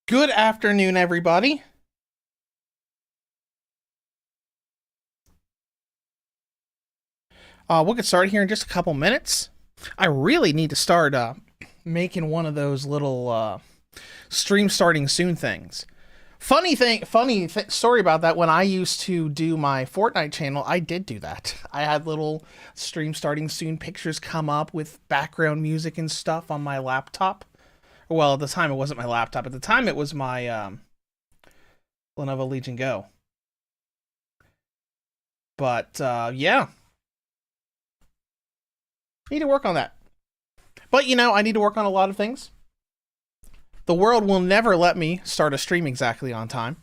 Good afternoon, everybody. We'll get started here in just a couple minutes. I really need to start making one of those little stream starting soon things. Story about that. When I used to do my Fortnite channel, I did do that. I had little stream starting soon pictures come up with background music and stuff on my laptop. Well, at the time it wasn't my laptop. At the time it was my Lenovo Legion Go. But yeah, need to work on that. But I need to work on a lot of things. The world will never let me start a stream exactly on time.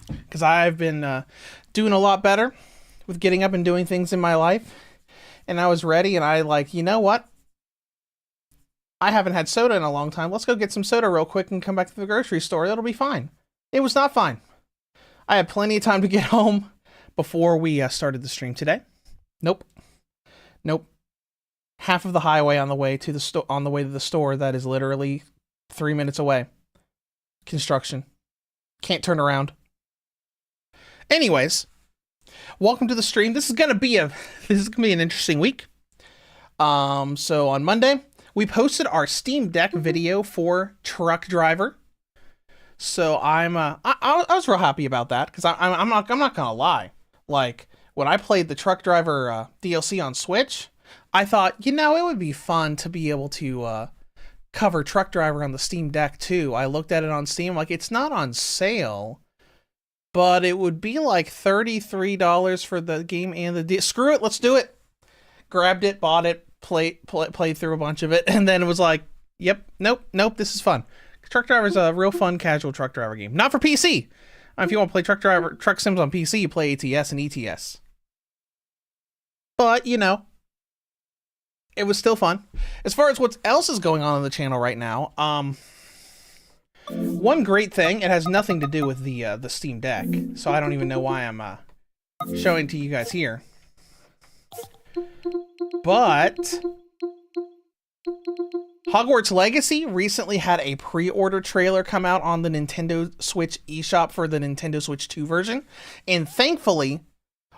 Because I've been doing a lot better with getting up and doing things in my life. And I was ready, and you know what? I haven't had soda in a long time. Let's go get some soda real quick and come back to the grocery store. That'll be fine. It was not fine. I had plenty of time to get home before we started the stream today. Nope. Half of the highway on the way to the store that is literally 3 minutes away. Construction. Can't turn around. Anyways, welcome to the stream. This is gonna be an interesting week. So on Monday, we posted our Steam Deck video for Truck Driver. So I was real happy about that because I'm not gonna lie. Like when I played the Truck Driver DLC on Switch, I thought, it would be fun to be able to cover Truck Driver on the Steam Deck too. I looked at it on Steam, it's not on sale, but it would be like $33 for the game and the screw it, let's do it. Grabbed it, bought it, played through a bunch of it, and then it was like, yep, nope, this is fun. Truck Driver is a real fun casual truck driver game. Not for PC. If you want to play truck sims on PC, you play ATS and ETS. But, it was still fun. As far as what else is going on the channel right now, one great thing, it has nothing to do with the Steam Deck, so I don't even know why I'm showing to you guys here. But Hogwarts Legacy recently had a pre-order trailer come out on the Nintendo Switch eShop for the Nintendo Switch 2 version, and thankfully,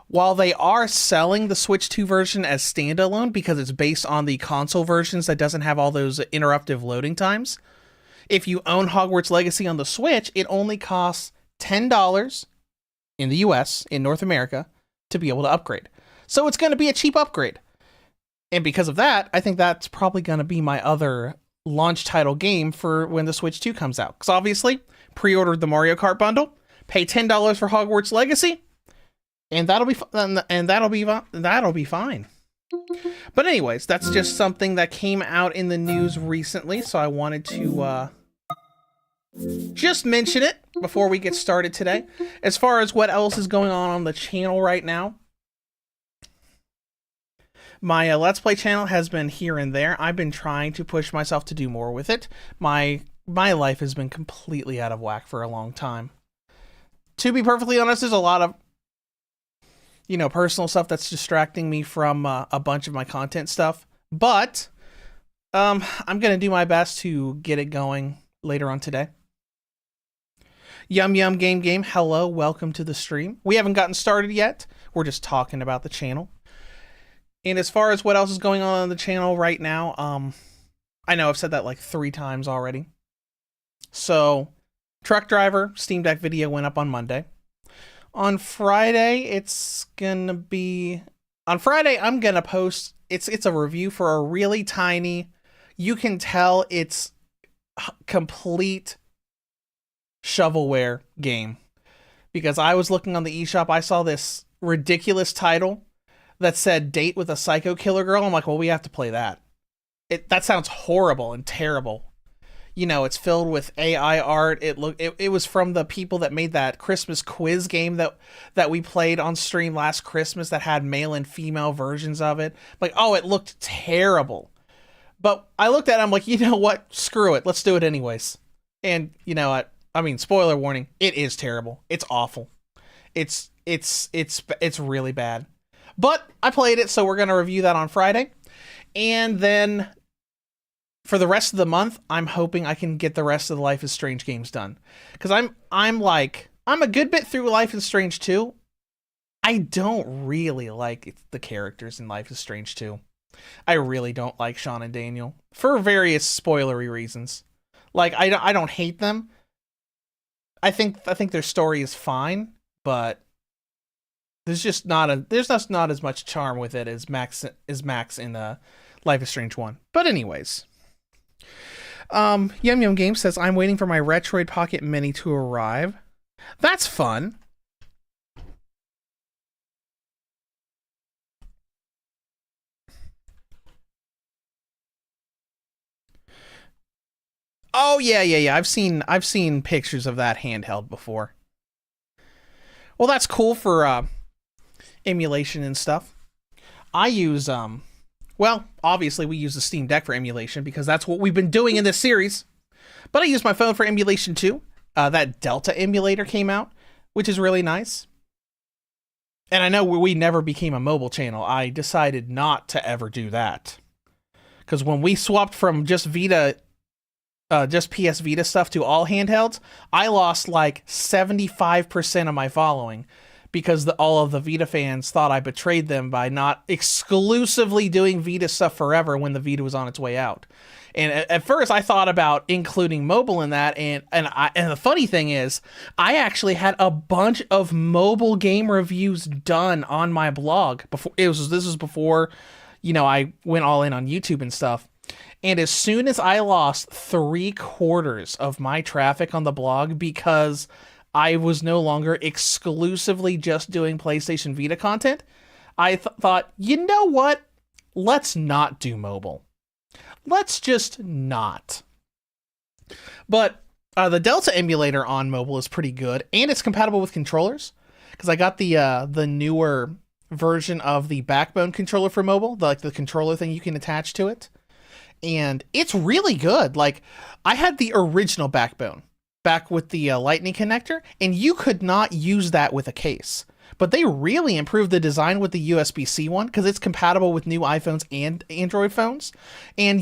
while they are selling the Switch 2 version as standalone because it's based on the console versions that doesn't have all those interruptive loading times, if you own Hogwarts Legacy on the Switch, it only costs $10 in the US, in North America, to be able to upgrade. So it's going to be a cheap upgrade. And because of that, I think that's probably going to be my other launch title game for when the Switch 2 comes out. Because obviously, pre-ordered the Mario Kart bundle, pay $10 for Hogwarts Legacy, and that'll be fine. But anyways, that's just something that came out in the news recently, so I wanted to just mention it before we get started today. As far as what else is going on the channel right now, my Let's Play channel has been here and there. I've been trying to push myself to do more with it. My life has been completely out of whack for a long time. To be perfectly honest, there's a lot of personal stuff that's distracting me from a bunch of my content stuff. But I'm going to do my best to get it going later on today. Yum Game, hello, welcome to the stream. We haven't gotten started yet. We're just talking about the channel. And as far as what else is going on the channel right now, I know I've said that like 3 times already. So, Truck Driver Steam Deck video went up on Monday. On Friday, I'm gonna post, it's a review for a really tiny, you can tell it's complete shovelware game. Because I was looking on the eShop, I saw this ridiculous title that said date with a psycho killer girl. I'm like, well, we have to play that. That sounds horrible and terrible. It's filled with AI art. It was from the people that made that Christmas quiz game that we played on stream last Christmas that had male and female versions of it. It looked terrible. But I looked at it, I'm like, you know what? Screw it. Let's do it anyways. And you know what? I mean, spoiler warning, it is terrible. It's awful. It's really bad. But I played it, so we're going to review that on Friday. And then for the rest of the month, I'm hoping I can get the rest of the Life is Strange games done. Because I'm a good bit through Life is Strange 2. I don't really like the characters in Life is Strange 2. I really don't like Sean and Daniel for various spoilery reasons. Like I don't hate them. I think their story is fine, but there's just not as much charm with it as Max in Life is Strange 1. But anyways, Yum Yum Game says I'm waiting for my Retroid Pocket Mini to arrive. That's fun. Oh yeah. I've seen pictures of that handheld before. Well, that's cool for emulation and stuff. I use well, obviously we use the Steam Deck for emulation because that's what we've been doing in this series. But I use my phone for emulation too. That Delta emulator came out, which is really nice. And I know we never became a mobile channel. I decided not to ever do that. Because when we swapped from just PS Vita stuff to all handhelds, I lost like 75% of my following because all of the Vita fans thought I betrayed them by not exclusively doing Vita stuff forever when the Vita was on its way out. And at first I thought about including mobile in that, and the funny thing is, I actually had a bunch of mobile game reviews done on my blog before this was before, I went all in on YouTube and stuff. And as soon as I lost 3/4 of my traffic on the blog because I was no longer exclusively just doing PlayStation Vita content, I thought, you know what? Let's not do mobile. Let's just not. But the Delta emulator on mobile is pretty good, and it's compatible with controllers. Because I got the newer version of the Backbone controller for mobile, the controller thing you can attach to it. And it's really good. Like, I had the original Backbone back with the Lightning connector, and you could not use that with a case. But they really improved the design with the USB-C one because it's compatible with new iPhones and Android phones. And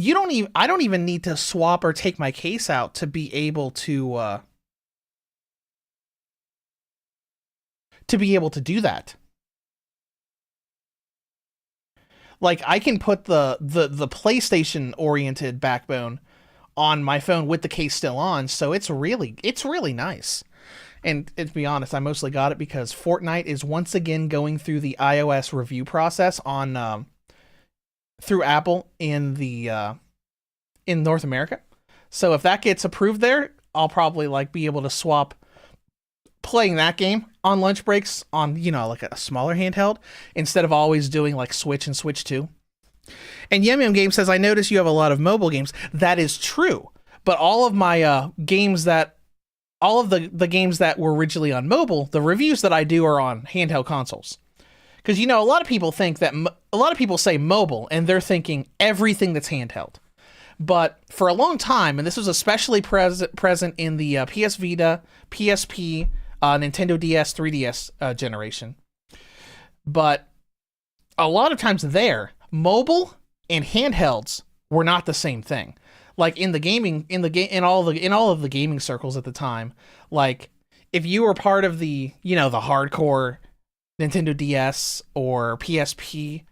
I don't even need to swap or take my case out to be able to do that. Like, I can put the PlayStation oriented Backbone on my phone with the case still on, so it's really nice. And to be honest, I mostly got it because Fortnite is once again going through the iOS review process on through Apple in North America. So if that gets approved there, I'll probably be able to swap playing that game on lunch breaks on, like a smaller handheld instead of always doing Switch and Switch 2. And Yum Yum Game says, I notice you have a lot of mobile games. That is true. But all of my games all of the games that were originally on mobile, the reviews that I do are on handheld consoles. Because, a lot of people think that, a lot of people say mobile, and they're thinking everything that's handheld. But for a long time, and this was especially present in the PS Vita, PSP, Nintendo DS, 3DS generation. But a lot of times mobile and handhelds were not the same thing. Like in all of the gaming circles at the time, like if you were part of the hardcore Nintendo DS or PSP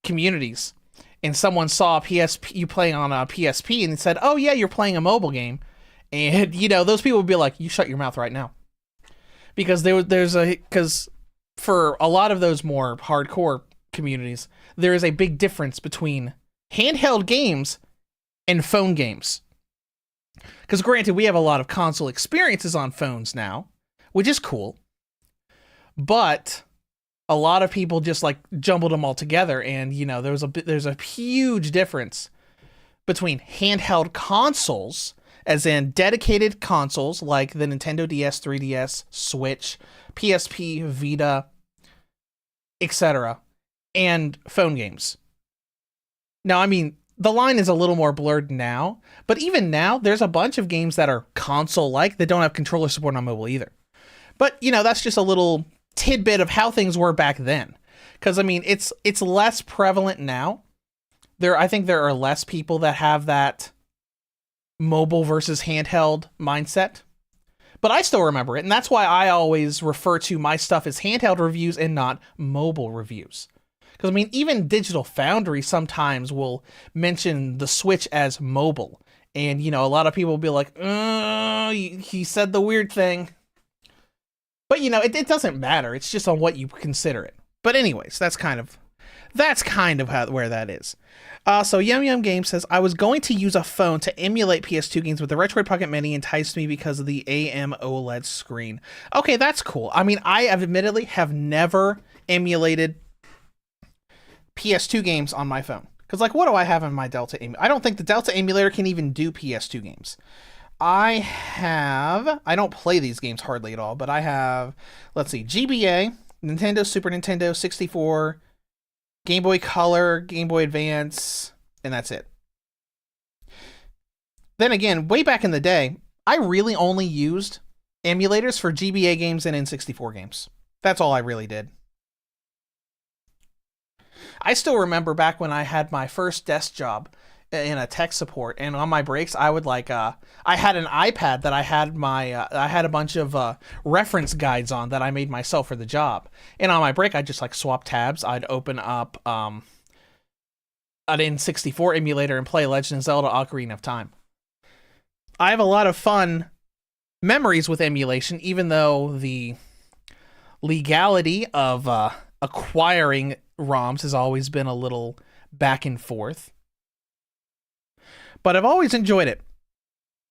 communities, and someone saw you playing on a PSP and said, "Oh yeah, you're playing a mobile game," and those people would be like, "You shut your mouth right now," because because for a lot of those more hardcore communities, there is a big difference between handheld games and phone games. Because granted, we have a lot of console experiences on phones now, which is cool. But a lot of people just jumbled them all together, and there's a huge difference between handheld consoles, as in dedicated consoles like the Nintendo DS, 3DS, Switch, PSP, Vita, etc., and phone games. Now, I mean, the line is a little more blurred now, but even now, there's a bunch of games that are console-like that don't have controller support on mobile either. But, that's just a little tidbit of how things were back then. Because, I mean, it's less prevalent now. I think there are less people that have that mobile versus handheld mindset. But I still remember it, and that's why I always refer to my stuff as handheld reviews and not mobile reviews. Because, I mean, even Digital Foundry sometimes will mention the Switch as mobile. And, you know, a lot of people will be like, he said the weird thing. But, you know, it doesn't matter. It's just on what you consider it. But anyways, that's kind of where that is. So Yum Yum Game says, I was going to use a phone to emulate PS2 games, but the Retroid Pocket Mini enticed me because of the AMOLED screen. Okay, that's cool. I mean, I admittedly have never emulated PS2 games on my phone. Because, like, what do I have in my Delta emulator? I don't think the Delta emulator can even do PS2 games. I don't play these games hardly at all, but I have, let's see, GBA, Nintendo, Super Nintendo, 64, Game Boy Color, Game Boy Advance, and that's it. Then again, way back in the day, I really only used emulators for GBA games and N64 games. That's all I really did. I still remember back when I had my first desk job in a tech support, and on my breaks, I would I had an iPad that I had a bunch of reference guides on that I made myself for the job. And on my break, I'd just swap tabs. I'd open up an N64 emulator and play Legend of Zelda: Ocarina of Time. I have a lot of fun memories with emulation, even though the legality of acquiring ROMs has always been a little back and forth. But I've always enjoyed it.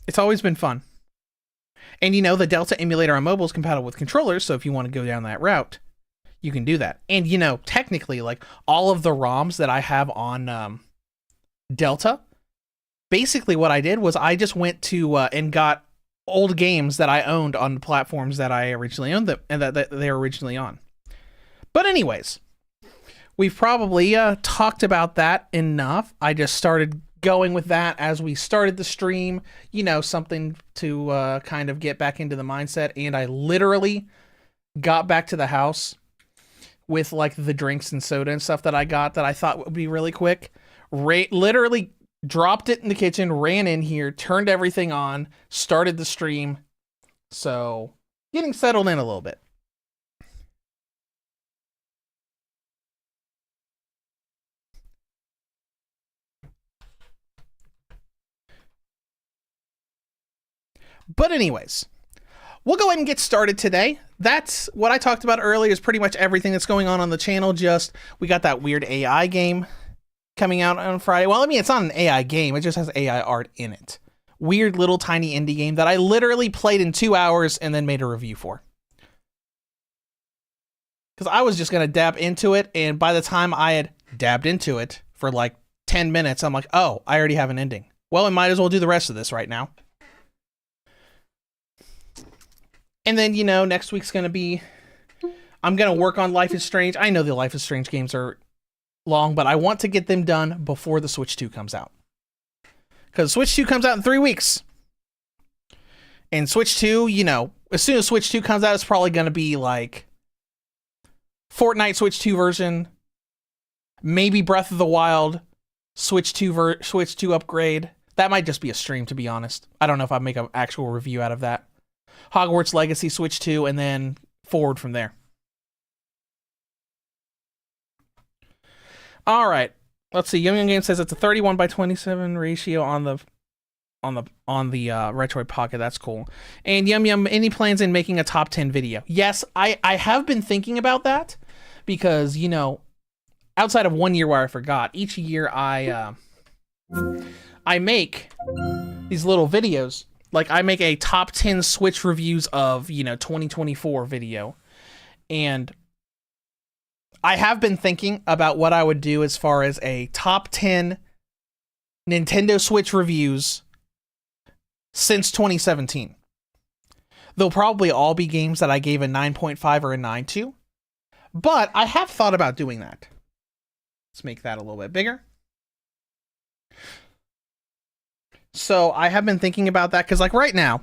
It's always been fun. And, you know, the Delta emulator on mobile is compatible with controllers, so if you want to go down that route, you can do that. And, you know, technically, all of the ROMs that I have on Delta, basically what I did was I just went to and got old games that I owned on the platforms that I originally owned them and that they were originally on. But anyways, we've probably talked about that enough. I just started going with that as we started the stream, you know, something to kind of get back into the mindset. And I literally got back to the house with the drinks and soda and stuff that I got that I thought would be really quick. Literally dropped it in the kitchen, ran in here, turned everything on, started the stream. So getting settled in a little bit. But anyways, we'll go ahead and get started today. That's what I talked about earlier is pretty much everything that's going on the channel. Just, we got that weird AI game coming out on Friday. Well, I mean, it's not an AI game. It just has AI art in it. Weird little tiny indie game that I literally played in 2 hours and then made a review for. Because I was just going to dab into it, and by the time I had dabbed into it for 10 minutes, I'm like, oh, I already have an ending. Well, I might as well do the rest of this right now. And then, you know, next week's going to be, I'm going to work on Life is Strange. I know the Life is Strange games are long, but I want to get them done before the Switch 2 comes out. Because Switch 2 comes out in 3 weeks. And Switch 2, you know, as soon as Switch 2 comes out, it's probably going to be Fortnite Switch 2 version, maybe Breath of the Wild, Switch 2 upgrade. That might just be a stream, to be honest. I don't know if I'd make an actual review out of that. Hogwarts Legacy Switch 2, and then forward from there. All right, let's see. Yum Yum Game says it's a 31:27 ratio on the Retroid Pocket. That's cool. And Yum Yum, any plans in making a top 10 video? Yes, I have been thinking about that because, you know, outside of 1 year where I forgot, each year I make these little videos. I make a top 10 Switch reviews of, 2024 video. And I have been thinking about what I would do as far as a top 10 Nintendo Switch reviews since 2017. They'll probably all be games that I gave a 9.5 or a 9 to. But I have thought about doing that. Let's make that a little bit bigger. So I have been thinking about that because right now,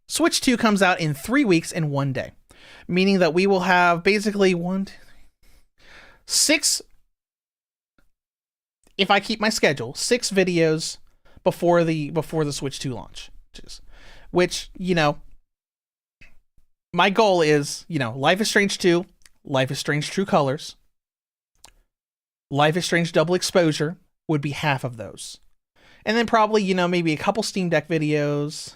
Switch 2 comes out in 3 weeks and 1 day, meaning that we will have basically 6, if I keep my schedule, 6 videos before the Switch 2 launch. Which, you know, my goal is, you know, Life is Strange 2, Life is Strange True Colors, Life is Strange Double Exposure would be half of those. And then probably, you know, maybe a couple Steam Deck videos,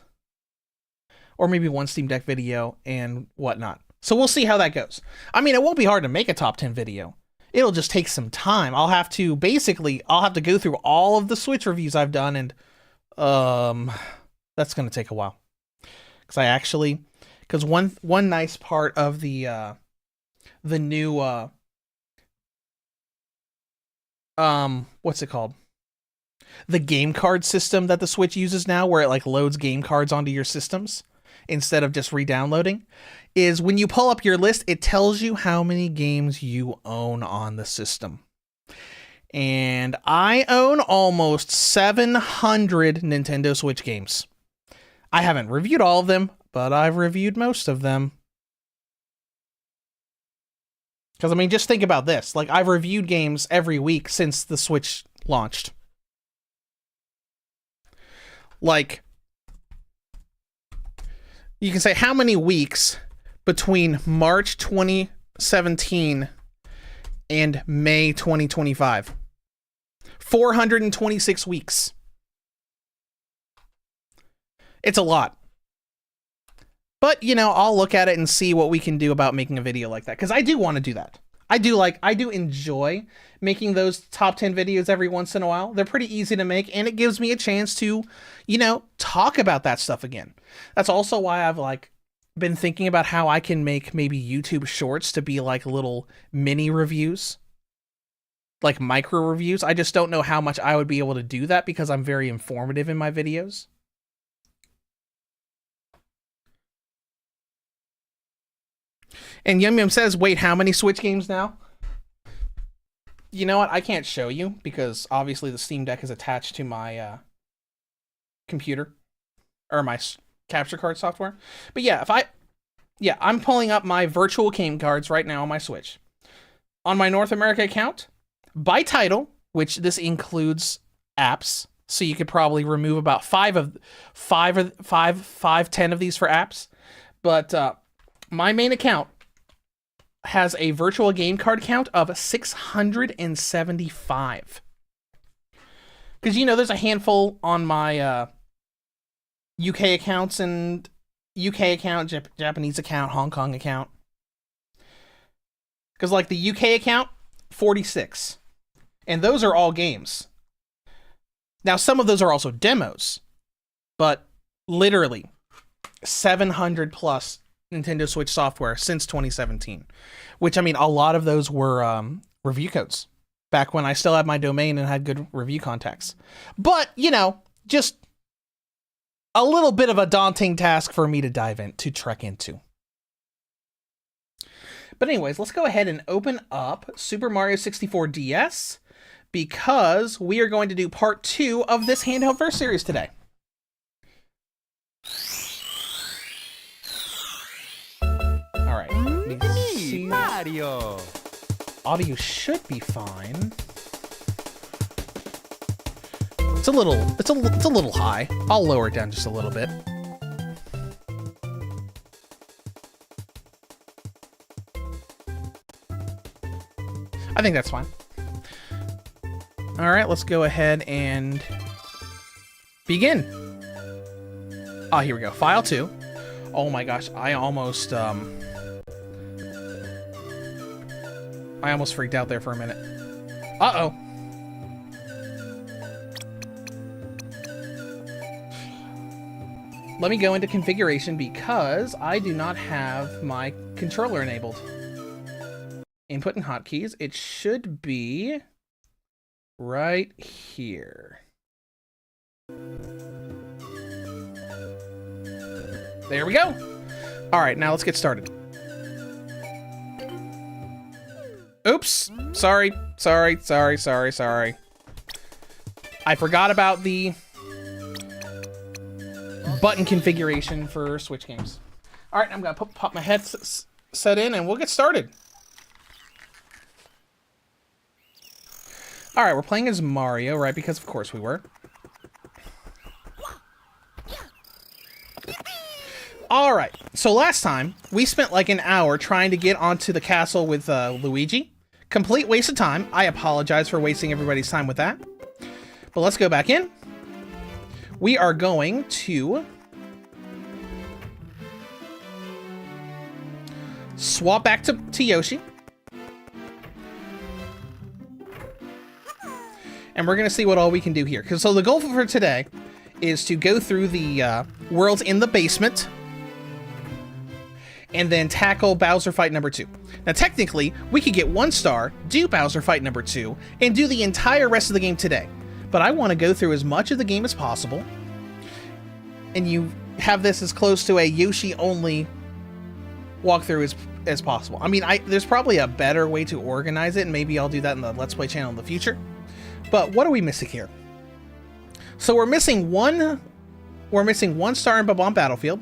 or maybe one Steam Deck video and whatnot. So we'll see how that goes. I mean, it won't be hard to make a top 10 video. It'll just take some time. I'll have to go through all of the Switch reviews I've done, and that's going to take a while. Because one nice part of the new what's it called? The game card system that the Switch uses now, where it like loads game cards onto your systems instead of just re-downloading, is when you pull up your list, it tells you how many games you own on the system. And I own almost 700 Nintendo Switch games. I haven't reviewed all of them, but I've reviewed most of them. Because, I mean, just think about this. Like, I've reviewed games every week since the Switch launched. Like, you can say how many weeks between March 2017 and May 2025? 426 weeks. It's a lot. But, you know, I'll look at it and see what we can do about making a video like that. Because I do want to do that. I do enjoy making those top 10 videos every once in a while. They're pretty easy to make, and it gives me a chance to, you know, talk about that stuff again. That's also why I've, like, been thinking about how I can make maybe YouTube shorts to be like little mini reviews. Like micro reviews. I just don't know how much I would be able to do that because I'm very informative in my videos. And Yum Yum says, wait, how many Switch games now? You know what? I can't show you because obviously the Steam Deck is attached to my computer or my capture card software. But yeah, I'm pulling up my virtual game cards right now on my Switch. On my North America account, by title, which this includes apps, so you could probably remove about 10 of these for apps. But my main account has a virtual game card count of 675. Because, you know, there's a handful on my UK accounts and UK account, Japanese account, Hong Kong account. Because, like, the UK account, 46. And those are all games. Now, some of those are also demos. But literally, 700 plus Nintendo Switch software since 2017. Which, I mean, a lot of those were review codes. Back when I still had my domain and had good review contacts. But, you know, just a little bit of a daunting task for me to trek into. But anyways, let's go ahead and open up Super Mario 64 DS because we are going to do part 2 of this Handheld Firsts series today. All right, let me see. Mario. Audio should be fine. It's a little high. I'll lower it down just a little bit. I think that's fine. All right, let's go ahead and begin. Oh, here we go. File 2. Oh my gosh, I almost freaked out there for a minute. Uh-oh. Let me go into configuration because I do not have my controller enabled. Input and hotkeys. It should be right here. There we go. All right, now let's get started. Oops. Sorry. I forgot about the button configuration for Switch games. All right, I'm going to pop my headset in and we'll get started. All right, we're playing as Mario, right? Because of course we were. All right. So last time, we spent like an hour trying to get onto the castle with Luigi. Complete waste of time. I apologize for wasting everybody's time with that. But let's go back in. We are going to swap back to Yoshi. And we're going to see what all we can do here. So the goal for today is to go through the worlds in the basement and then tackle Bowser Fight number 2. Now, technically, we could get 1 star, do Bowser Fight number 2, and do the entire rest of the game today. But I want to go through as much of the game as possible, and you have this as close to a Yoshi-only walkthrough as possible. I mean, there's probably a better way to organize it, and maybe I'll do that in the Let's Play channel in the future. But what are we missing here? So we're missing one star in Bob-omb Battlefield.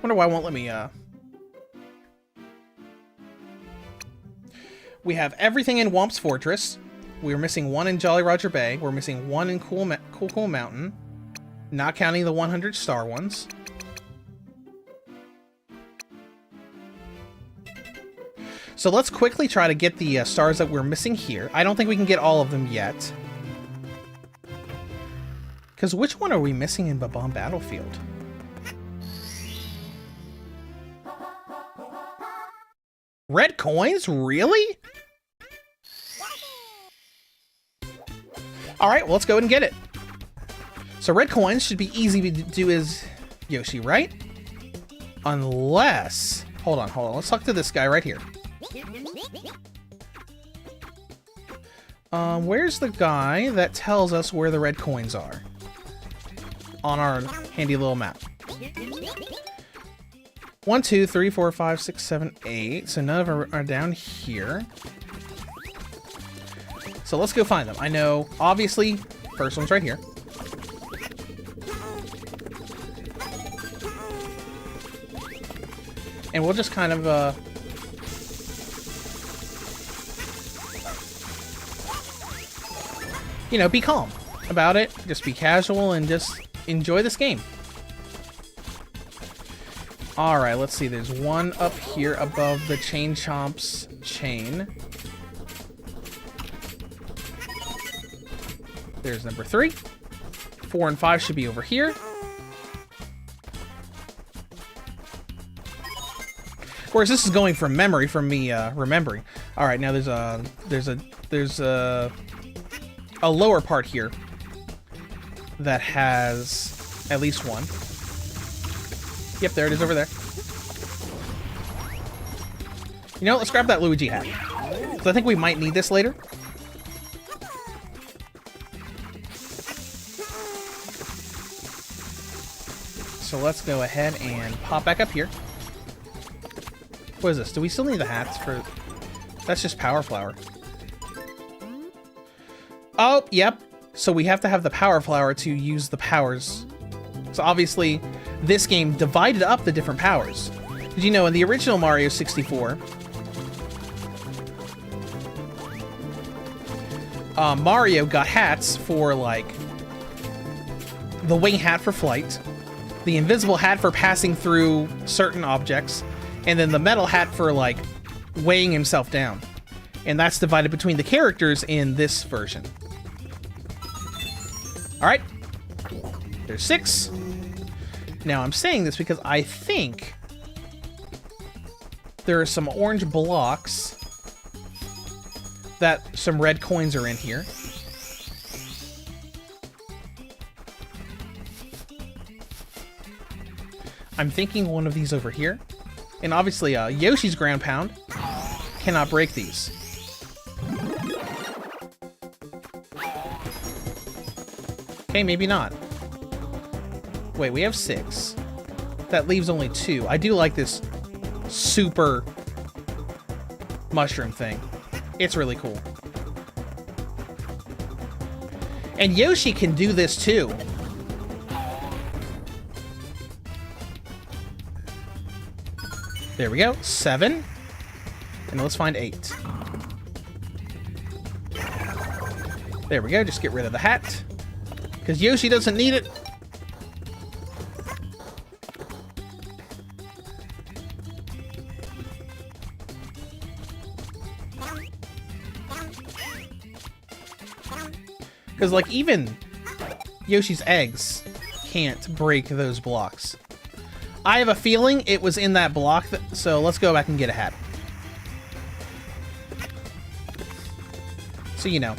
Wonder why it won't let me, We have everything in Whomp's Fortress. We're missing 1 in Jolly Roger Bay. We're missing 1 in Cool Mountain. Not counting the 100 star ones. So let's quickly try to get the stars that we're missing here. I don't think we can get all of them yet. Because which one are we missing in Bob-omb Battlefield? Red coins? Really? Alright, well, let's go ahead and get it. So red coins should be easy to do as Yoshi, right? Unless... Hold on. Let's talk to this guy right here. Where's the guy that tells us where the red coins are? On our handy little map. 1, 2, 3, 4, 5, 6, 7, 8. So none of them are down here. So let's go find them. I know, obviously, first one's right here. And we'll just kind of, you know, be calm about it. Just be casual and just enjoy this game. Alright, let's see. There's 1 up here above the Chain Chomp's chain. There's number 3. 4 and 5 should be over here. Of course, this is going from memory, from me remembering. Alright, now there's a lower part here that has at least 1. Yep, there it is over there. You know, let's grab that Luigi hat. So I think we might need this later. So let's go ahead and pop back up here. What is this? Do we still need the hats for... That's just Power Flower. Oh, yep. So we have to have the Power Flower to use the powers. So obviously, this game divided up the different powers. Did you know in the original Mario 64, Mario got hats for, like, the wing hat for flight, the invisible hat for passing through certain objects, and then the metal hat for, like, weighing himself down. And that's divided between the characters in this version. Alright. There's 6. Now, I'm saying this because I think there are some orange blocks that some red coins are in here. I'm thinking one of these over here. And obviously, Yoshi's ground pound cannot break these. Okay, maybe not. Wait, we have 6. That leaves only 2. I do like this super mushroom thing. It's really cool. And Yoshi can do this too. There we go. 7. And let's find 8. There we go, just get rid of the hat. Because Yoshi doesn't need it. Because, like, even Yoshi's eggs can't break those blocks. I have a feeling it was in that block, so let's go back and get a hat. So, you know,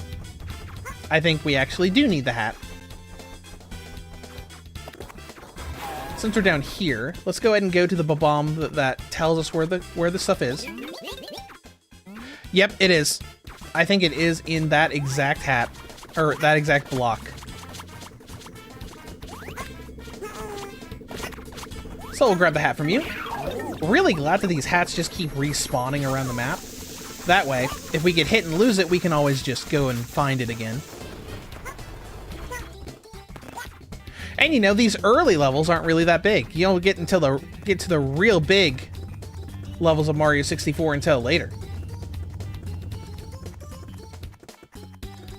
I think we actually do need the hat. Since we're down here, let's go ahead and go to the bomb that tells us where the stuff is. Yep, it is. I think it is in that exact hat, or that exact block. So we'll grab the hat from you. Really glad that these hats just keep respawning around the map. That way, if we get hit and lose it, we can always just go and find it again. And you know, these early levels aren't really that big. You don't get to the real big levels of Mario 64 until later.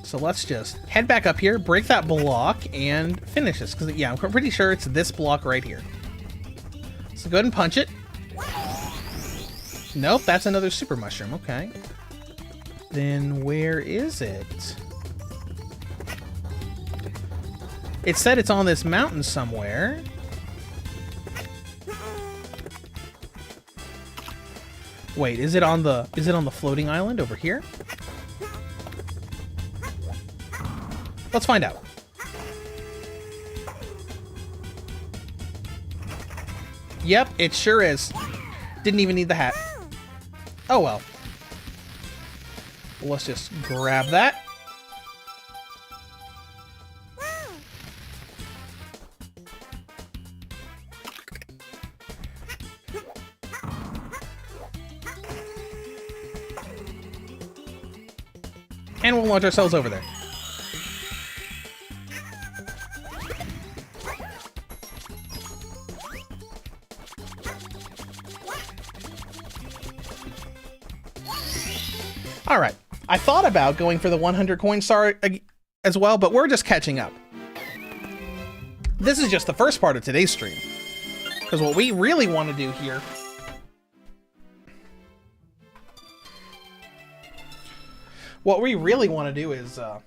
So let's just head back up here, break that block, and finish this. Because, yeah, I'm pretty sure it's this block right here. So go ahead and punch it. Nope, that's another super mushroom. Okay. Then where is it? It said it's on this mountain somewhere. Wait, is it on the floating island over here? Let's find out. Yep, it sure is. Didn't even need the hat. Oh well. Let's just grab that. And we'll launch ourselves over there. Alright, I thought about going for the 100 coin star as well, but we're just catching up. This is just the first part of today's stream. Because what we really want to do here... What we really want to do is go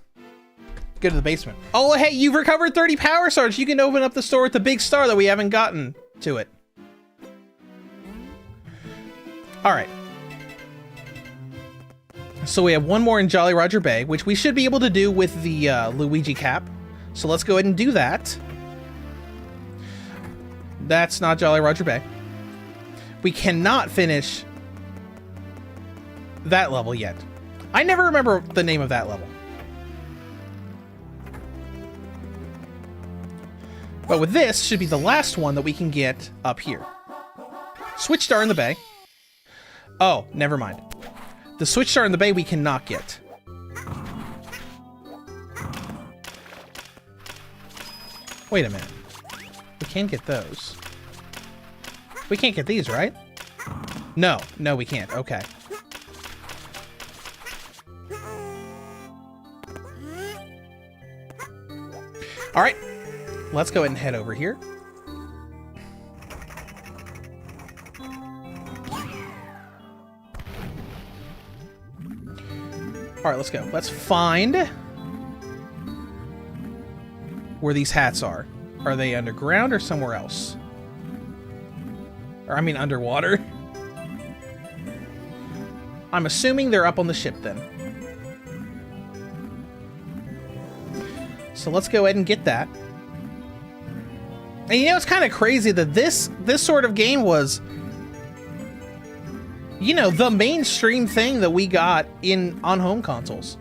to the basement. Oh, hey, you've recovered 30 power stars! You can open up the store with the big star that we haven't gotten to it. Alright. So we have one more in Jolly Roger Bay, which we should be able to do with the Luigi cap. So let's go ahead and do that. That's not Jolly Roger Bay. We cannot finish that level yet. I never remember the name of that level. But with this, should be the last one that we can get up here. Switch star in the bay. Oh, never mind. The switch star in the bay we cannot get. Wait a minute. We can get those. We can't get these, right? No, we can't. Okay. All right, let's go ahead and head over here. All right, let's go. Let's find where these hats are. Are they underground or somewhere else? Or, I mean, underwater. I'm assuming they're up on the ship then. So let's go ahead and get that. And you know, it's kind of crazy that this sort of game was, you know, the mainstream thing that we got on home consoles.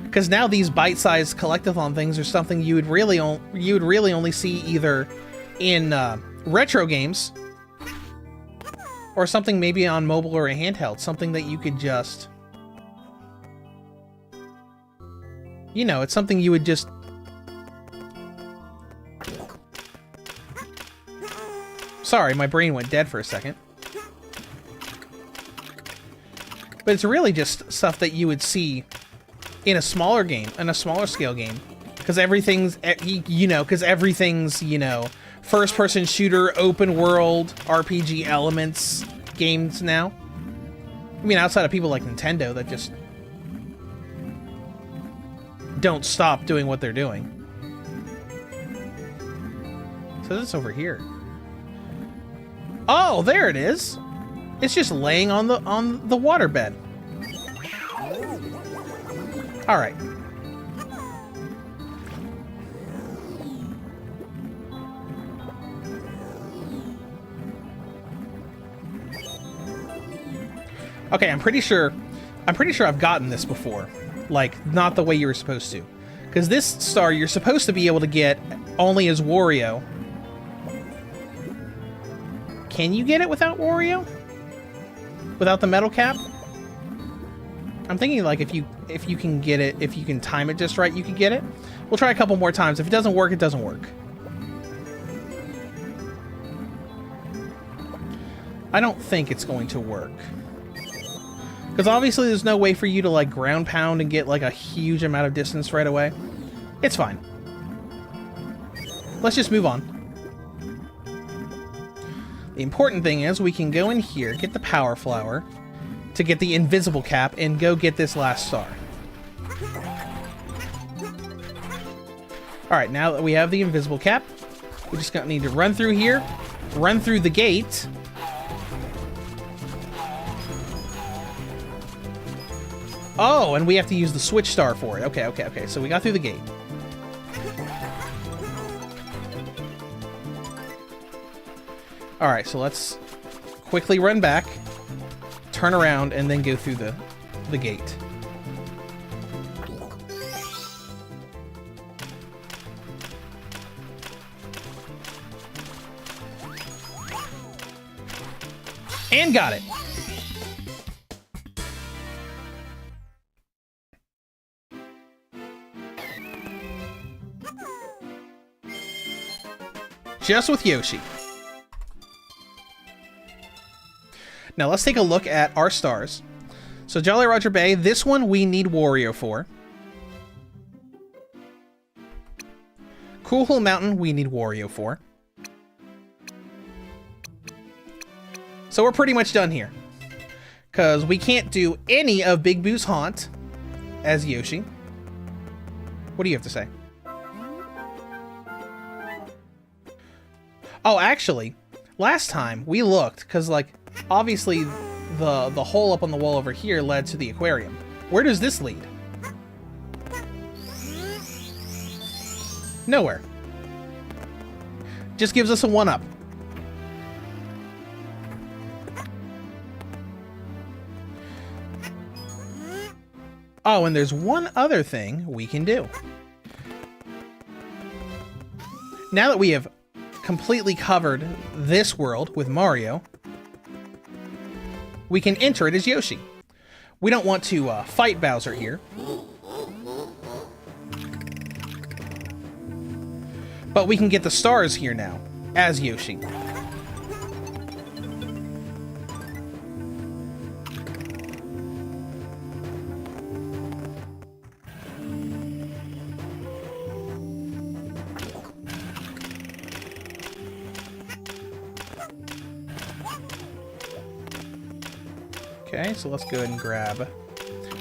Because now these bite-sized collectathon things are something you would really only see either in retro games or something maybe on mobile or a handheld, something that you could just, you know, it's something you would just sorry, my brain went dead for a second. But it's really just stuff that you would see in a smaller game, in a smaller scale game, because everything's, you know, first-person shooter, open world, RPG elements games now. I mean, outside of people like Nintendo that just don't stop doing what they're doing. So this is over here. Oh, there it is. It's just laying on the waterbed. All right. Okay, I'm pretty sure I've gotten this before. Like, not the way you were supposed to. Because this star you're supposed to be able to get only as Wario. Can you get it without Wario? Without the metal cap? I'm thinking like if you can get it, if you can time it just right, you can get it. We'll try a couple more times. If it doesn't work, it doesn't work. I don't think it's going to work. Because obviously there's no way for you to like ground pound and get like a huge amount of distance right away. It's fine. Let's just move on. The important thing is we can go in here, get the power flower, to get the invisible cap, and go get this last star. Alright, now that we have the invisible cap, we just need to run through here, run through the gate. Oh, and we have to use the switch star for it. Okay, so we got through the gate. Alright, so let's quickly run back, turn around, and then go through the gate. And got it! Just with Yoshi. Now let's take a look at our stars. So Jolly Roger Bay, this one we need Wario for. Cool Hill Mountain, we need Wario for. So we're pretty much done here. Because we can't do any of Big Boo's Haunt as Yoshi. What do you have to say? Oh, actually, last time we looked, because like, obviously the hole up on the wall over here led to the aquarium. Where does this lead? Nowhere. Just gives us a 1-up. Oh, and there's one other thing we can do. Now that we have completely covered this world with Mario, we can enter it as Yoshi. We don't want to fight Bowser here. But we can get the stars here now, as Yoshi. Okay, so let's go ahead and grab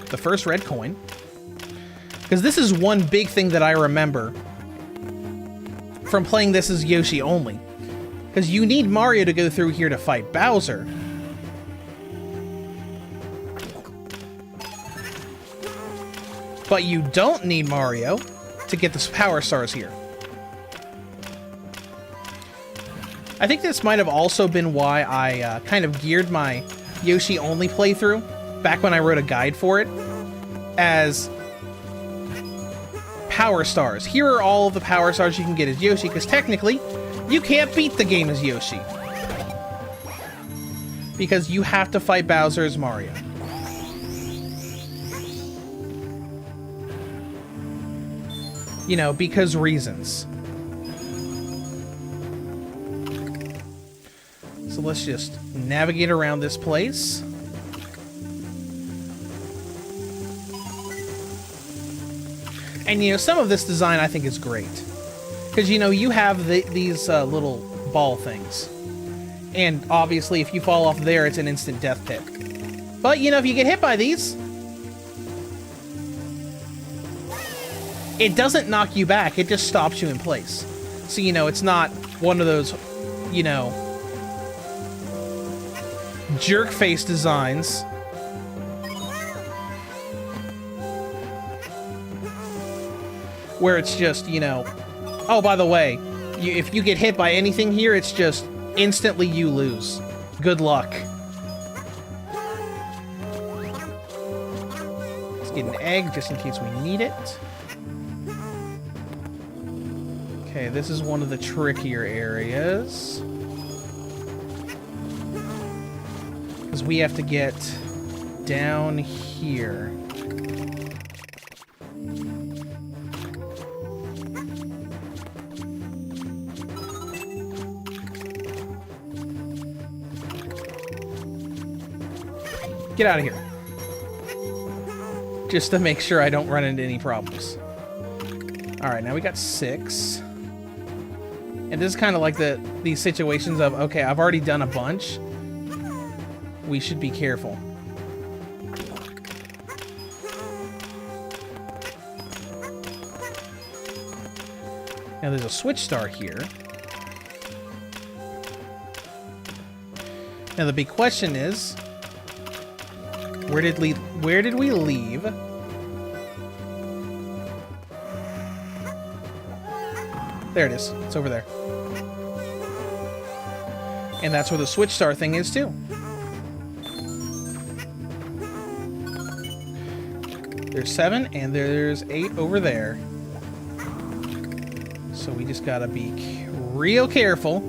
the first red coin. Because this is one big thing that I remember from playing this as Yoshi only. Because you need Mario to go through here to fight Bowser. But you don't need Mario to get the power stars here. I think this might have also been why I kind of geared my Yoshi only playthrough back when I wrote a guide for it as power stars. Here are all of the power stars you can get as Yoshi, because technically you can't beat the game as Yoshi because you have to fight Bowser as Mario. You know, because reasons. So let's just navigate around this place. And, you know, some of this design I think is great. Because, you know, you have these little ball things. And obviously, if you fall off there, it's an instant death pit. But, you know, if you get hit by these, it doesn't knock you back. It just stops you in place. So, you know, it's not one of those, you know, jerk face designs. Where it's just, you know, oh, by the way, if you get hit by anything here, it's just instantly you lose. Good luck. Let's get an egg just in case we need it. Okay, this is one of the trickier areas. Because we have to get down here. Get out of here. Just to make sure I don't run into any problems. Alright, now we got 6. And this is kind of like these situations of, okay, I've already done a bunch. We should be careful. Now there's a switch star here. Now the big question is, where did we leave? There it is. It's over there. And that's where the switch star thing is too. There's 7 and there's 8 over there. So we just gotta be real careful.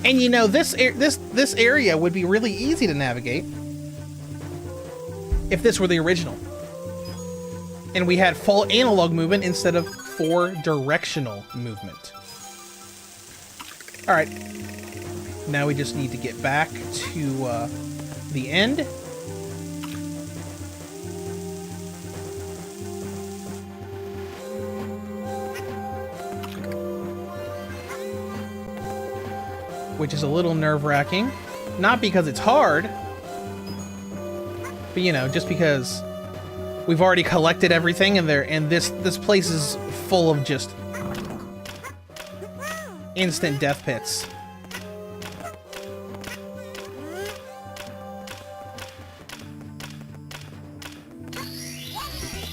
And you know, this area would be really easy to navigate if this were the original. And we had full analog movement instead of 4-directional movement. Alright. Now we just need to get back to the end. Which is a little nerve-wracking. Not because it's hard, but, you know, just because we've already collected everything and this place is full of just instant death pits.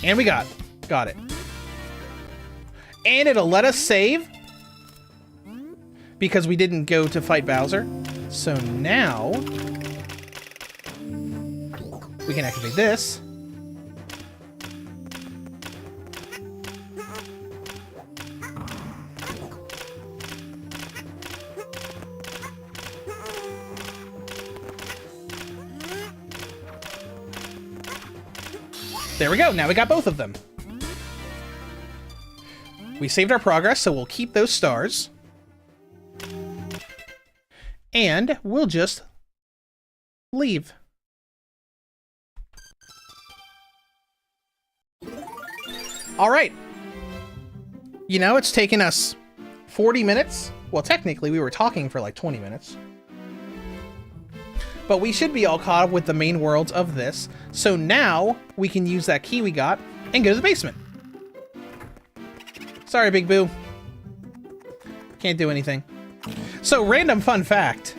And we got it. And it'll let us save because we didn't go to fight Bowser. So now we can activate this. There we go. Now we got both of them. We saved our progress, so we'll keep those stars. And we'll just leave. All right. You know, it's taken us 40 minutes. Well, technically, we were talking for like 20 minutes. But we should be all caught up with the main worlds of this. So now we can use that key we got and go to the basement. Sorry, Big Boo. Can't do anything. So, random fun fact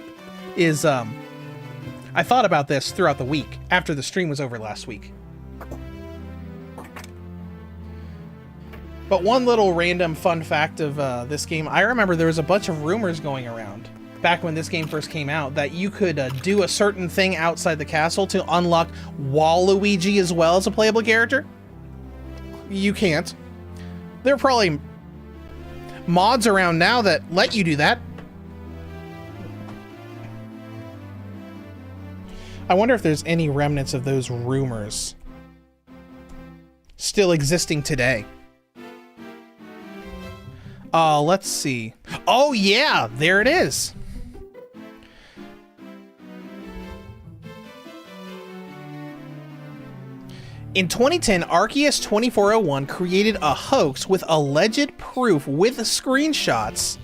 is, I thought about this throughout the week after the stream was over last week. But one little random fun fact of this game, I remember there was a bunch of rumors going around back when this game first came out that you could do a certain thing outside the castle to unlock Waluigi as well as a playable character. You can't. There are probably mods around now that let you do that. I wonder if there's any remnants of those rumors still existing today. Let's see. Oh yeah, there it is. In 2010, Arceus 2401 created a hoax with alleged proof with screenshots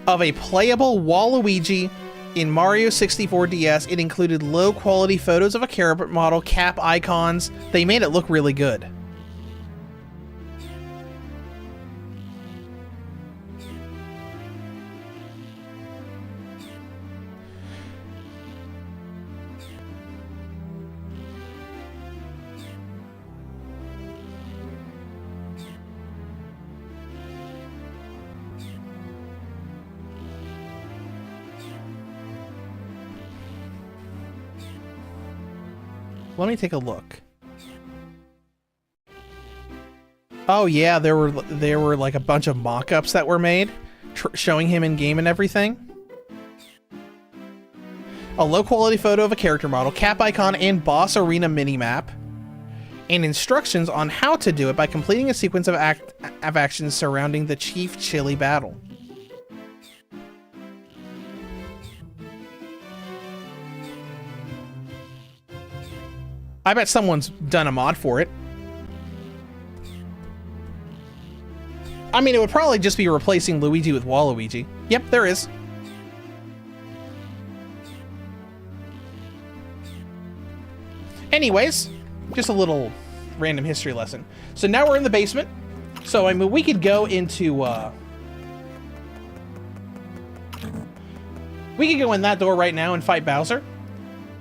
of a playable Waluigi in Mario 64 DS. It included low-quality photos of a character model, cap icons. They made it look really good. Let me take a look. Oh yeah, there were like a bunch of mock-ups that were made showing him in game and everything. A low-quality photo of a character model, cap icon, and boss arena minimap, and instructions on how to do it by completing a sequence of actions surrounding the Chief Chili battle. I bet someone's done a mod for it. I mean, it would probably just be replacing Luigi with Waluigi. Yep, there is. Anyways, just a little random history lesson. So now we're in the basement. So, I mean, we could go into, we could go in that door right now and fight Bowser.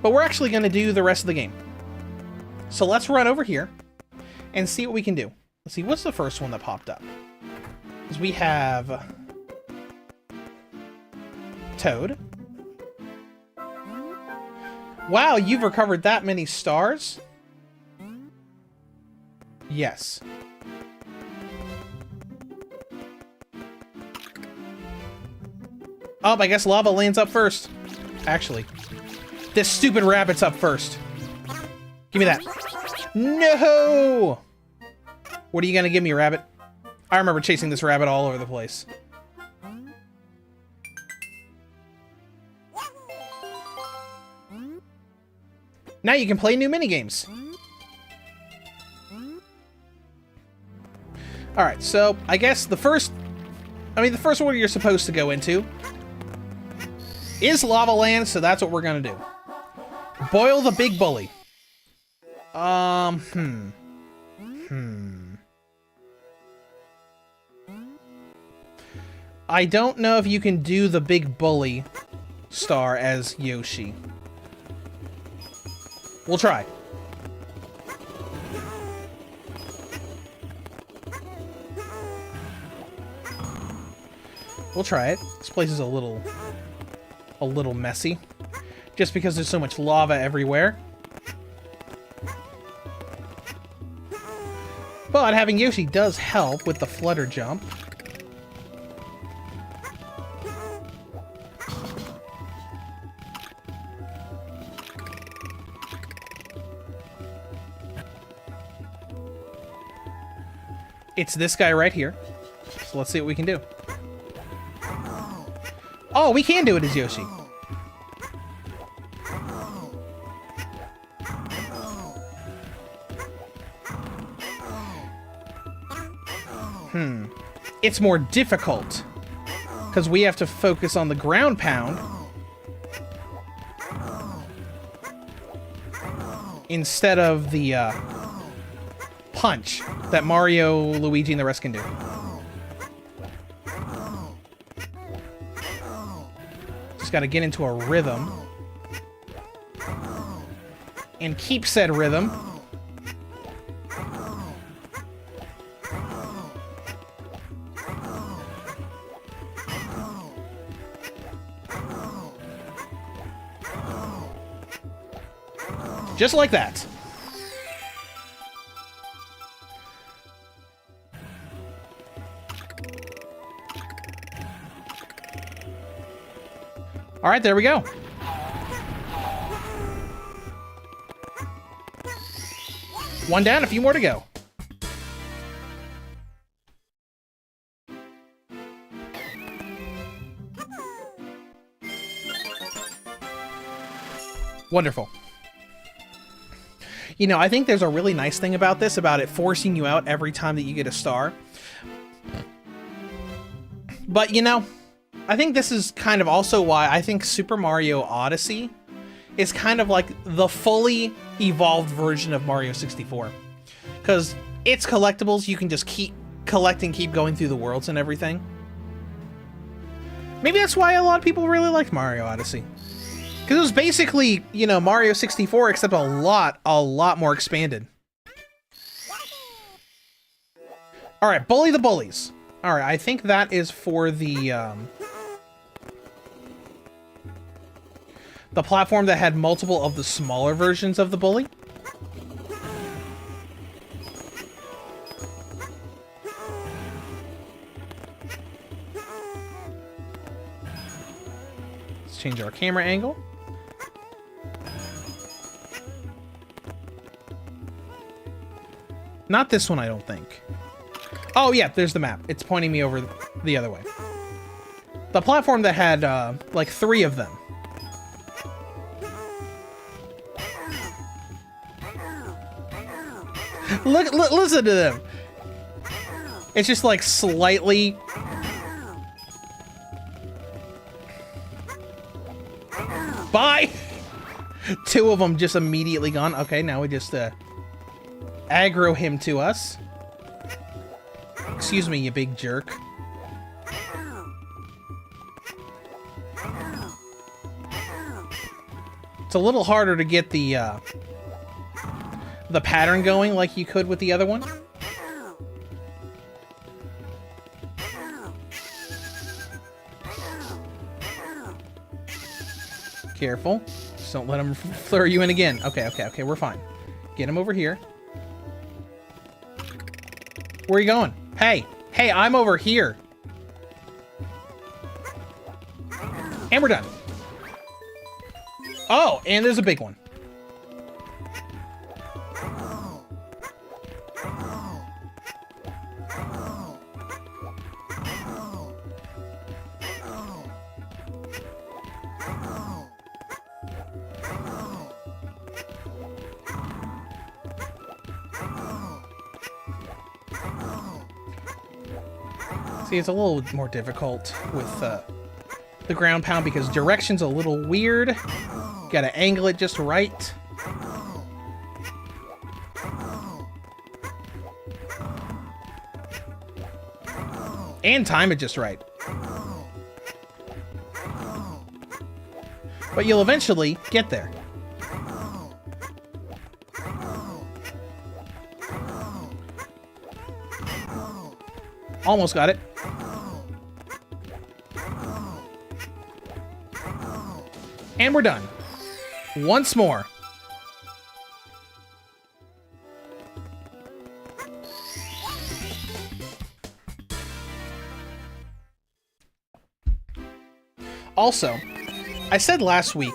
But we're actually going to do the rest of the game. So let's run over here and see what we can do. Let's see, what's the first one that popped up? Because we have Toad. Wow, you've recovered that many stars? Yes. Oh, I guess Lava Land's up first. Actually, this stupid rabbit's up first. Give me that. No! What are you gonna give me, rabbit? I remember chasing this rabbit all over the place. Now you can play new minigames. Alright, so I guess the first one you're supposed to go into is Lava Land, so that's what we're gonna do. Boil the big bully. I don't know if you can do the big bully star as Yoshi. We'll try. We'll try it. This place is a little messy. Just because there's so much lava everywhere. But having Yoshi does help with the flutter jump. It's this guy right here. So let's see what we can do. Oh, we can do it as Yoshi. It's more difficult because we have to focus on the ground pound instead of the punch that Mario, Luigi, and the rest can do. Just gotta get into a rhythm and keep said rhythm. Just like that. All right, there we go. One down, a few more to go. Wonderful. You know, I think there's a really nice thing about this, about it forcing you out every time that you get a star. But, you know, I think this is kind of also why I think Super Mario Odyssey is kind of like the fully evolved version of Mario 64. Because it's collectibles, you can just keep collecting, keep going through the worlds and everything. Maybe that's why a lot of people really liked Mario Odyssey. Because it was basically, you know, Mario 64, except a lot more expanded. Alright, Bully the Bullies. Alright, I think that is for the platform that had multiple of the smaller versions of the bully. Let's change our camera angle. Not this one, I don't think. Oh, yeah, there's the map. It's pointing me over the other way. The platform that had, like, 3 of them. Listen to them. It's just, like, slightly... Bye! 2 of them just immediately gone. Okay, now we just, aggro him to us. Excuse me, you big jerk. It's a little harder to get the pattern going like you could with the other one. Careful. Just don't let him flare you in again. Okay, we're fine. Get him over here. Where are you going? Hey, I'm over here. And we're done. Oh, and there's a big one. See, it's a little more difficult with the ground pound because direction's a little weird. Gotta angle it just right. And time it just right. But you'll eventually get there. Almost got it. And we're done. Once more. Also, I said last week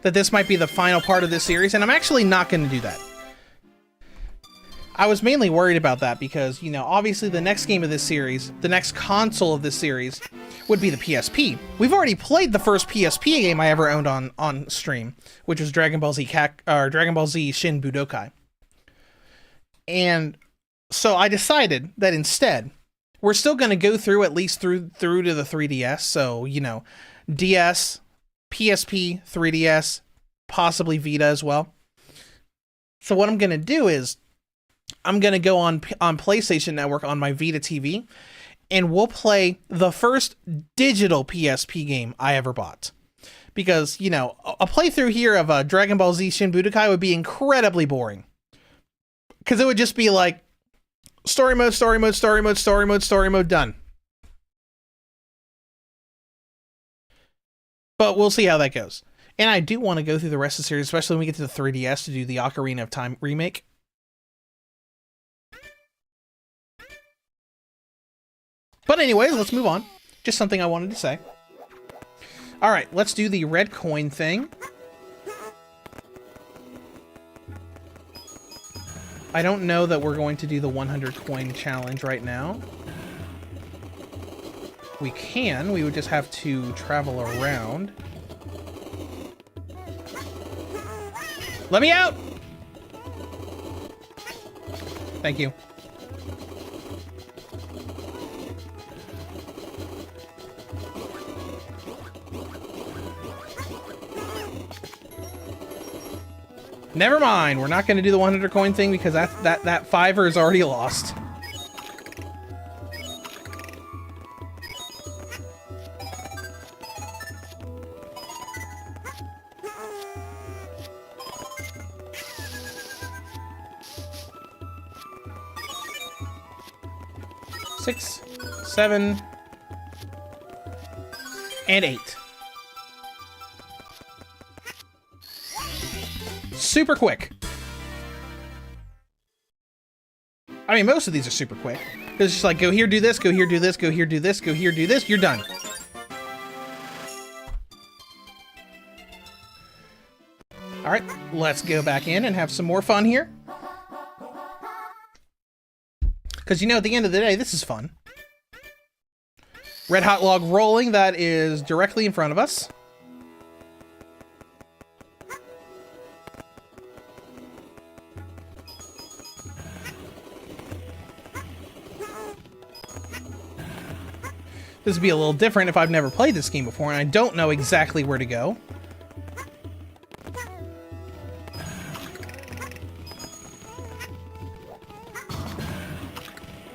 that this might be the final part of this series, and I'm actually not going to do that. I was mainly worried about that because, you know, obviously the next game of this series, the next console of this series, would be the PSP. We've already played the first PSP game I ever owned on stream, which was Dragon Ball Z Shin Budokai. And so I decided that instead, we're still going to go through at least through to the 3DS. So, you know, DS, PSP, 3DS, possibly Vita as well. So what I'm going to do is I'm going to go on PlayStation Network on my Vita TV, and we'll play the first digital PSP game I ever bought. Because, you know, a playthrough here of Dragon Ball Z Shin Budokai would be incredibly boring. Because it would just be like, story mode, story mode, story mode, story mode, story mode, done. But we'll see how that goes. And I do want to go through the rest of the series, especially when we get to the 3DS to do the Ocarina of Time remake. But anyways, let's move on. Just something I wanted to say. Alright, let's do the red coin thing. I don't know that we're going to do the 100 coin challenge right now. We can. We would just have to travel around. Let me out! Thank you. Never mind. We're not going to do the 100 coin thing because that fiver is already lost. Six, 7, and 8. Super quick. I mean, most of these are super quick. It's just like, go here, do this, go here, do this, go here, do this, go here, do this, you're done. All right, let's go back in and have some more fun here. Because, you know, at the end of the day, this is fun. Red Hot Log rolling, that is directly in front of us. This would be a little different if I've never played this game before and I don't know exactly where to go.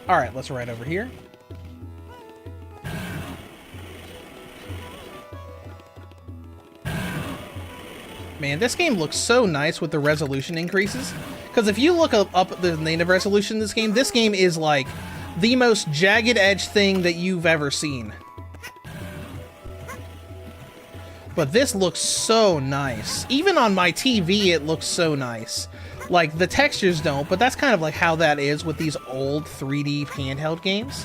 Alright, let's ride over here. Man, this game looks so nice with the resolution increases. Because if you look up the native resolution in this game is like the most jagged edge thing that you've ever seen. But this looks so nice. Even on my TV, it looks so nice. Like, the textures don't, but that's kind of like how that is with these old 3D handheld games.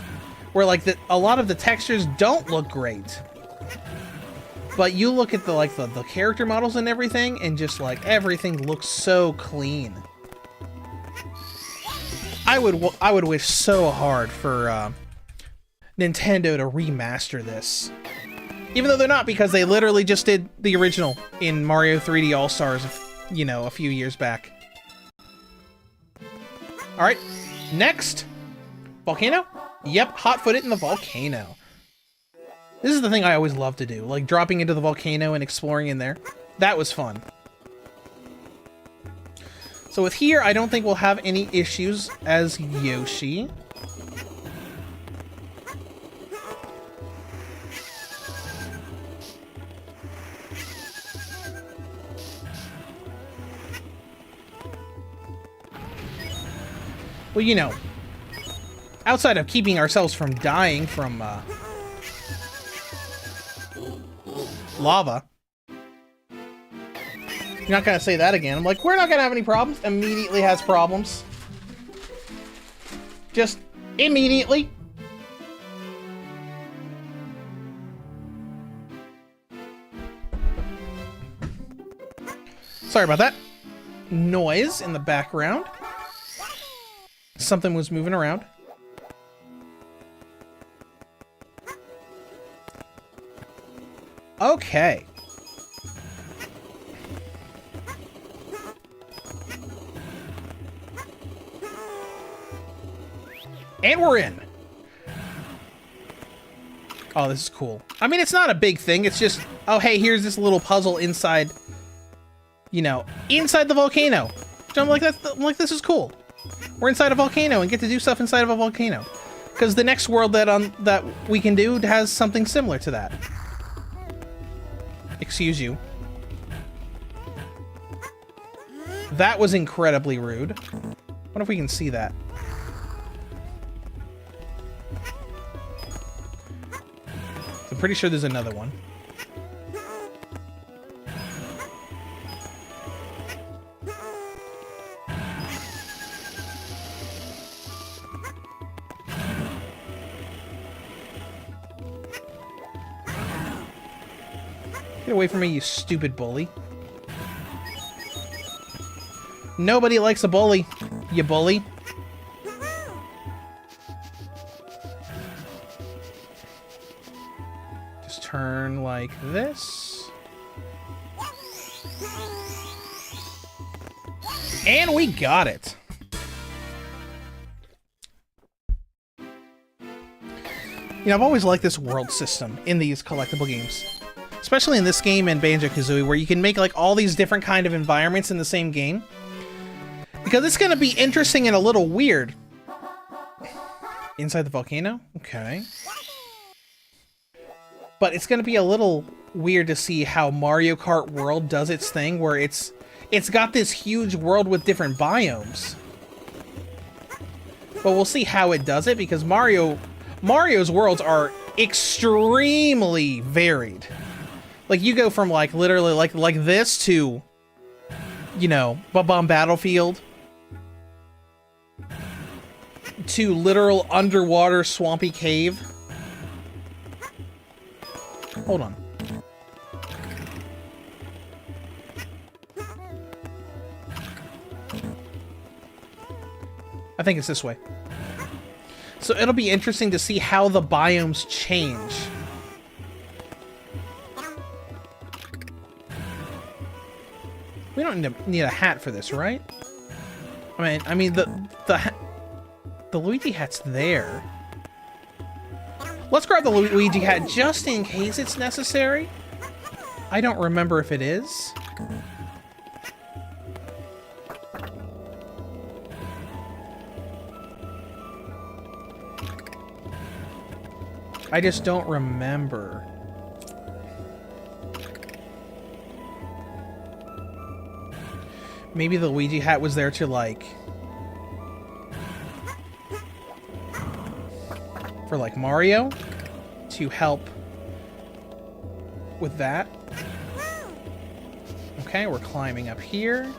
Where, like, a lot of the textures don't look great. But you look at the character models and everything, and just, like, everything looks so clean. I would wish so hard for Nintendo to remaster this. Even though they're not, because they literally just did the original in Mario 3D All-Stars, you know, a few years back. Alright, next. Volcano? Yep, hot-footed in the volcano. This is the thing I always love to do, like dropping into the volcano and exploring in there. That was fun. So with here, I don't think we'll have any issues as Yoshi. Well, you know, outside of keeping ourselves from dying from lava. You're not gonna say that again. I'm like, we're not gonna have any problems. Immediately has problems. Just immediately. Sorry about that. Noise in the background. Something was moving around. Okay. And we're in. Oh, this is cool. I mean, it's not a big thing. It's just, oh, hey, here's this little puzzle inside, you know, inside the volcano. So I'm like, this is cool. We're inside a volcano and get to do stuff inside of a volcano. Because the next world that we can do has something similar to that. Excuse you. That was incredibly rude. What if we can see that? I'm pretty sure there's another one. Get away from me, you stupid bully. Nobody likes a bully, you bully. Just turn like this. And we got it. You know, I've always liked this world system in these collectible games. Especially in this game and Banjo-Kazooie, where you can make like all these different kind of environments in the same game. Because it's going to be interesting and a little weird. Inside the volcano? Okay. But it's going to be a little weird to see how Mario Kart World does its thing, where it's got this huge world with different biomes. But we'll see how it does it, because Mario's worlds are extremely varied. Like, you go from, like, literally, like this to, you know, Bob-omb Battlefield, to literal underwater swampy cave. Hold on. I think it's this way. So it'll be interesting to see how the biomes change. We don't need a hat for this, right? I mean the Luigi hat's there. Let's grab the Luigi hat just in case it's necessary. I don't remember if it is. I just don't remember. Maybe the Luigi hat was there to, like... for, like, Mario? To help with that. Okay, we're climbing up here.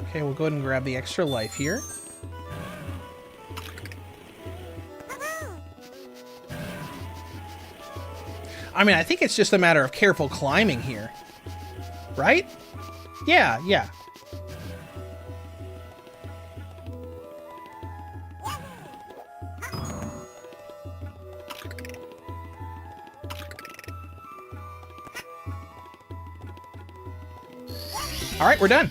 Okay, we'll go ahead and grab the extra life here. I mean, I think it's just a matter of careful climbing here. Right? Yeah, yeah. All right, we're done.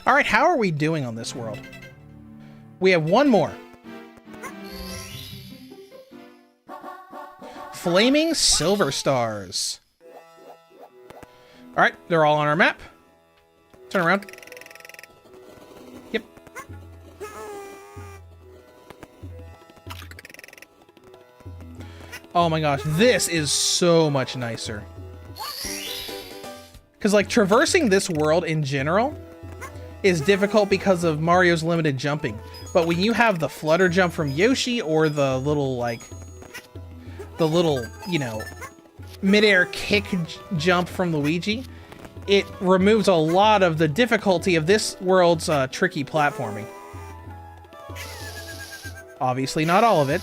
All right, how are we doing on this world? We have one more. Flaming silver stars. All right, they're all on our map. Turn around. Yep. Oh my gosh, this is so much nicer. Because, like, traversing this world in general is difficult because of Mario's limited jumping. But when you have the flutter jump from Yoshi or the little, like, you know, midair kick jump from Luigi, it removes a lot of the difficulty of this world's tricky platforming. Obviously not all of it.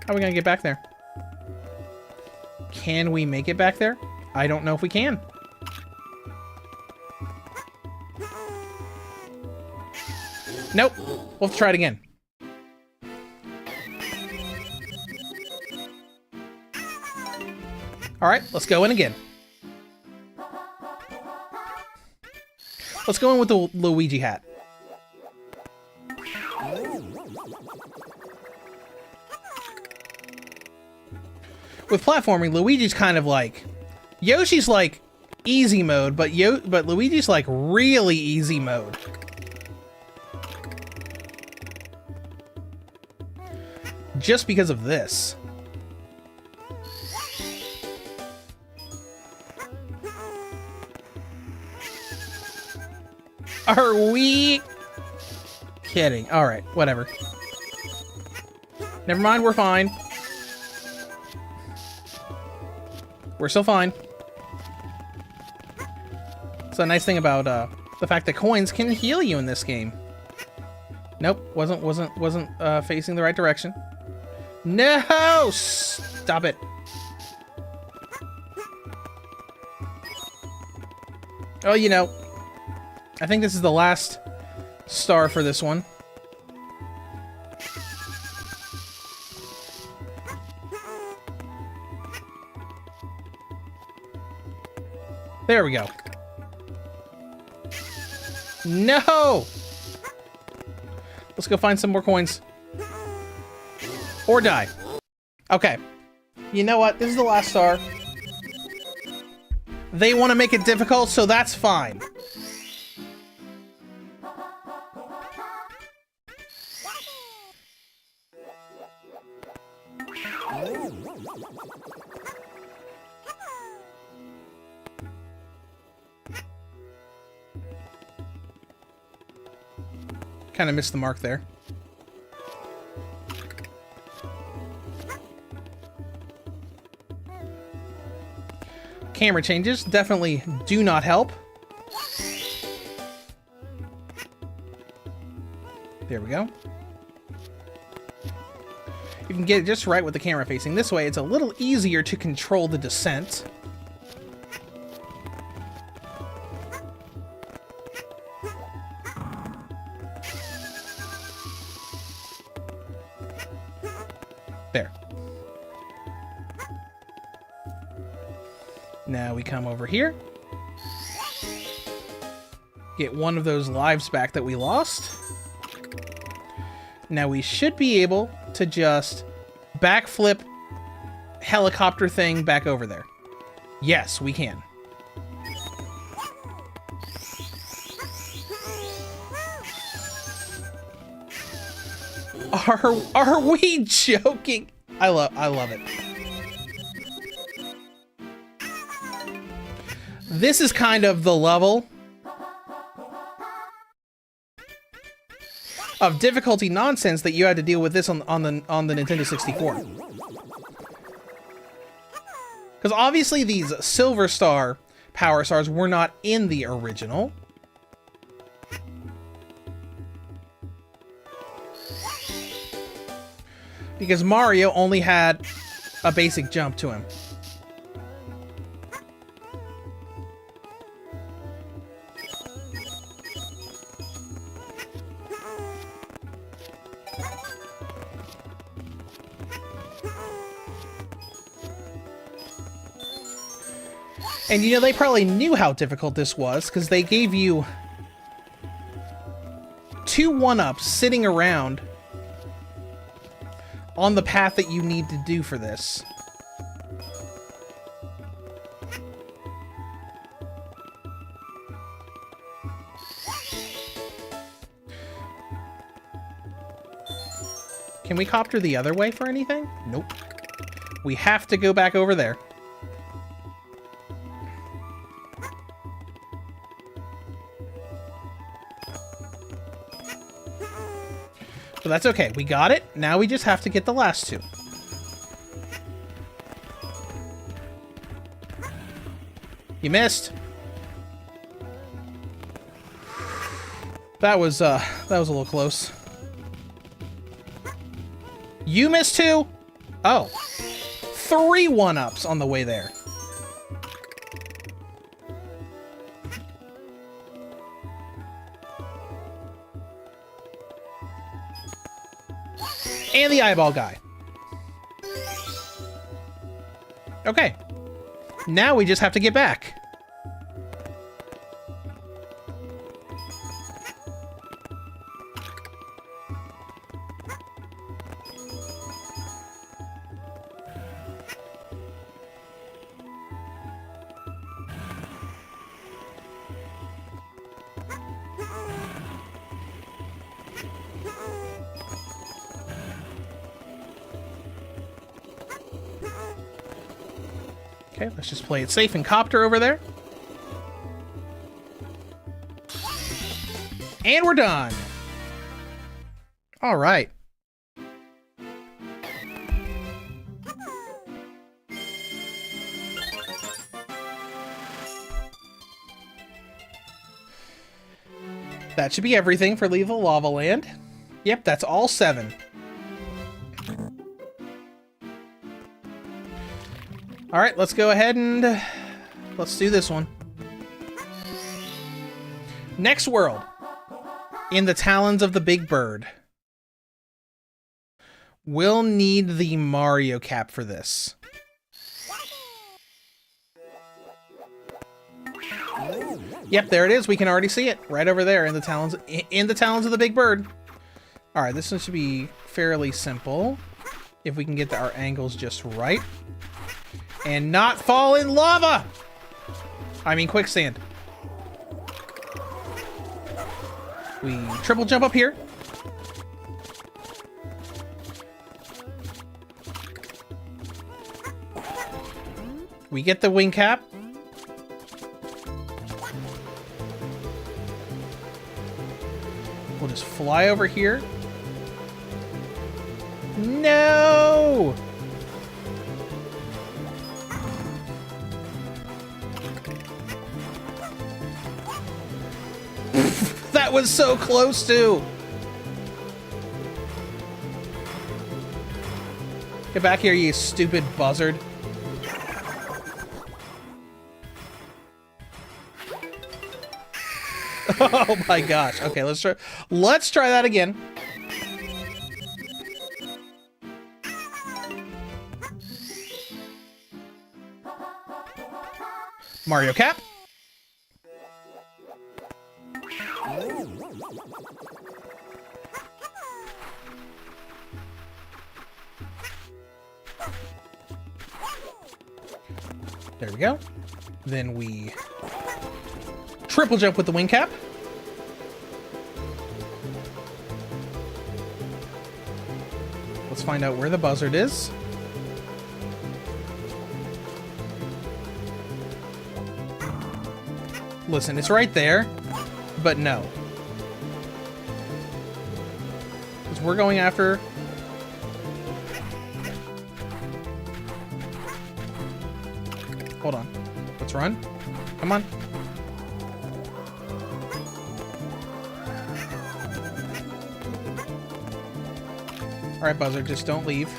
How are we gonna get back there? Can we make it back there? I don't know if we can. Nope. We'll have to try it again. Alright, let's go in again. Let's go in with the Luigi hat. With platforming, Luigi's kind of like... Yoshi's like easy mode, but Luigi's like really easy mode. Just because of this. Are we kidding? Alright, whatever. Never mind, we're fine. We're still fine. It's a nice thing about the fact that coins can heal you in this game. Nope, wasn't facing the right direction. No! Stop it. Oh, you know, I think this is the last star for this one. There we go. No! Let's go find some more coins. Or die. Okay. You know what? This is the last star. They want to make it difficult, so that's fine. Kind of missed the mark there. Camera changes definitely do not help. There we go. You can get it just right with the camera facing this way. It's a little easier to control the descent. There. Now we come over here. Get one of those lives back that we lost. Now we should be able to just backflip helicopter thing back over there. Yes, we can. Are we joking? I love it. This is kind of the level of difficulty nonsense that you had to deal with this on the Nintendo 64. Because obviously these Silver Star Power Stars were not in the original. Because Mario only had a basic jump to him. And you know, they probably knew how difficult this was, because they gave you 2 1-ups sitting around on the path that you need to do for this. Can we copter the other way for anything? Nope. We have to go back over there. But that's okay. We got it. Now we just have to get the last 2. You missed. That was a little close. You missed 2? Oh. 3 1-ups on the way there. And the eyeball guy. Okay. Now we just have to get back. Okay, let's just play it safe and copter over there. And we're done. All right. That should be everything for Leave the Lava Land. Yep, that's all 7. All right, let's go ahead and let's do this one. Next world. In the talons of the big bird. We'll need the Mario cap for this. Yep, there it is. We can already see it right over there in the talons of the big bird. All right, this one should be fairly simple if we can get our angles just right and not fall in lava. I mean quicksand. We triple jump up here. We get the wing cap. We'll just fly over here. No! That was so close to. Get back here, you stupid buzzard. Oh my gosh. Okay, let's try that again. Mario cap. There we go. Then we triple jump with the wing cap. Let's find out where the buzzard is. Listen, it's right there, but no. Because we're going after... Hold on. Let's run. Come on. Alright, buzzard, just don't leave.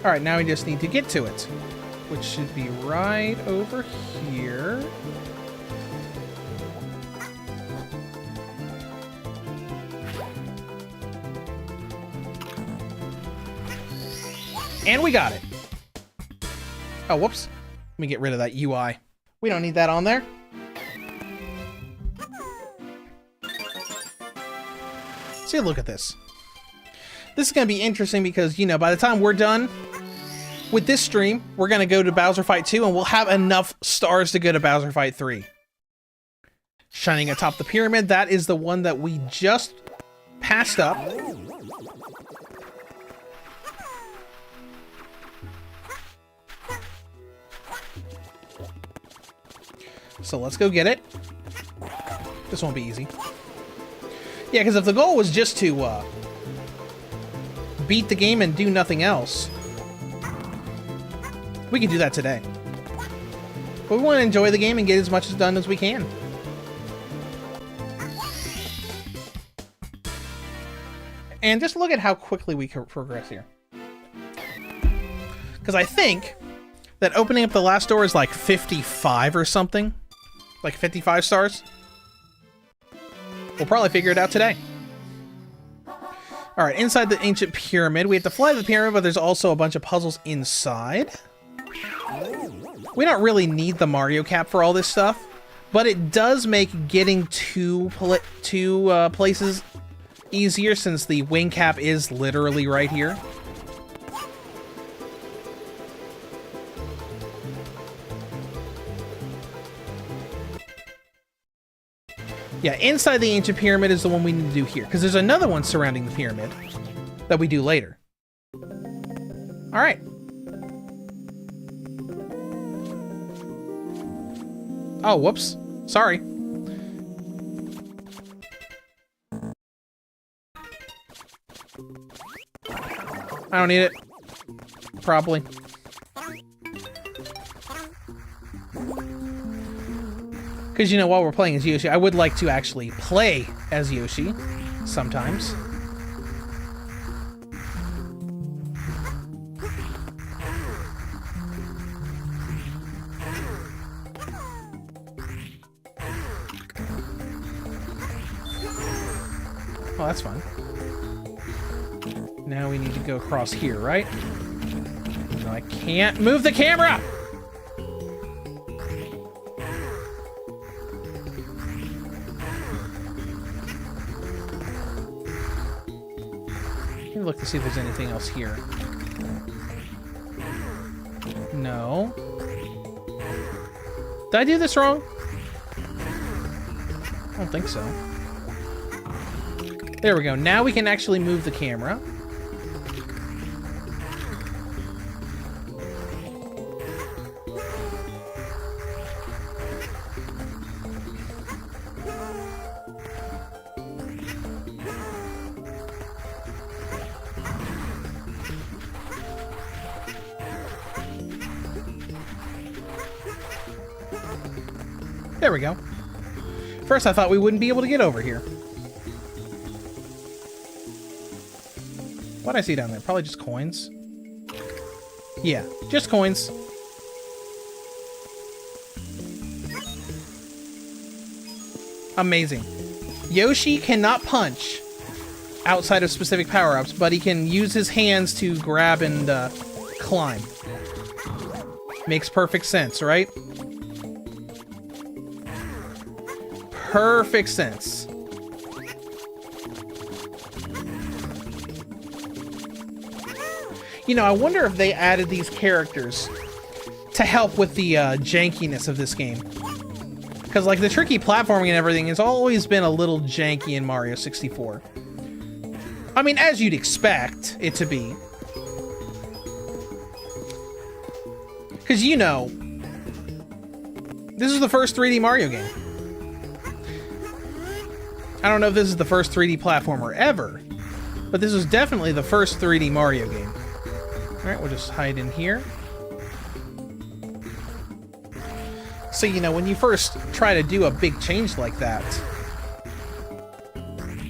Alright, now we just need to get to it, which should be right over here. And we got it. Oh, whoops. Let me get rid of that UI. We don't need that on there. See, look at this. This is going to be interesting because, you know, by the time we're done with this stream, we're going to go to Bowser Fight 2 and we'll have enough stars to go to Bowser Fight 3. Shining atop the pyramid, that is the one that we just passed up. So let's go get it. This won't be easy. Yeah, because if the goal was just to beat the game and do nothing else, we can do that today. But we want to enjoy the game and get as much done as we can. And just look at how quickly we can progress here. Because I think that opening up the last door is like 55 or something. Like 55 stars. We'll probably figure it out today. Alright, inside the ancient pyramid. We have to fly to the pyramid, but there's also a bunch of puzzles inside. We don't really need the Mario cap for all this stuff, but it does make getting to places easier since the wing cap is literally right here. Yeah, inside the ancient pyramid is the one we need to do here, because there's another one surrounding the pyramid that we do later. All right. Oh, whoops. Sorry. I don't need it. Probably. Because, you know, while we're playing as Yoshi, I would like to actually play as Yoshi sometimes. Oh, that's fun. Now we need to go across here, right? No, I can't move the camera! Let me look to see if there's anything else here. No. Did I do this wrong? I don't think so. There we go. Now we can actually move the camera. There we go. First, I thought we wouldn't be able to get over here. What did I see down there? Probably just coins. Yeah, just coins. Amazing. Yoshi cannot punch outside of specific power-ups, but he can use his hands to grab and climb. Makes perfect sense, right? Perfect sense. You know, I wonder if they added these characters to help with the jankiness of this game. Because, like, the tricky platforming and everything has always been a little janky in Mario 64. I mean, as you'd expect it to be. Because, you know, this is the first 3D Mario game. I don't know if this is the first 3D platformer ever, but this was definitely the first 3D Mario game. Alright, we'll just hide in here. So, you know, when you first try to do a big change like that,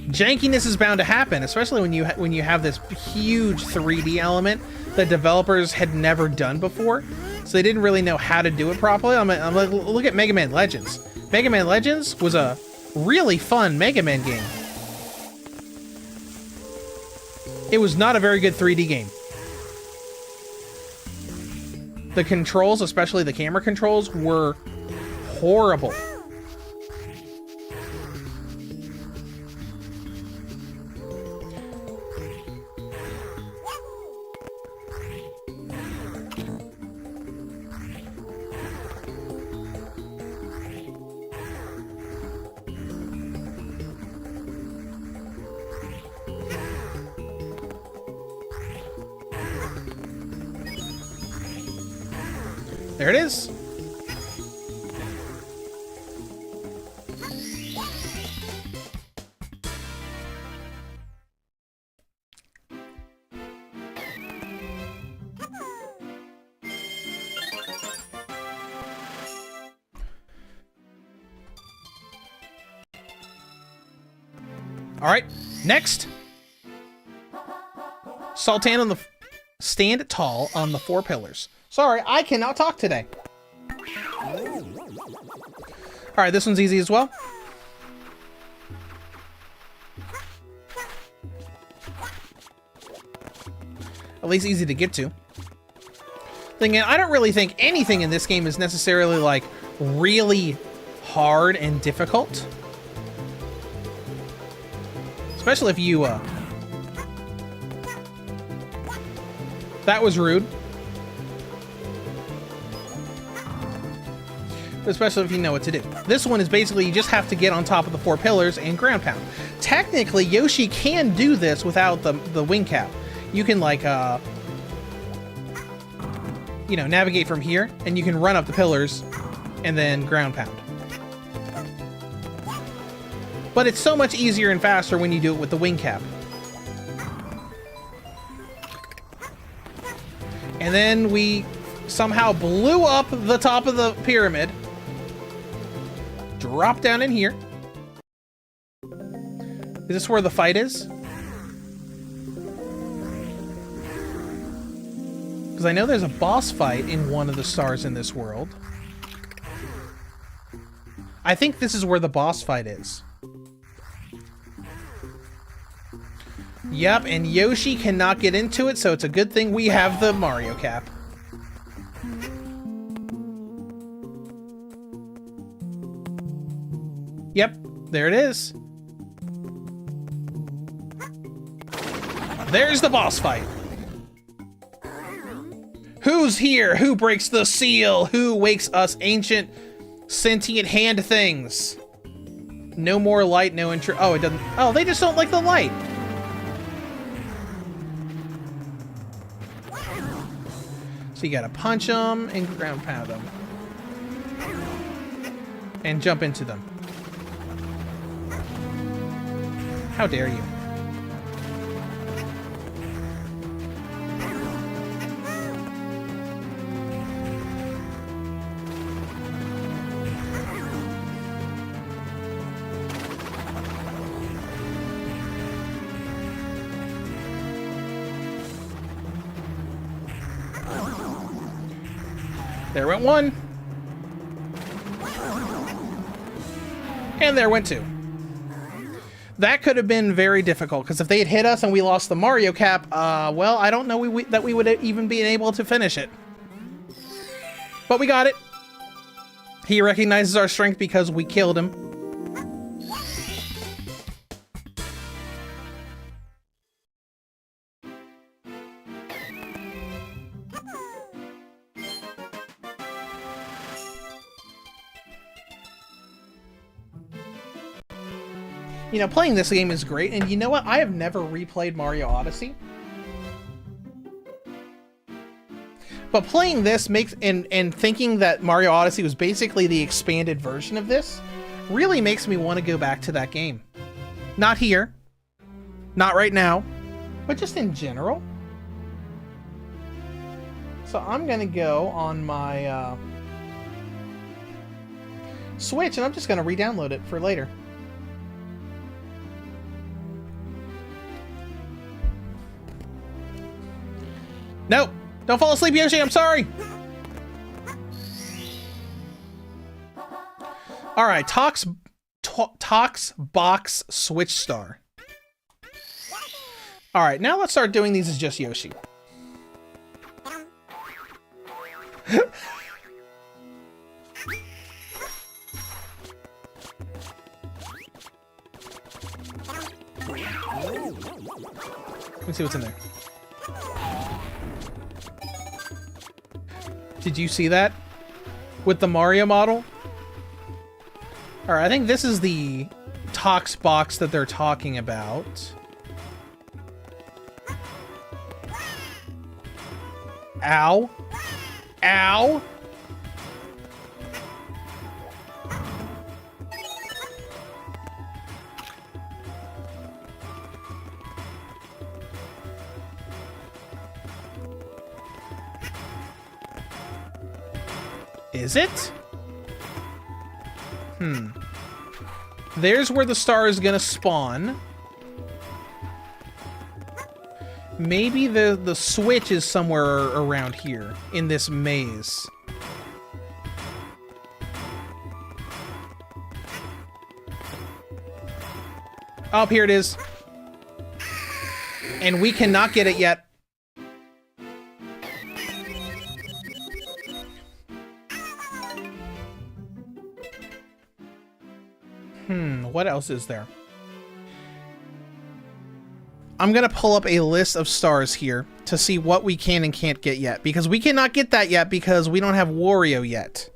jankiness is bound to happen, especially when you have this huge 3D element that developers had never done before. So they didn't really know how to do it properly. I'm like, look at Mega Man Legends. Mega Man Legends was a really fun Mega Man game. It was not a very good 3D game. The controls, especially the camera controls, were horrible. There it is. All right, next. Stand tall on the 4 pillars. Sorry, I cannot talk today. Alright, this one's easy as well. At least easy to get to. Thing is, I don't really think anything in this game is necessarily, like, really hard and difficult. Especially if you, That was rude. Especially if you know what to do. This one is basically you just have to get on top of the 4 pillars and ground pound. Technically, Yoshi can do this without the wing cap. You can, like, you know, navigate from here, and you can run up the pillars and then ground pound. But it's so much easier and faster when you do it with the wing cap. And then we somehow blew up the top of the pyramid. drop down in here. Is this where the fight is? Because I know there's a boss fight in one of the stars in this world. I think this is where the boss fight is. Yep, and Yoshi cannot get into it, so it's a good thing we have the Mario cap. Yep, there it is. There's the boss fight. Who's here? Who breaks the seal? Who wakes us ancient sentient hand things? No more light, no intro. Oh, it doesn't. Oh, they just don't like the light. So you gotta punch them and ground pound them. And jump into them. How dare you? There went one. And there went two. That could have been very difficult, because if they had hit us and we lost the Mario cap, well, I don't know that we would even be able to finish it. But we got it. He recognizes our strength because we killed him. You know, playing this game is great, and you know what? I have never replayed Mario Odyssey. But playing this makes, and thinking that Mario Odyssey was basically the expanded version of this, really makes me want to go back to that game. Not here. Not right now. But just in general. So I'm going to go on my Switch, and I'm just going to re-download it for later. Nope. Don't fall asleep, Yoshi. I'm sorry. All right. Tox Box Switch Star. All right. Now let's start doing these as just Yoshi. Let's see what's in there. Did you see that? With the Mario model? Alright, I think this is the Tox box that they're talking about. Ow. Ow! Is it? There's where the star is gonna spawn. Maybe the switch is somewhere around here in this maze. Oh, here it is. And we cannot get it yet. What else is there? I'm gonna pull up a list of stars here to see what we can and can't get yet, because we cannot get that yet because we don't have Wario yet.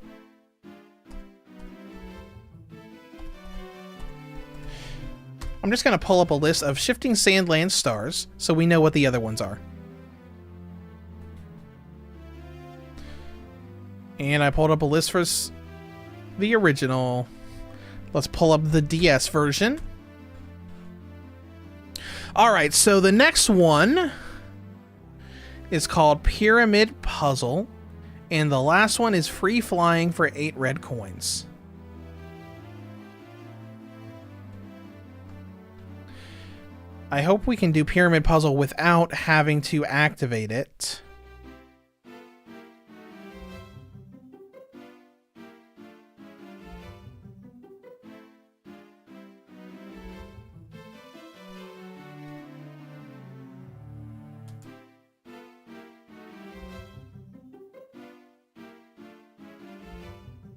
I'm just gonna pull up a list of Shifting Sandland stars so we know what the other ones are. And I pulled up a list for the original. Let's pull up the DS version. Alright, so the next one is called Pyramid Puzzle, and the last one is Free Flying for 8 red coins. I hope we can do Pyramid Puzzle without having to activate it.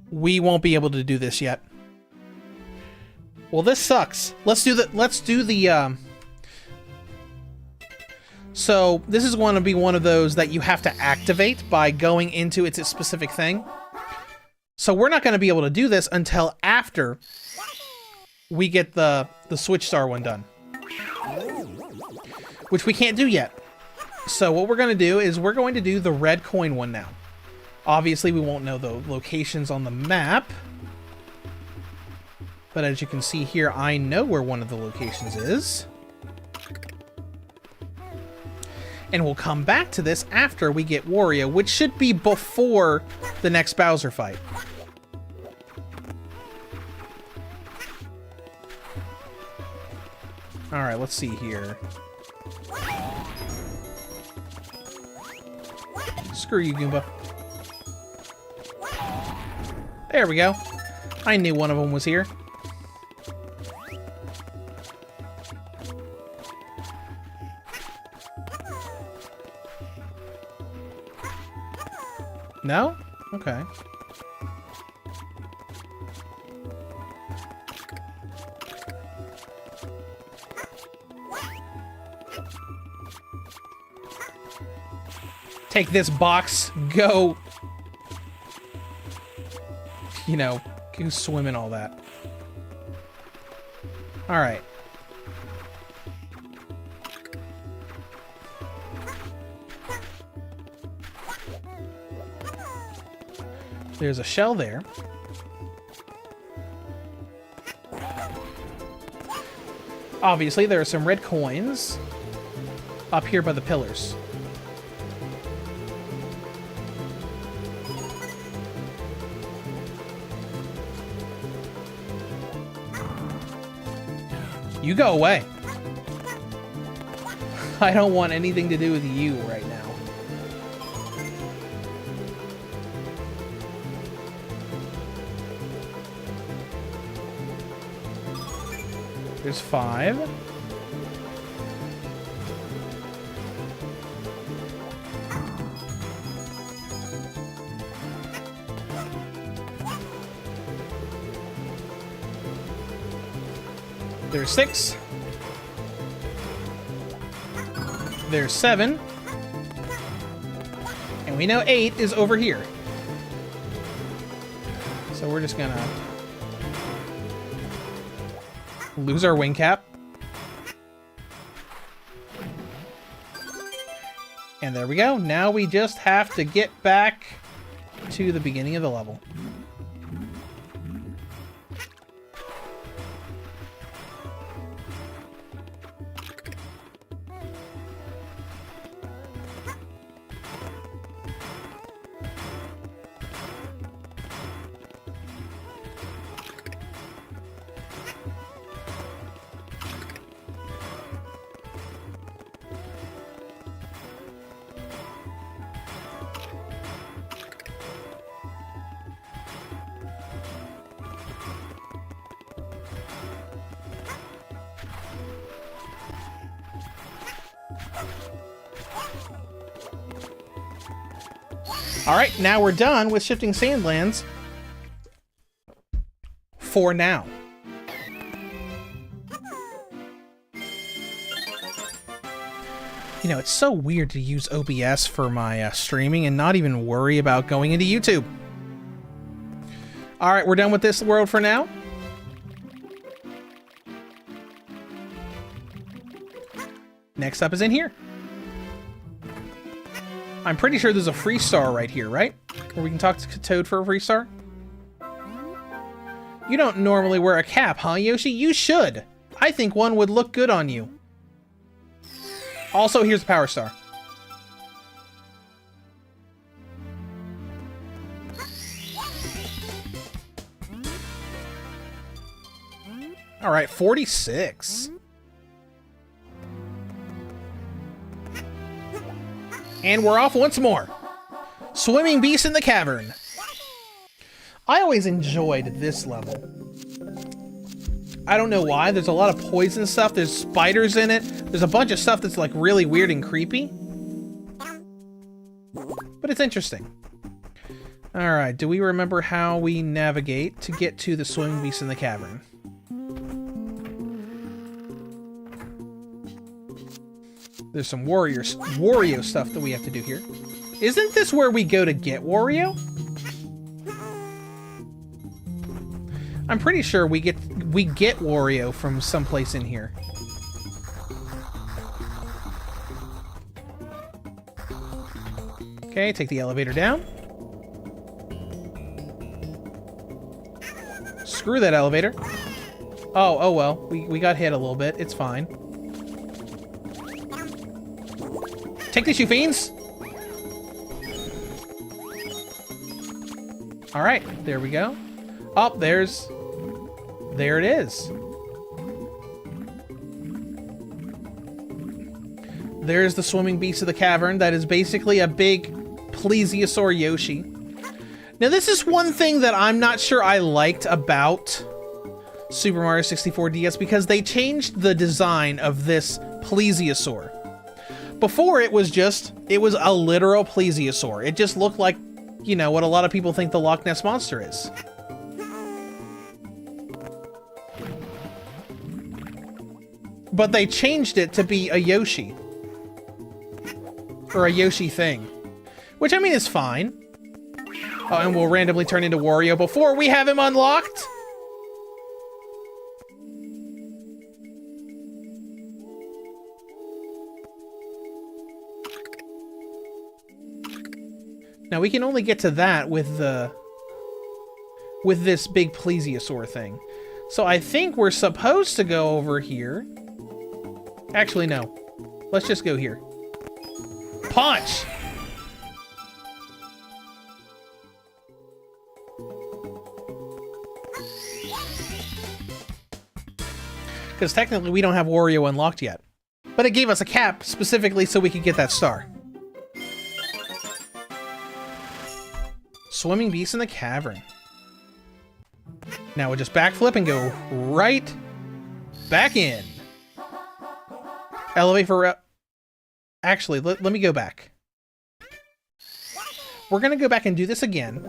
We won't be able to do this yet. Well, this sucks. Let's do the So this is going to be one of those that you have to activate by going into its specific thing. So we're not going to be able to do this until after we get the Switch Star one done, which we can't do yet. So what we're going to do is we're going to do the red coin one now. Obviously, we won't know the locations on the map. But as you can see here, I know where one of the locations is. And we'll come back to this after we get Wario, which should be before the next Bowser fight. Alright, let's see here. Screw you, Goomba. There we go. I knew one of them was here. No? Okay. Take this box, go, you know, go swim and all that. All right. There's a shell there. Obviously, there are some red coins up here by the pillars. You go away. I don't want anything to do with you right now. There's 5. There's 6. There's 7. And we know 8 is over here. So we're just gonna lose our wing cap. And there we go. Now we just have to get back to the beginning of the level. Alright, now we're done with Shifting Sandlands. For now. You know, it's so weird to use OBS for my streaming and not even worry about going into YouTube. Alright, we're done with this world for now. Next up is in here. I'm pretty sure there's a free star right here, right? Where we can talk to Toad for a free star? You don't normally wear a cap, huh, Yoshi? You should! I think one would look good on you. Also, here's the power star. Alright, 46. And we're off once more. Swimming beast in the cavern. I always enjoyed this level. I don't know why. There's a lot of poison stuff. There's spiders in it. There's a bunch of stuff that's like really weird and creepy. But it's interesting. Alright, do we remember how we navigate to get to the swimming beast in the cavern? There's some Wario stuff that we have to do here. Isn't this where we go to get Wario? I'm pretty sure we get Wario from someplace in here. Okay, take the elevator down. Screw that elevator. Oh well. We got hit a little bit. It's fine. Take this, you fiends! Alright, there we go. Oh, there it is. There's the swimming beast of the cavern. That is basically a big plesiosaur Yoshi. Now, this is one thing that I'm not sure I liked about Super Mario 64 DS, because they changed the design of this plesiosaur. Before, it was a literal plesiosaur. It just looked like, you know, what a lot of people think the Loch Ness Monster is. But they changed it to be a Yoshi. Or a Yoshi thing. Which, I mean, is fine. Oh, and we'll randomly turn into Wario before we have him unlocked? Now, we can only get to that with this big plesiosaur thing. So I think we're supposed to go over here. Actually, no. Let's just go here. Punch! Because technically we don't have Wario unlocked yet. But it gave us a cap specifically so we could get that star. Swimming beast in the cavern. Now we'll just backflip and go right back in. Elevate for... Actually, let me go back. We're going to go back and do this again.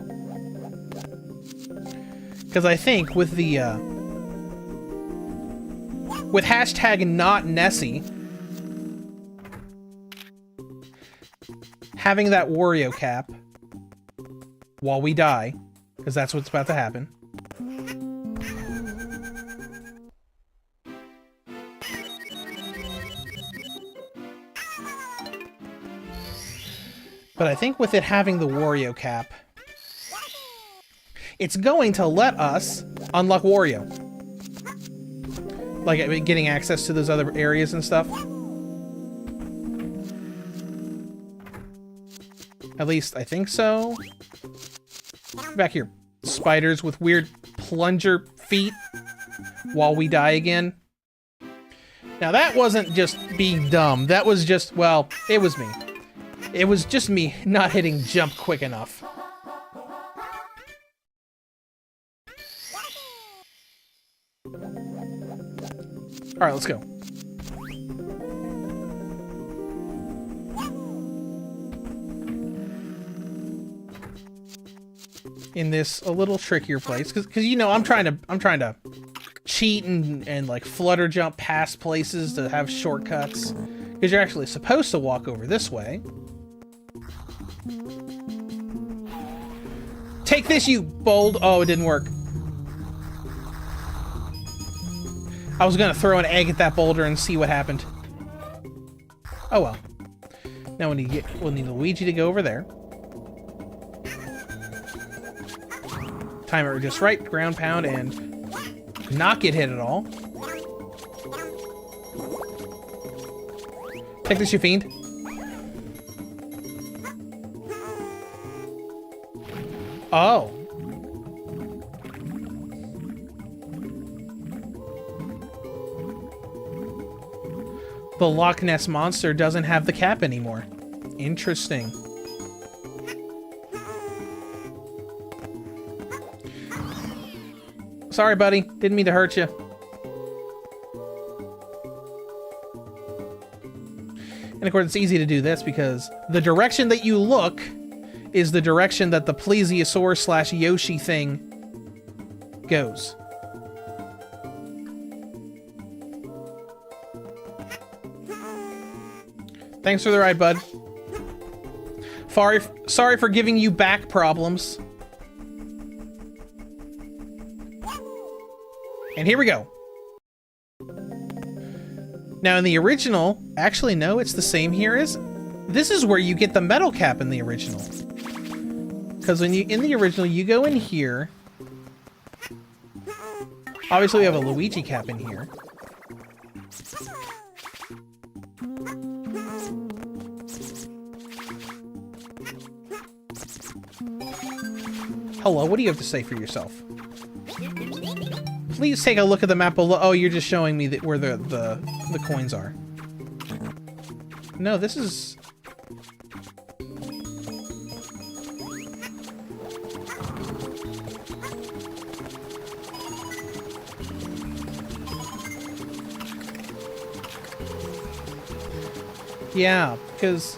Because I think with the... with hashtag not Nessie, having that Wario cap while we die, because that's what's about to happen. But I think with it having the Wario cap, it's going to let us unlock Wario. Like, getting access to those other areas and stuff. At least, I think so. Back here. Spiders with weird plunger feet while we die again. Now, that wasn't just being dumb. That was just, well, it was me. It was just me not hitting jump quick enough. Alright, let's go. In this a little trickier place, because you know I'm trying to cheat and like flutter jump past places to have shortcuts, because you're actually supposed to walk over this way. Take this, you bold... Oh, it didn't work. I was gonna throw an egg at that boulder and see what happened. Oh well. Now we'll need Luigi to go over there. Time it just right, ground pound, and not get hit at all. Take this, you fiend. Oh. The Loch Ness Monster doesn't have the cap anymore. Interesting. Sorry, buddy. Didn't mean to hurt you. And of course, it's easy to do this because the direction that you look is the direction that the plesiosaur / Yoshi thing goes. Thanks for the ride, bud. Sorry for giving you back problems. And here we go. Now in the original, actually no, it's the same here. This is where you get the metal cap in the original. Because in the original, you go in here. Obviously we have a Luigi cap in here. Hello, what do you have to say for yourself? Please take a look at the map below. Oh, you're just showing me that where the coins are. No, this is... Yeah, because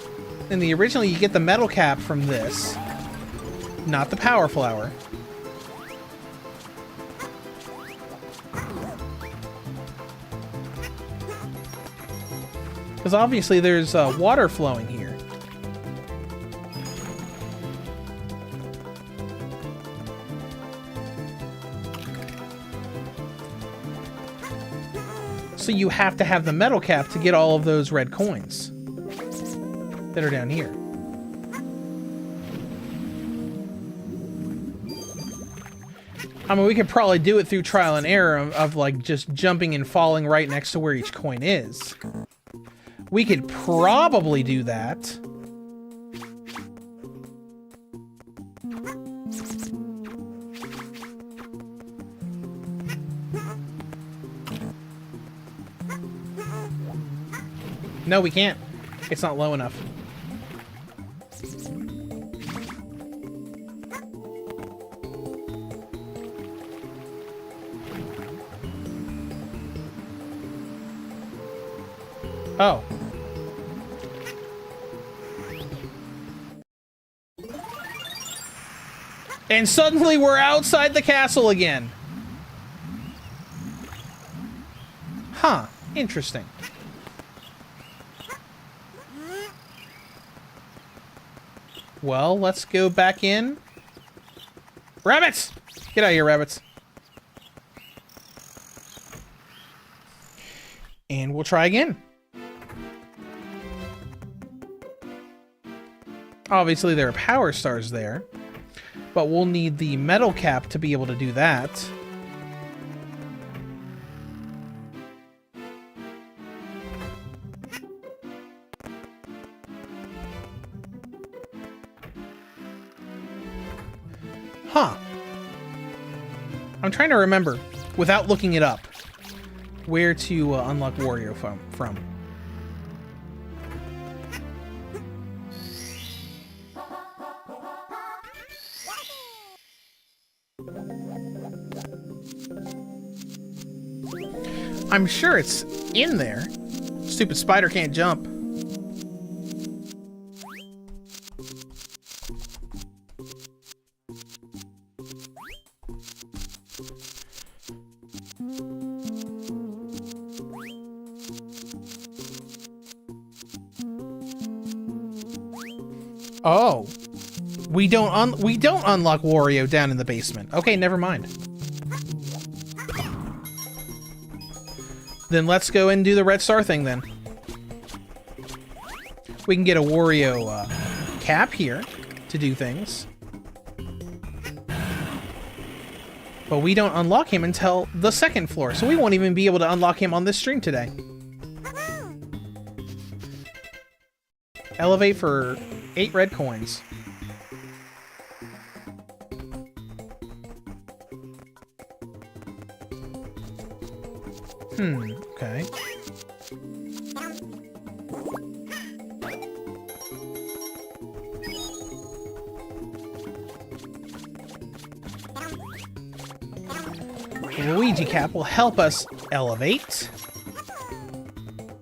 in the original you get the metal cap from this, not the power flower. Because obviously there's water flowing here. So you have to have the metal cap to get all of those red coins that are down here. I mean, we could probably do it through trial and error of like just jumping and falling right next to where each coin is. We could probably do that. No, we can't. It's not low enough. Oh. And suddenly we're outside the castle again. Huh. Interesting. Well, let's go back in. Rabbits! Get out of here, rabbits. And we'll try again. Obviously, there are power stars there. But we'll need the metal cap to be able to do that. Huh. I'm trying to remember, without looking it up, where to unlock Wario from. I'm sure it's in there. Stupid spider can't jump. Oh. We don't unlock Wario down in the basement. Okay, never mind. Then let's go and do the red star thing then. We can get a Wario cap here to do things. But we don't unlock him until the second floor, so we won't even be able to unlock him on this stream today. Elevate for 8 red coins. Okay. Luigi cap will help us elevate.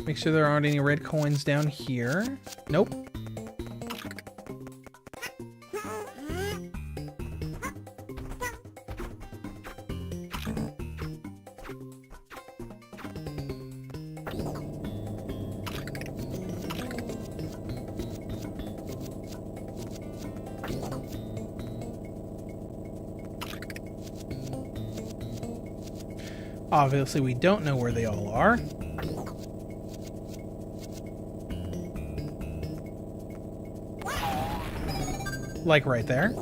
Make sure there aren't any red coins down here. Nope. Obviously, we don't know where they all are. Like right there.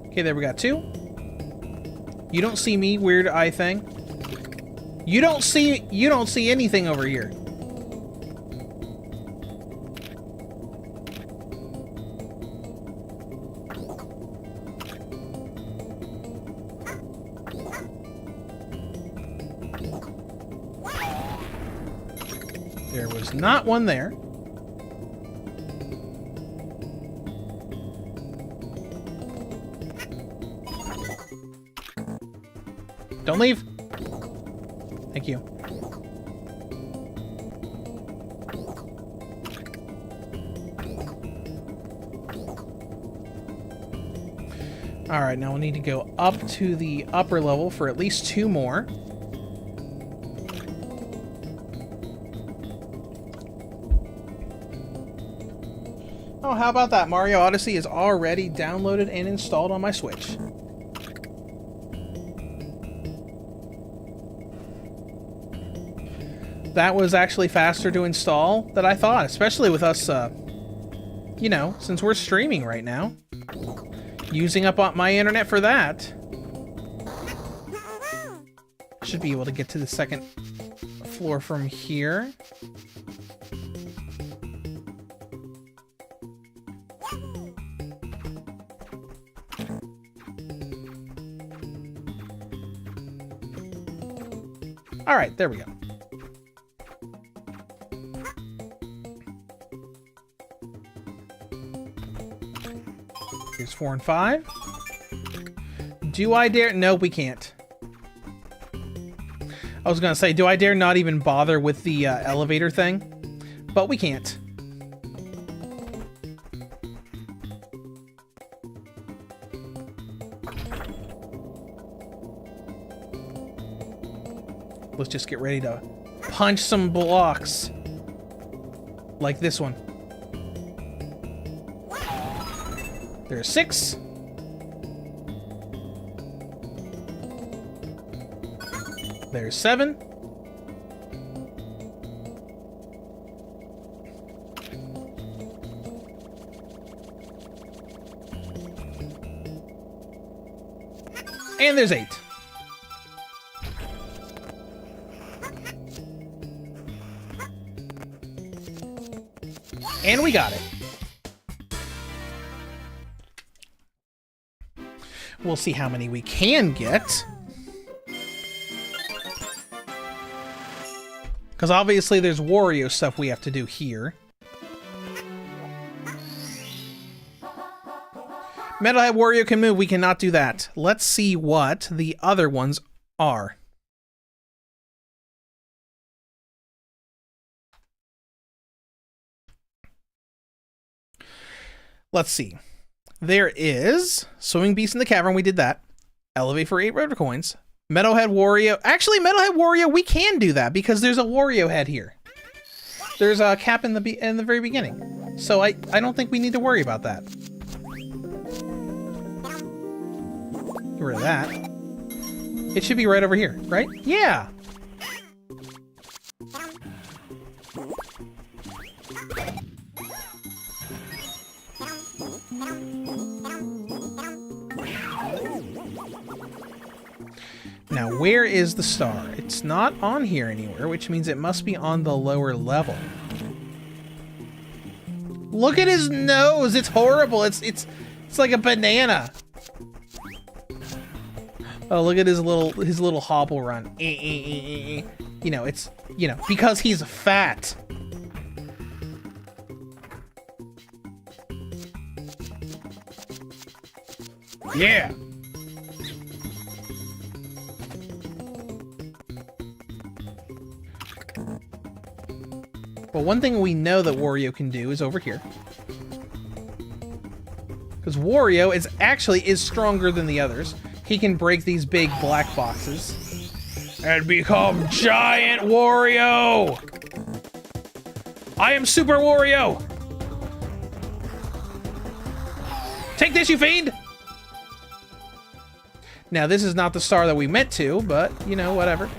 Okay, there we got 2. You don't see me, weird eye thing. You don't see anything over here. There was not one there. Don't leave. Thank you. All right, now we'll need to go up to the upper level for at least 2 more. Oh, how about that? Mario Odyssey is already downloaded and installed on my Switch. That was actually faster to install than I thought, especially with us, you know, since we're streaming right now. Using up my internet for that. Should be able to get to the second floor from here. All right, there we go. Here's 4 and 5. Do I dare? No, we can't. I was gonna say, do I dare not even bother with the elevator thing? But we can't. Let's just get ready to punch some blocks. Like this one. There's 6. There's 7. And there's 8. And we got it. We'll see how many we can get. Because obviously there's Wario stuff we have to do here. Metalhead Wario can move. We cannot do that. Let's see what the other ones are. Let's see. There is Swimming Beast in the Cavern. We did that. Elevate for 8 Rotor Coins. Metalhead Wario. Actually, Metalhead Wario, we can do that because there's a Wario head here. There's a cap in the very beginning. So I don't think we need to worry about that. Get rid of that. It should be right over here, right? Yeah. Now, where is the star? It's not on here anywhere, which means it must be on the lower level. Look at his nose. It's horrible. It's like a banana. Oh, look at his little hobble run. You know, it's, you know, because he's fat. Yeah. But one thing we know that Wario can do is over here. Because Wario is stronger than the others. He can break these big black boxes and become Giant Wario! I am Super Wario! Take this, you fiend! Now, this is not the star that we meant to, but, you know, whatever.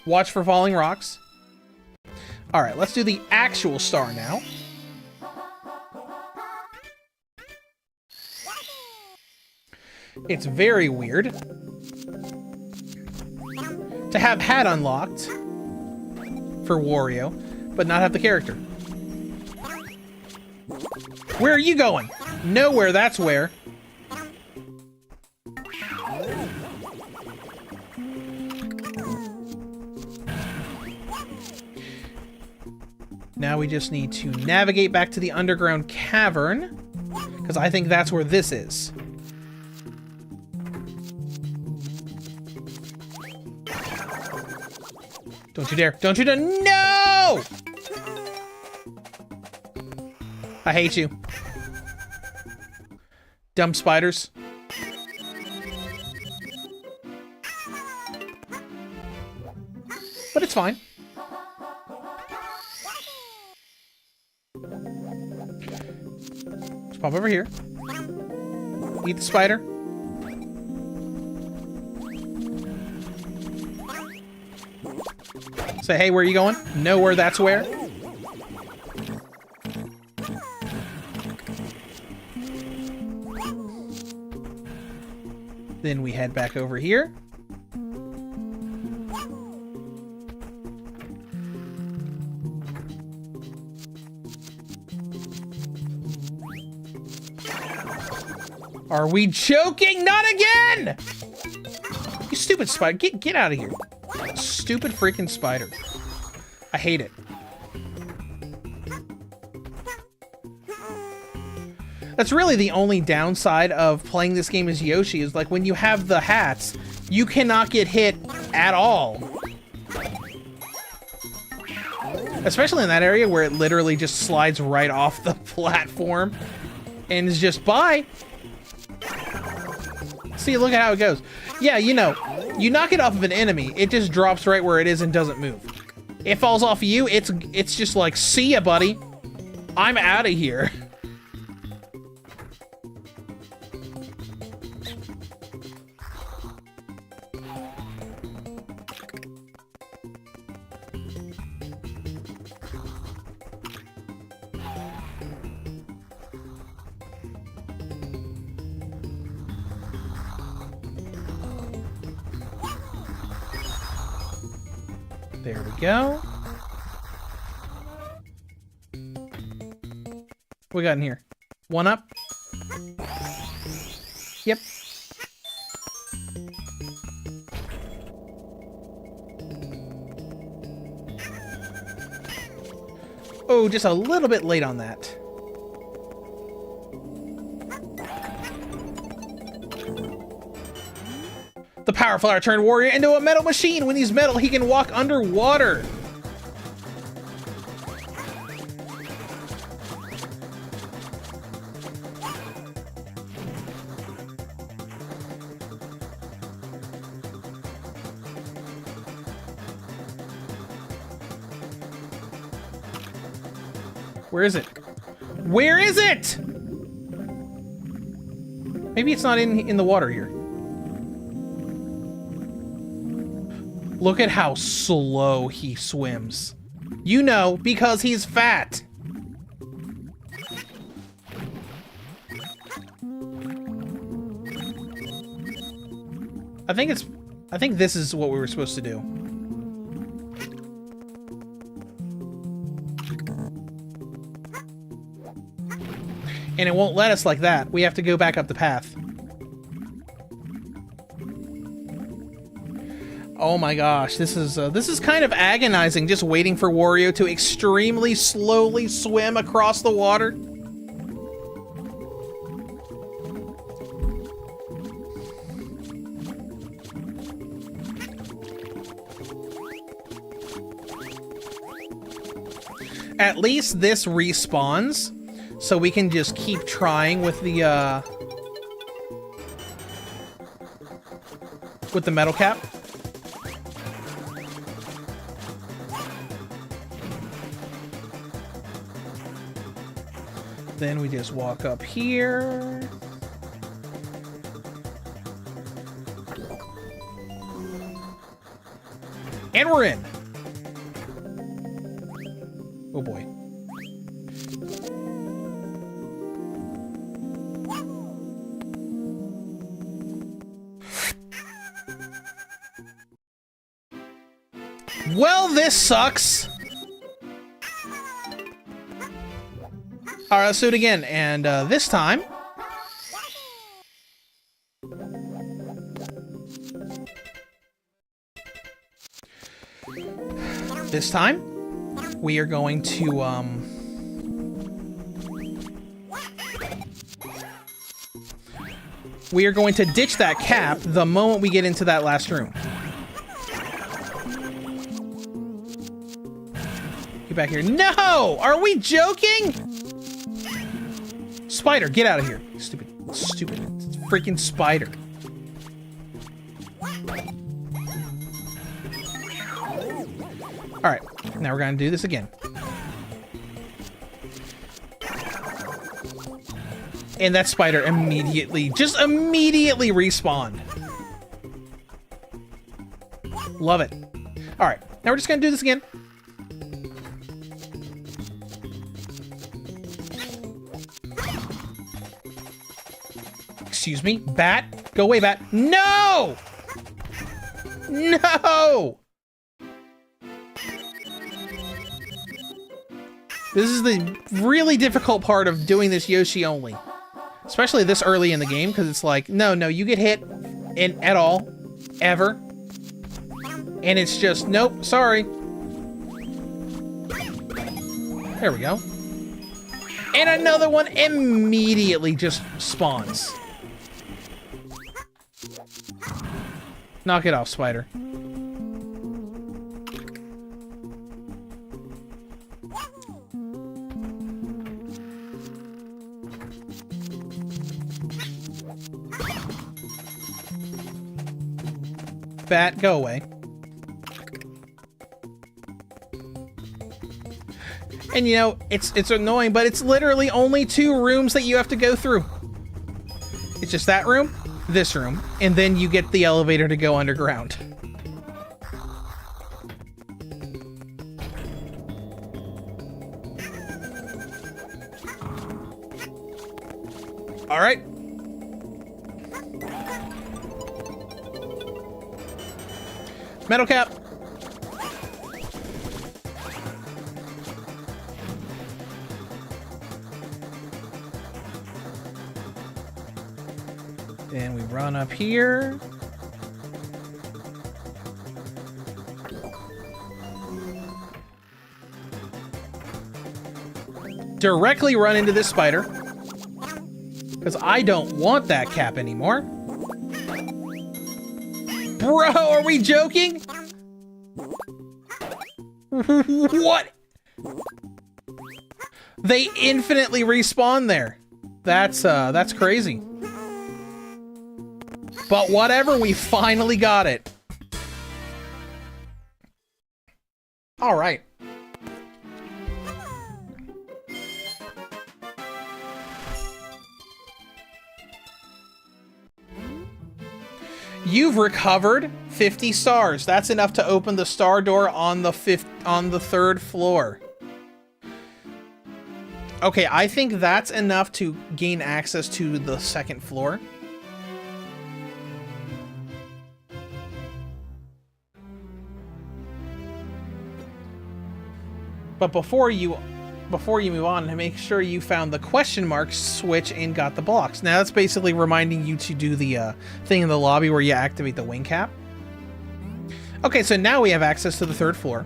Watch for falling rocks. Alright, let's do the actual star now. It's very weird to have hat unlocked for Wario, but not have the character. Where are you going? Nowhere, that's where. Now we just need to navigate back to the underground cavern, because I think that's where this is. Don't you dare. Don't you dare. No! I hate you. Dumb spiders. But it's fine. Let's pop over here. Eat the spider. Say, hey, where are you going? Nowhere, that's where. Then we head back over here. Are we joking? Not again! You stupid spider. Get out of here. Stupid freaking spider. I hate it. That's really the only downside of playing this game as Yoshi, is like when you have the hats, you cannot get hit at all. Especially in that area where it literally just slides right off the platform and is just bye. See, look at how it goes. Yeah, you know, you knock it off of an enemy, it just drops right where it is and doesn't move. It falls off of you, it's just like, see ya, buddy. I'm out of here. There we go. What we got in here? One up? Yep. Oh, just a little bit late on that. The Power Flower turned Wario into a metal machine. When he's metal, he can walk underwater. Where is it? Where is it? Maybe it's not in the water here. Look at how slow he swims. You know, because he's fat. I think this is what we were supposed to do. And it won't let us like that. We have to go back up the path. Oh my gosh, this is kind of agonizing, just waiting for Wario to extremely slowly swim across the water. At least this respawns, so we can just keep trying with the metal cap. Then we just walk up here. And we're in. Oh boy. Well, this sucks. All right, let's do it again. And this time, we are going to ditch that cap the moment we get into that last room. Get back here. No! Are we joking? Spider, get out of here. Stupid freaking spider. Alright, now we're gonna do this again. And that spider immediately respawned. Love it. Alright, now we're just gonna do this again. Excuse me, bat. Go away, bat. No! No! This is the really difficult part of doing this Yoshi only. Especially this early in the game, because it's like, no, you get hit at all. Ever. And it's just, nope, sorry. There we go. And another one immediately just spawns. Knock it off, spider. Bat, go away. And you know, it's annoying, but it's literally only 2 rooms that you have to go through. It's just that room, this room, and then you get the elevator to go underground. All right. Metal cap. Then we run up here. Directly run into this spider. Because I don't want that cap anymore. Bro, are we joking? What? They infinitely respawn there. That's crazy. But whatever, we finally got it. All right. You've recovered 50 stars. That's enough to open the star door on the 3rd floor. Okay, I think that's enough to gain access to the 2nd floor. But before you before you move on, to make sure you found the question mark switch and got the blocks. Now that's basically reminding you to do the thing in the lobby where you activate the wing cap. Okay, so now we have access to the 3rd floor.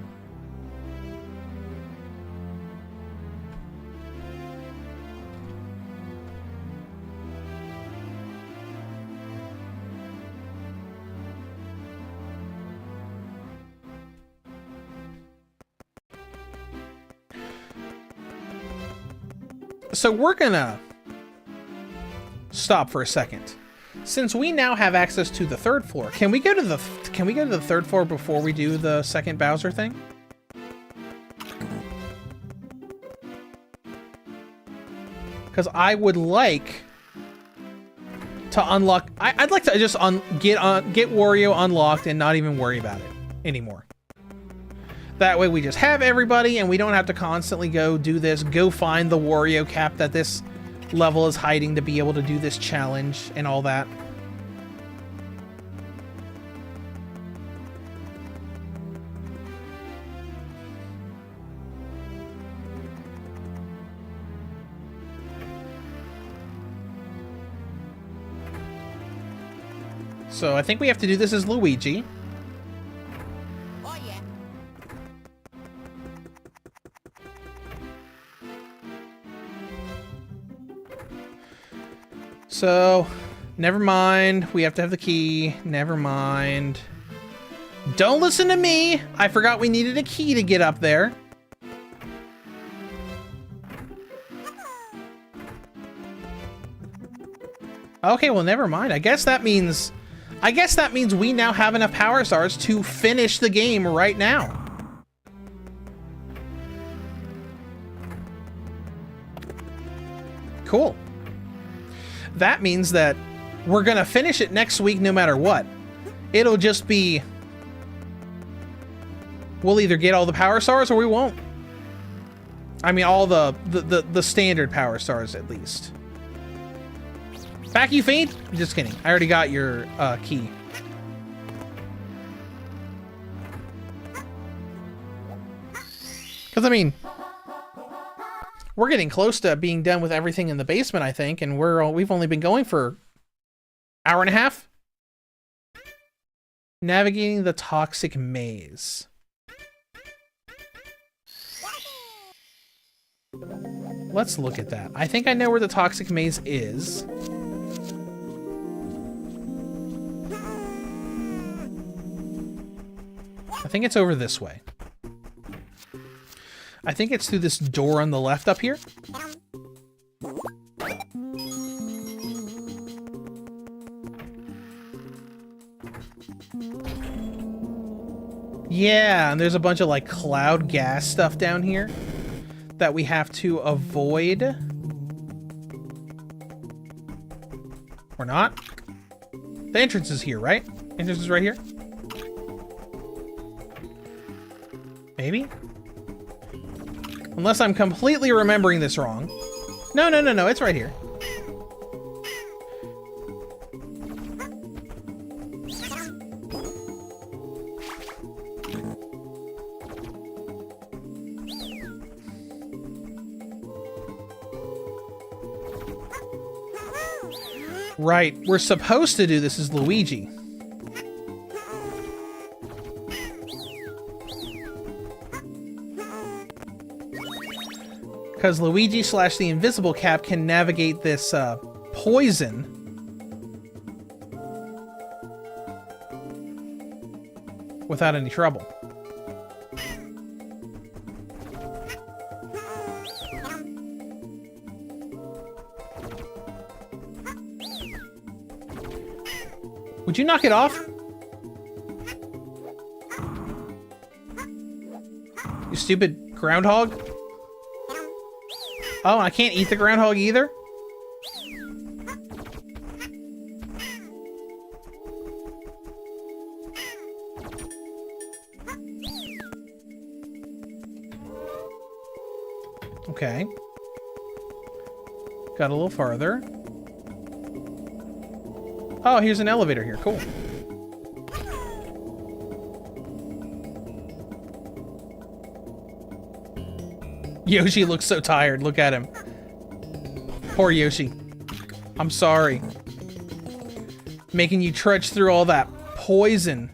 So we're gonna stop for a second. Since we now have access to the 3rd floor, can we go to the 3rd floor before we do the second Bowser thing? Because I would like to unlock. I'd like to just get Wario unlocked and not even worry about it anymore. That way we just have everybody and we don't have to constantly go do this, go find the Wario cap that this level is hiding to be able to do this challenge and all that. So I think we have to do this as Luigi. So, never mind. We have to have the key. Never mind. Don't listen to me. I forgot we needed a key to get up there. Okay, well, never mind. I guess that means we now have enough power stars to finish the game right now. Cool. That means that we're gonna finish it next week no matter what. It'll just be... we'll either get all the power stars or we won't. I mean, all the standard power stars, at least. Back you faint? Just kidding. I already got your key. Because, I mean... we're getting close to being done with everything in the basement, I think, and we've only been going for an hour and a half. Navigating the toxic maze. Let's look at that. I think I know where the toxic maze is. I think it's over this way. I think it's through this door on the left up here. Yeah, and there's a bunch of like cloud gas stuff down here that we have to avoid. Or not. The entrance is here, right? Entrance is right here. Maybe? Unless I'm completely remembering this wrong. No, it's right here. Right, we're supposed to do this as Luigi. Because Luigi / the invisible cap can navigate this poison. Without any trouble. Would you knock it off? You stupid groundhog? Oh, I can't eat the groundhog either? Okay. Got a little farther. Oh, here's an elevator here. Cool. Yoshi looks so tired. Look at him. Poor Yoshi. I'm sorry. Making you trudge through all that poison.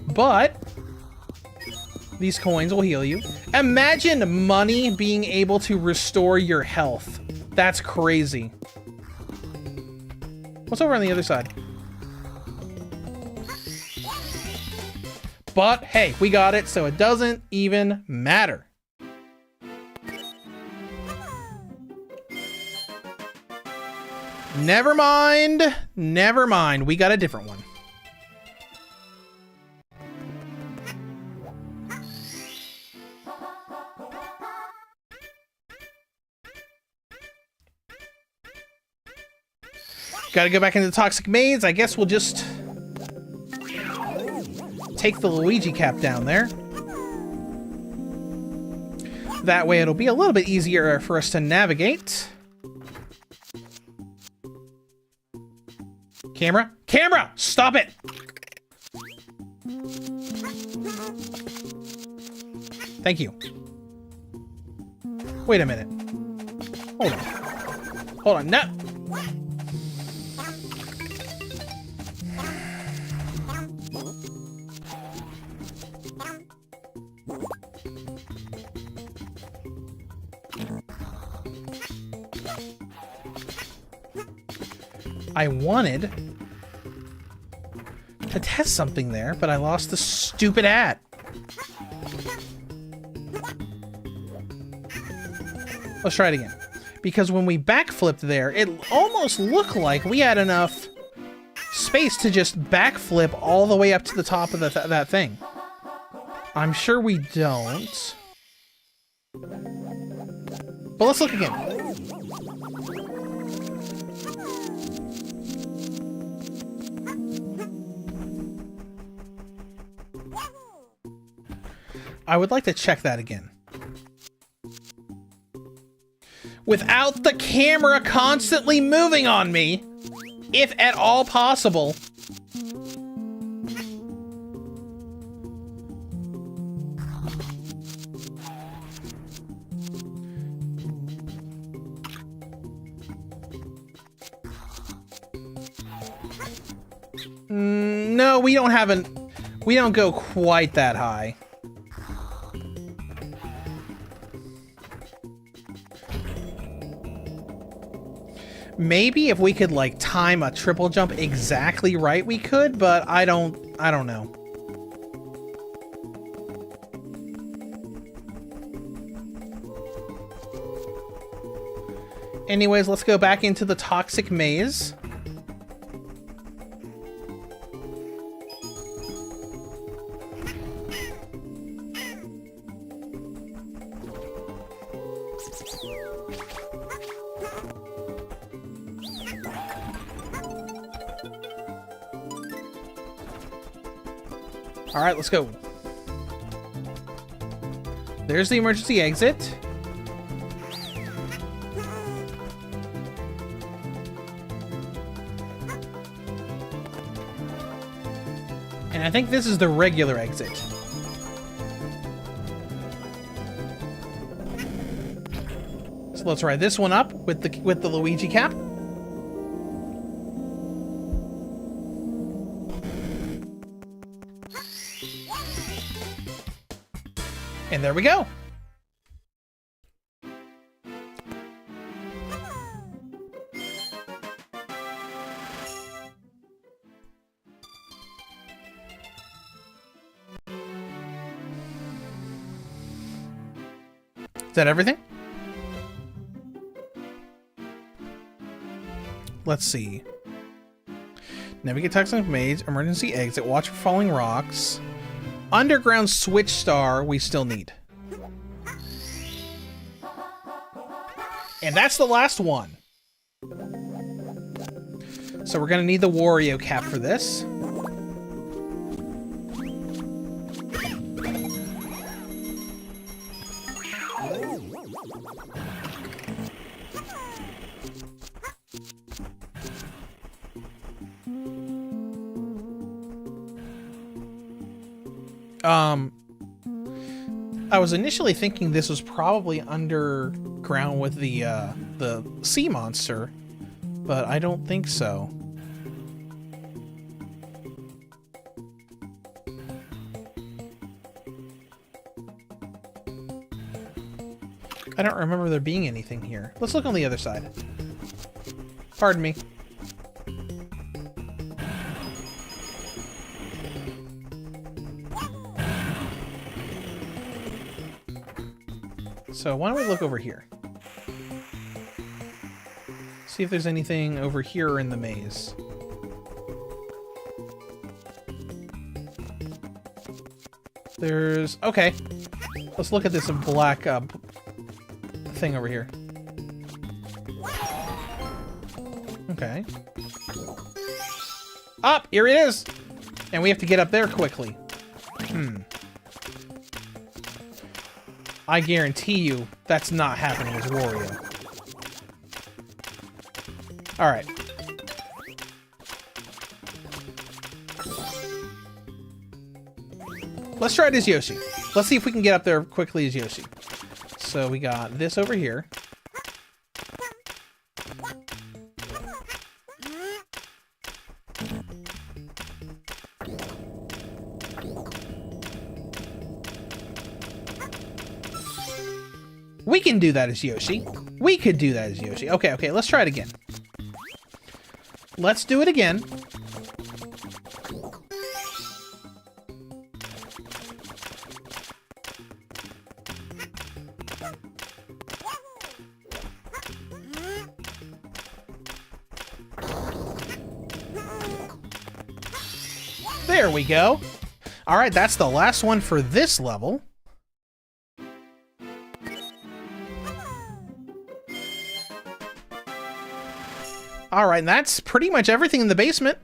But these coins will heal you. Imagine money being able to restore your health. That's crazy. What's over on the other side? But hey, we got it, so it doesn't even matter. Never mind. Never mind. We got a different one. Gotta go back into the Toxic Maze. I guess we'll just take the Luigi cap down there. That way it'll be a little bit easier for us to navigate. Camera? Camera! Stop it! Thank you. Wait a minute. Hold on. Hold on. No! I wanted to test something there, but I lost the stupid hat. Let's try it again. Because when we backflipped there, it almost looked like we had enough space to just backflip all the way up to the top of that thing. I'm sure we don't. But let's look again. I would like to check that again. Without the camera constantly moving on me, if at all possible. No, we don't go quite that high. Maybe if we could like time a triple jump exactly right, we could, but I don't know. Anyways, let's go back into the Toxic Maze. All right, let's go. There's the emergency exit. And I think this is the regular exit. So let's ride this one up with the Luigi cap. And there we go. Is that everything? Let's see. Navigate Toxic Maze, emergency exit, watch for falling rocks. Underground switch star we still need. And that's the last one. So we're gonna need the Wario cap for this. I was initially thinking this was probably underground with the sea monster, but I don't think so. I don't remember there being anything here. Let's look on the other side. Pardon me. So why don't we look over here? See if there's anything over here in the maze. There's... okay. Let's look at this black thing over here. Okay. Up! Here it is! And we have to get up there quickly. I guarantee you that's not happening with Wario. Alright. Let's try it as Yoshi. Let's see if we can get up there quickly as Yoshi. So we got this over here. We can do that as Yoshi. We could do that as Yoshi. Okay, okay, let's try it again. Let's do it again. There we go. All right, that's the last one for this level. All right, and that's pretty much everything in the basement.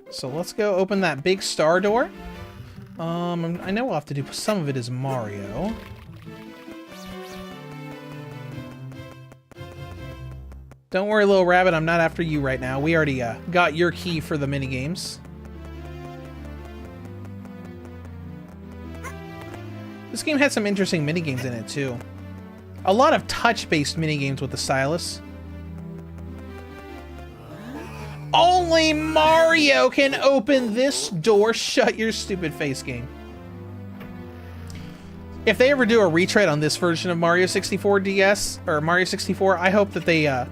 So let's go open that big star door. I know we'll have to do some of it as Mario. Don't worry, little rabbit, I'm not after you right now. We already got your key for the minigames. This game had some interesting minigames in it, too. A lot of touch-based minigames with the stylus. Only Mario can open this door. Shut your stupid face, game. If they ever do a retread on this version of Mario 64 DS, or Mario 64, I hope that they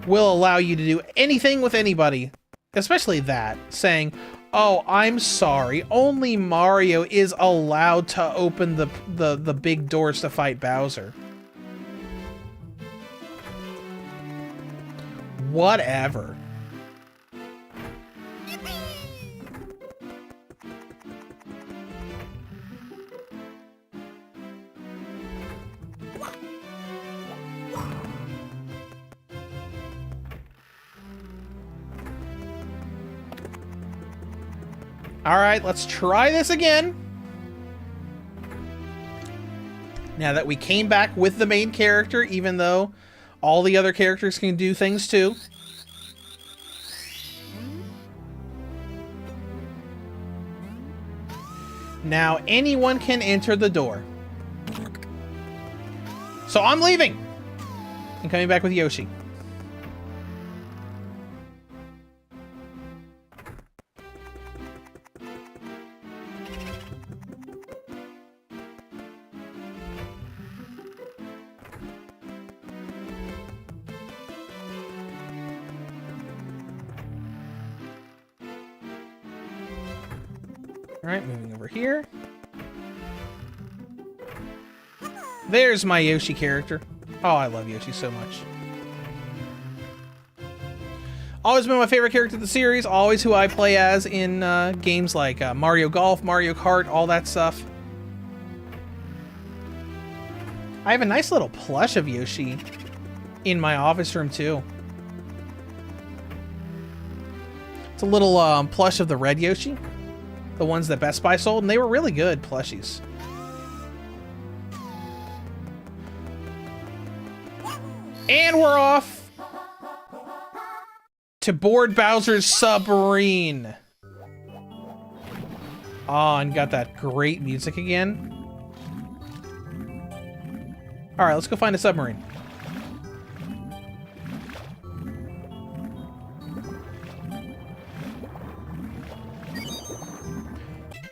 will allow you to do anything with anybody. Especially that, saying, oh, I'm sorry, only Mario is allowed to open the big doors to fight Bowser. Whatever. All right, let's try this again. Now that we came back with the main character, even though all the other characters can do things too. Now anyone can enter the door. So I'm leaving and coming back with Yoshi. Alright, moving over here. There's my Yoshi character. Oh, I love Yoshi so much. Always been my favorite character of the series. Always who I play as in games like Mario Golf, Mario Kart, all that stuff. I have a nice little plush of Yoshi in my office room, too. It's a little plush of the red Yoshi. The ones that Best Buy sold, and they were really good plushies. And we're off. To board Bowser's submarine. Oh, and got that great music again. Alright, let's go find a submarine.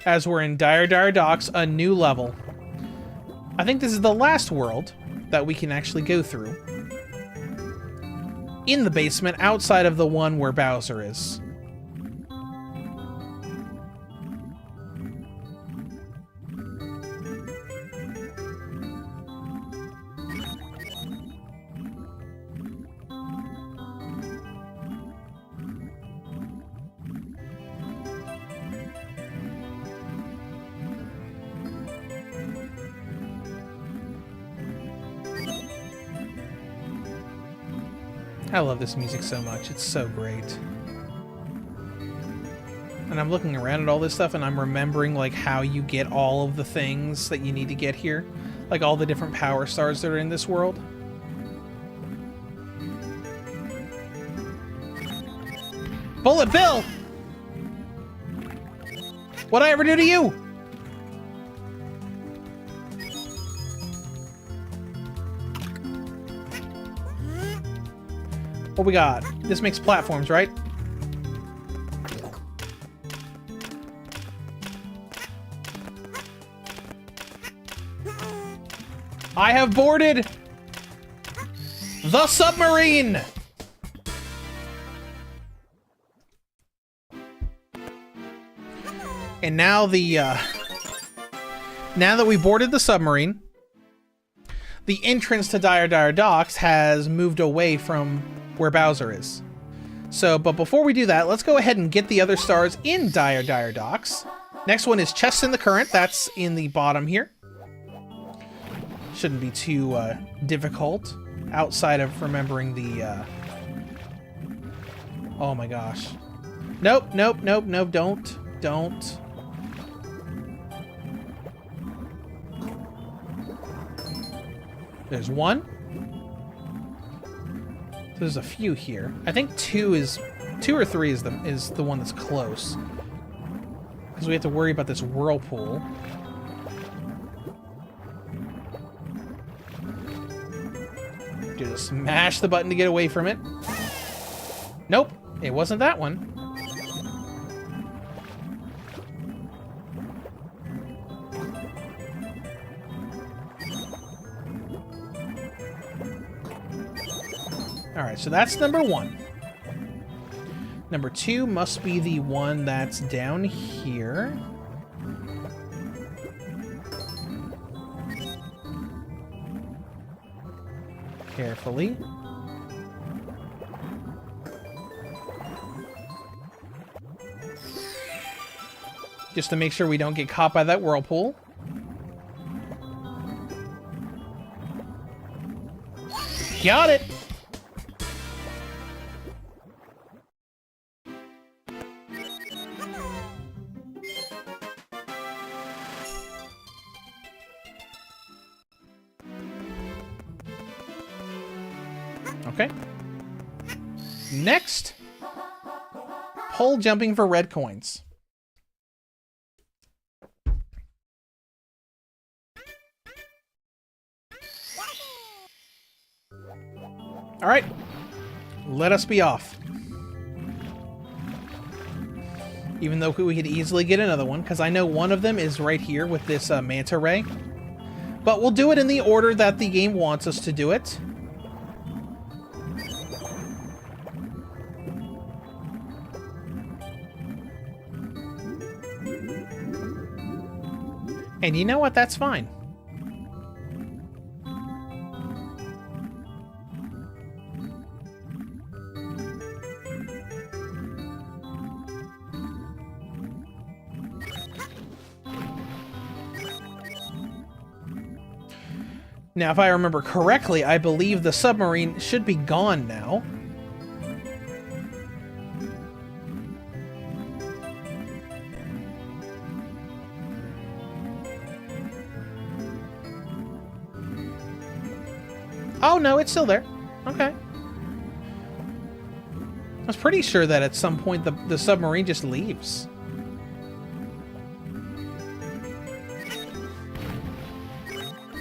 As we're in Dire Dire Docks, a new level. I think this is the last world that we can actually go through. In the basement, outside of the one where Bowser is. I love this music so much. It's so great. And I'm looking around at all this stuff and I'm remembering like how you get all of the things that you need to get here. Like all the different power stars that are in this world. Bullet Bill! What'd I ever do to you? What we got? This makes platforms, right? I have boarded the submarine! And now now that we boarded the submarine, the entrance to Dire Dire Docks has moved away from where Bowser is. So, but before we do that, let's go ahead and get the other stars in Dire Dire Docks. Next one is Chests in the Current. That's in the bottom here. Shouldn't be too difficult outside of remembering the... Oh my gosh. Nope, nope, nope, nope, don't. There's one. There's a few here. I think two or three is the one that's close. Because we have to worry about this whirlpool. Just smash the button to get away from it. Nope, it wasn't that one. Alright, so that's number one. Number two must be the one that's down here. Carefully. Just to make sure we don't get caught by that whirlpool. Got it! Okay. Next, pole jumping for red coins. All right, let us be off. Even though we could easily get another one, because I know one of them is right here with this manta ray. But we'll do it in the order that the game wants us to do it. And you know what? That's fine. Now, if I remember correctly, I believe the submarine should be gone now. Oh, no, it's still there. Okay. I was pretty sure that at some point the submarine just leaves.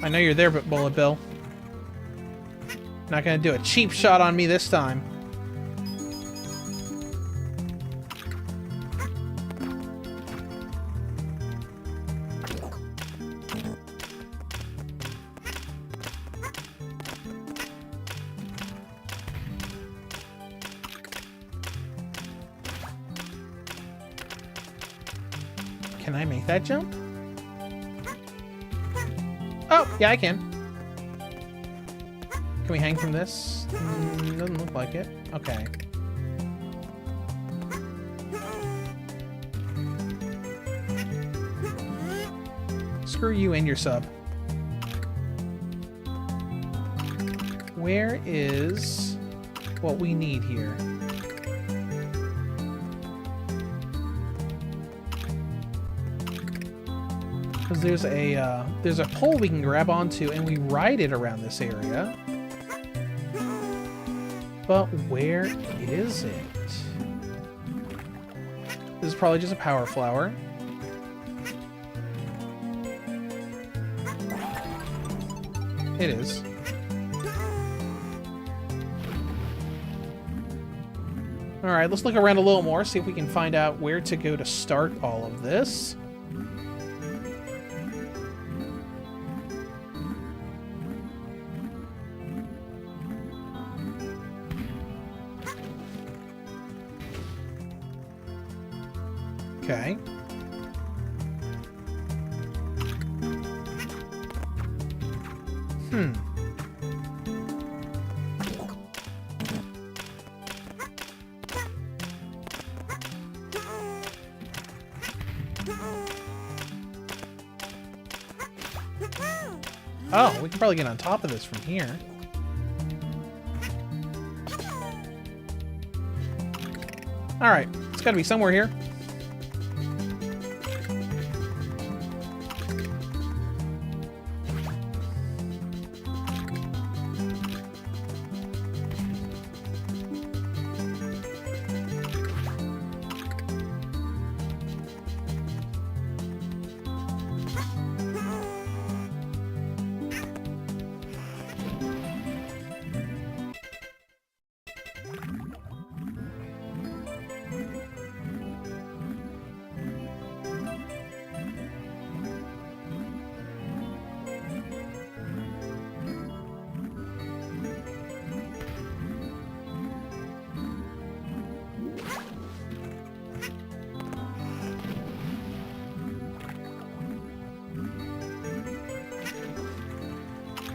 I know you're there, but Bullet Bill. Not gonna do a cheap shot on me this time. Can I make that jump? Oh, yeah, I can. Can we hang from this? Doesn't look like it. Okay. Screw you and your sub. Where is what we need here? Because there's a pole we can grab onto and we ride it around this area. But where is it? This is probably just a power flower. It is. Alright, let's look around a little more, see if we can find out where to go to start all of this. Okay. Oh, we can probably get on top of this from here. Alright, it's gotta be somewhere here.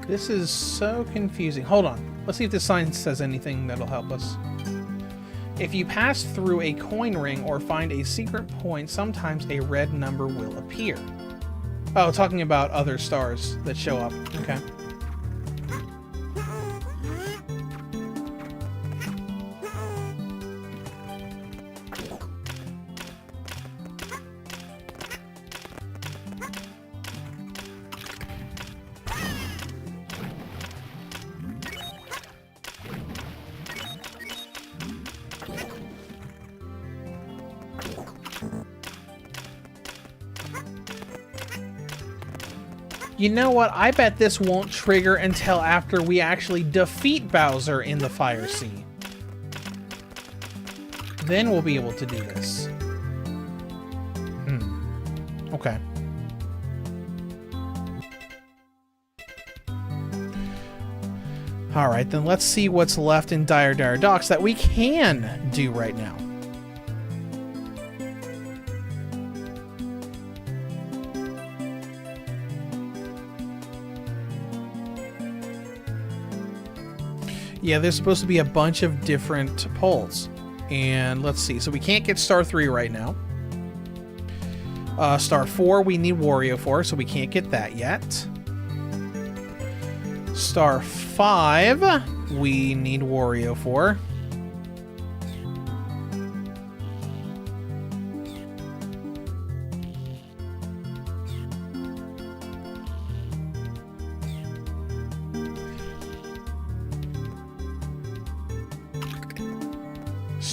This is so confusing. Hold on. Let's see if this sign says anything that'll help us. If you pass through a coin ring or find a secret point, sometimes a red number will appear. Oh, talking about other stars that show up. Okay. You know what? I bet this won't trigger until after we actually defeat Bowser in the Fire Sea. Then we'll be able to do this. Okay. Alright, then let's see what's left in Dire Dire Docks that we can do right now. Yeah, there's supposed to be a bunch of different poles. And let's see. So we can't get Star 3 right now. Star 4 we need Wario for, so we can't get that yet. Star 5 we need Wario for.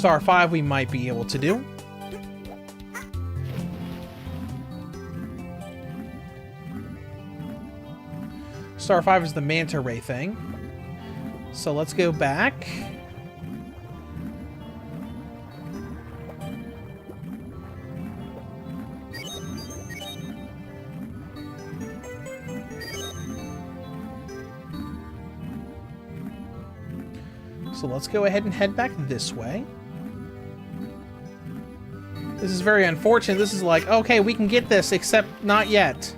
Star 5 we might be able to do. Star 5 is the manta ray thing. So let's go back. So let's go ahead and head back this way. This is very unfortunate. This is like, okay, we can get this, except not yet.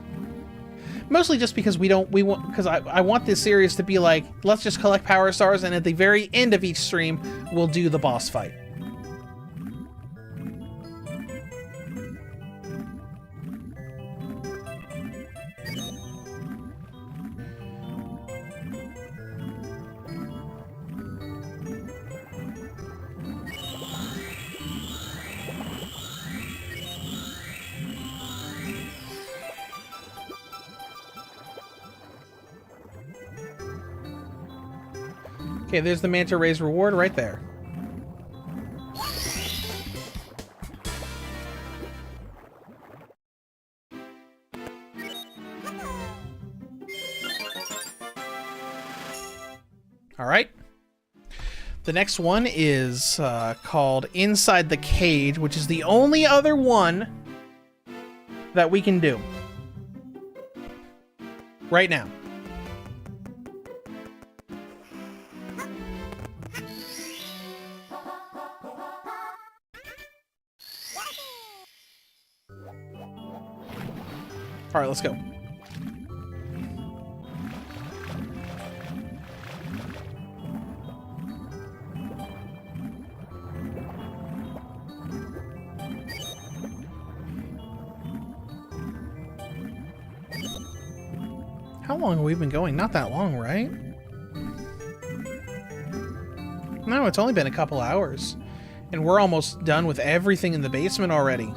Mostly just because because I want this series to be like, let's just collect power stars, and at the very end of each stream, we'll do the boss fight. Okay, there's the Manta Ray's reward right there. All right. The next one is called Inside the Cage, which is the only other one that we can do right now. All right, let's go. How long have we been going? Not that long, right? No, it's only been a couple hours. And we're almost done with everything in the basement already.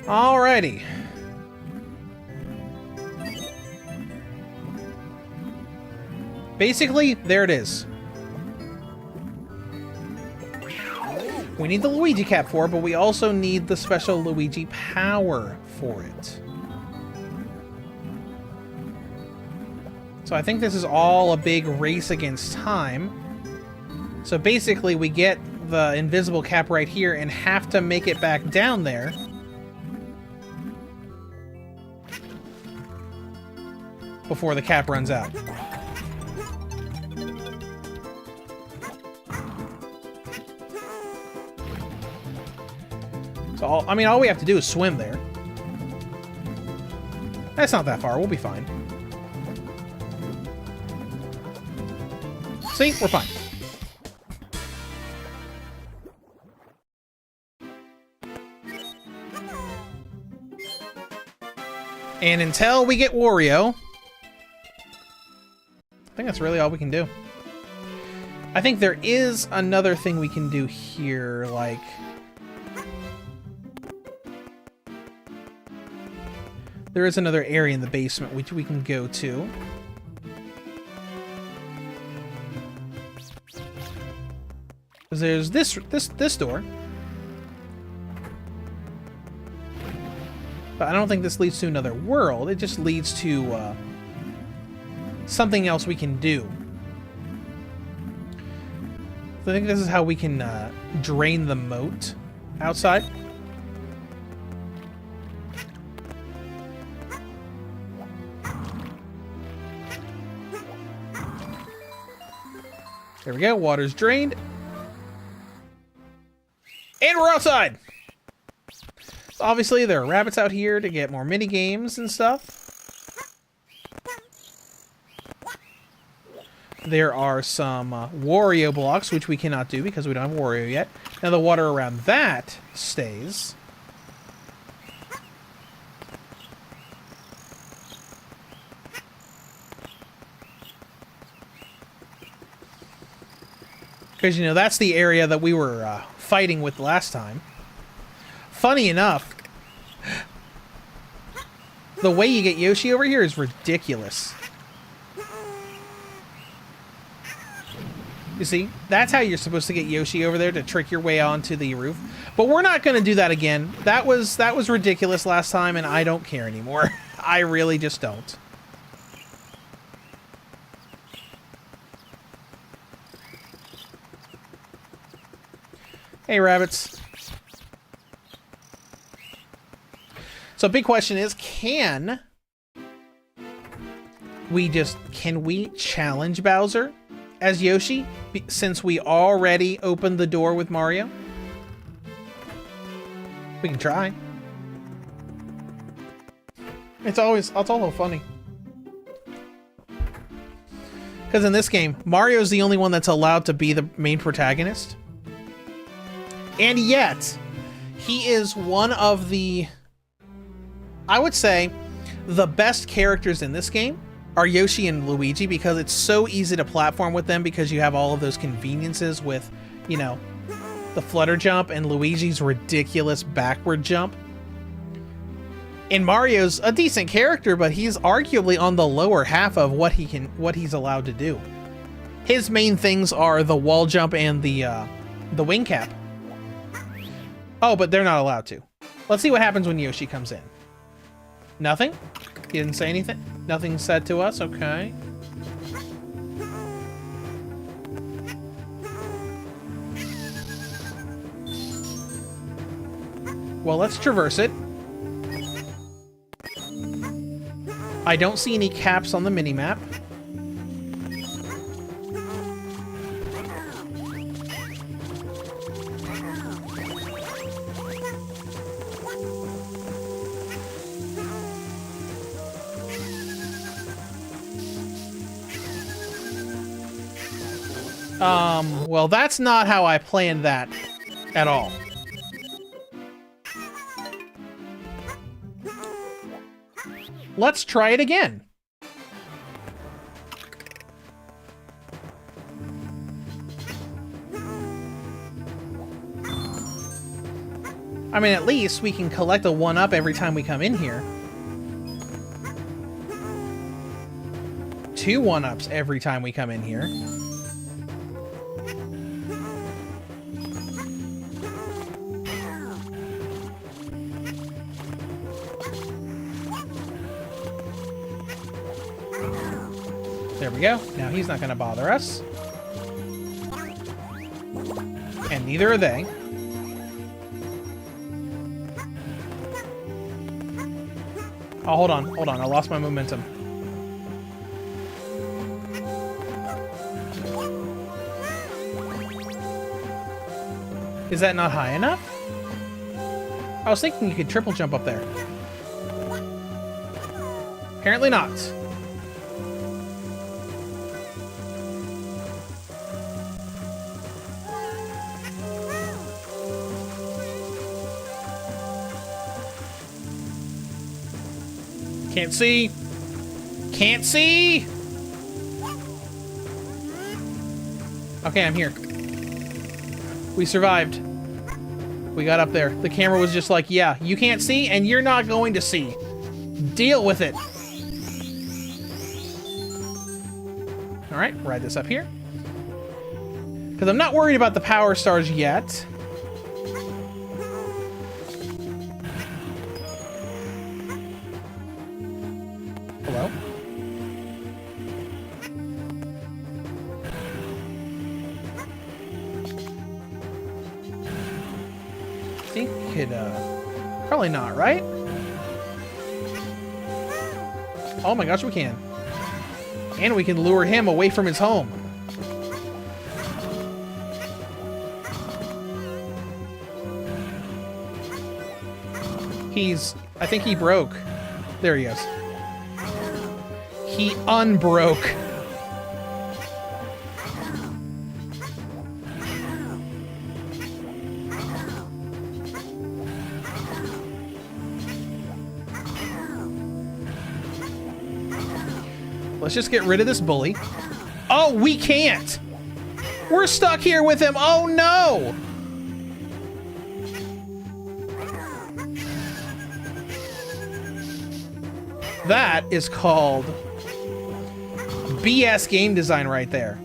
Alrighty. Basically, there it is. We need the Luigi cap for it, but we also need the special Luigi power for it. So I think this is all a big race against time. So basically, we get the invisible cap right here and have to make it back down there. Before the cap runs out. So, all we have to do is swim there. That's not that far. We'll be fine. See? We're fine. And until we get Wario, I think that's really all we can do. I think there is another thing we can do here, like... There is another area in the basement which we can go to. There's this door. But I don't think this leads to another world. It just leads to something else we can do. So I think this is how we can drain the moat outside. There we go, water's drained. And we're outside! So obviously there are rabbits out here to get more mini games and stuff. There are some Wario blocks, which we cannot do because we don't have Wario yet. Now the water around that stays. Because, you know, that's the area that we were fighting with last time. Funny enough, the way you get Yoshi over here is ridiculous. You see, that's how you're supposed to get Yoshi over there, to trick your way onto the roof. But we're not going to do that again. That was ridiculous last time, and I don't care anymore. I really just don't. Hey, rabbits. So big question is, can we challenge Bowser as Yoshi, since we already opened the door with Mario? We can try. It's all funny. Because in this game, Mario's the only one that's allowed to be the main protagonist. And yet, he is one of the, I would say, the best characters in this game are Yoshi and Luigi, because it's so easy to platform with them, because you have all of those conveniences with, you know, the flutter jump and Luigi's ridiculous backward jump. And Mario's a decent character, but he's arguably on the lower half of what he's allowed to do. His main things are the wall jump and the wing cap. Oh, but they're not allowed to. Let's see what happens when Yoshi comes in. Nothing? He didn't say anything? Nothing said to us? Okay. Well, let's traverse it. I don't see any caps on the minimap. Well, that's not how I planned that at all. Let's try it again. I mean, at least we can collect a 1-up every time we come in here. 2 1-ups every time we come in here. There we go. Now he's not going to bother us. And neither are they. Oh, hold on. Hold on. I lost my momentum. Is that not high enough? I was thinking you could triple jump up there. Apparently not. Can't see. Can't see. Okay, I'm here. We survived. We got up there. The camera was just like, yeah, you can't see and you're not going to see. Deal with it. All right, ride this up here. Because I'm not worried about the power stars yet. Hello? I think we could, probably not, right? Oh my gosh, we can. And we can lure him away from his home. I think he broke. There he is. He unbroke. Let's just get rid of this bully. Oh, we can't! We're stuck here with him. Oh no! That is called BS game design right there.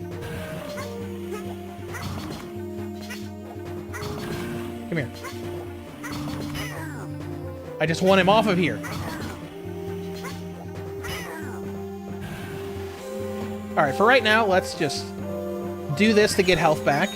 Come here. I just want him off of here. All right, for right now, let's just do this to get health back.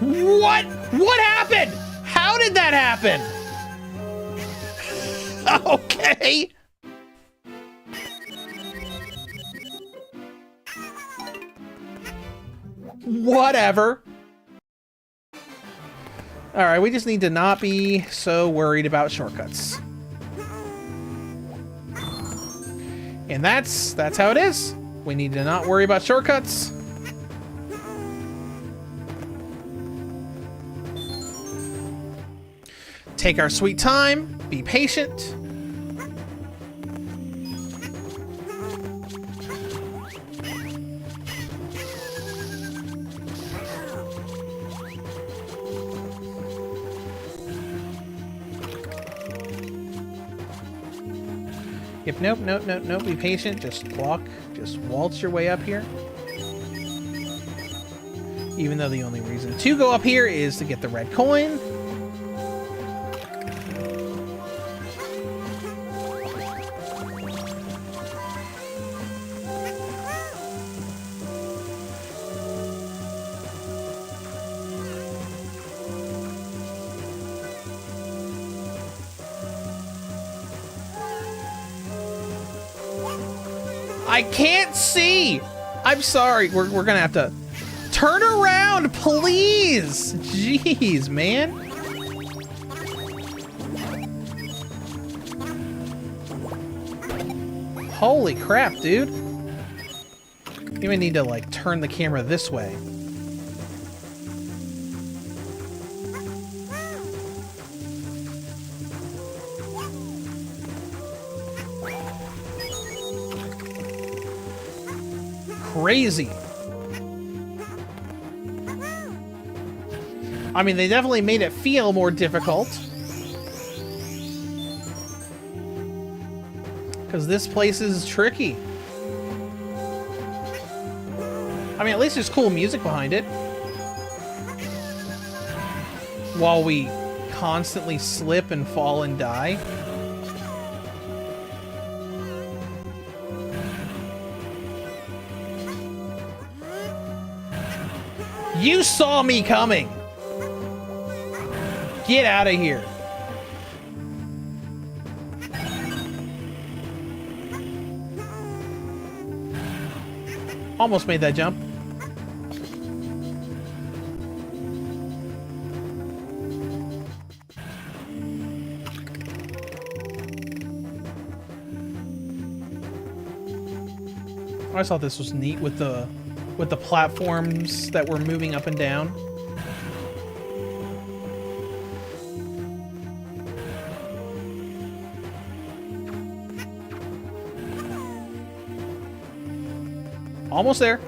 What? What happened? How did that happen? Okay. Whatever. All right, we just need to not be so worried about shortcuts. And that's how it is. We need to not worry about shortcuts. Take our sweet time, be patient. Yep, nope, be patient. Just walk, just waltz your way up here. Even though the only reason to go up here is to get the red coin. I can't see. I'm sorry. We're gonna have to turn around, please. Jeez, man. Holy crap, dude. You even need to like turn the camera this way. Crazy. I mean, they definitely made it feel more difficult. Because this place is tricky. I mean, at least there's cool music behind it. While we constantly slip and fall and die. You saw me coming! Get out of here. Almost made that jump. I just thought this was neat with the platforms that were moving up and down. Almost there.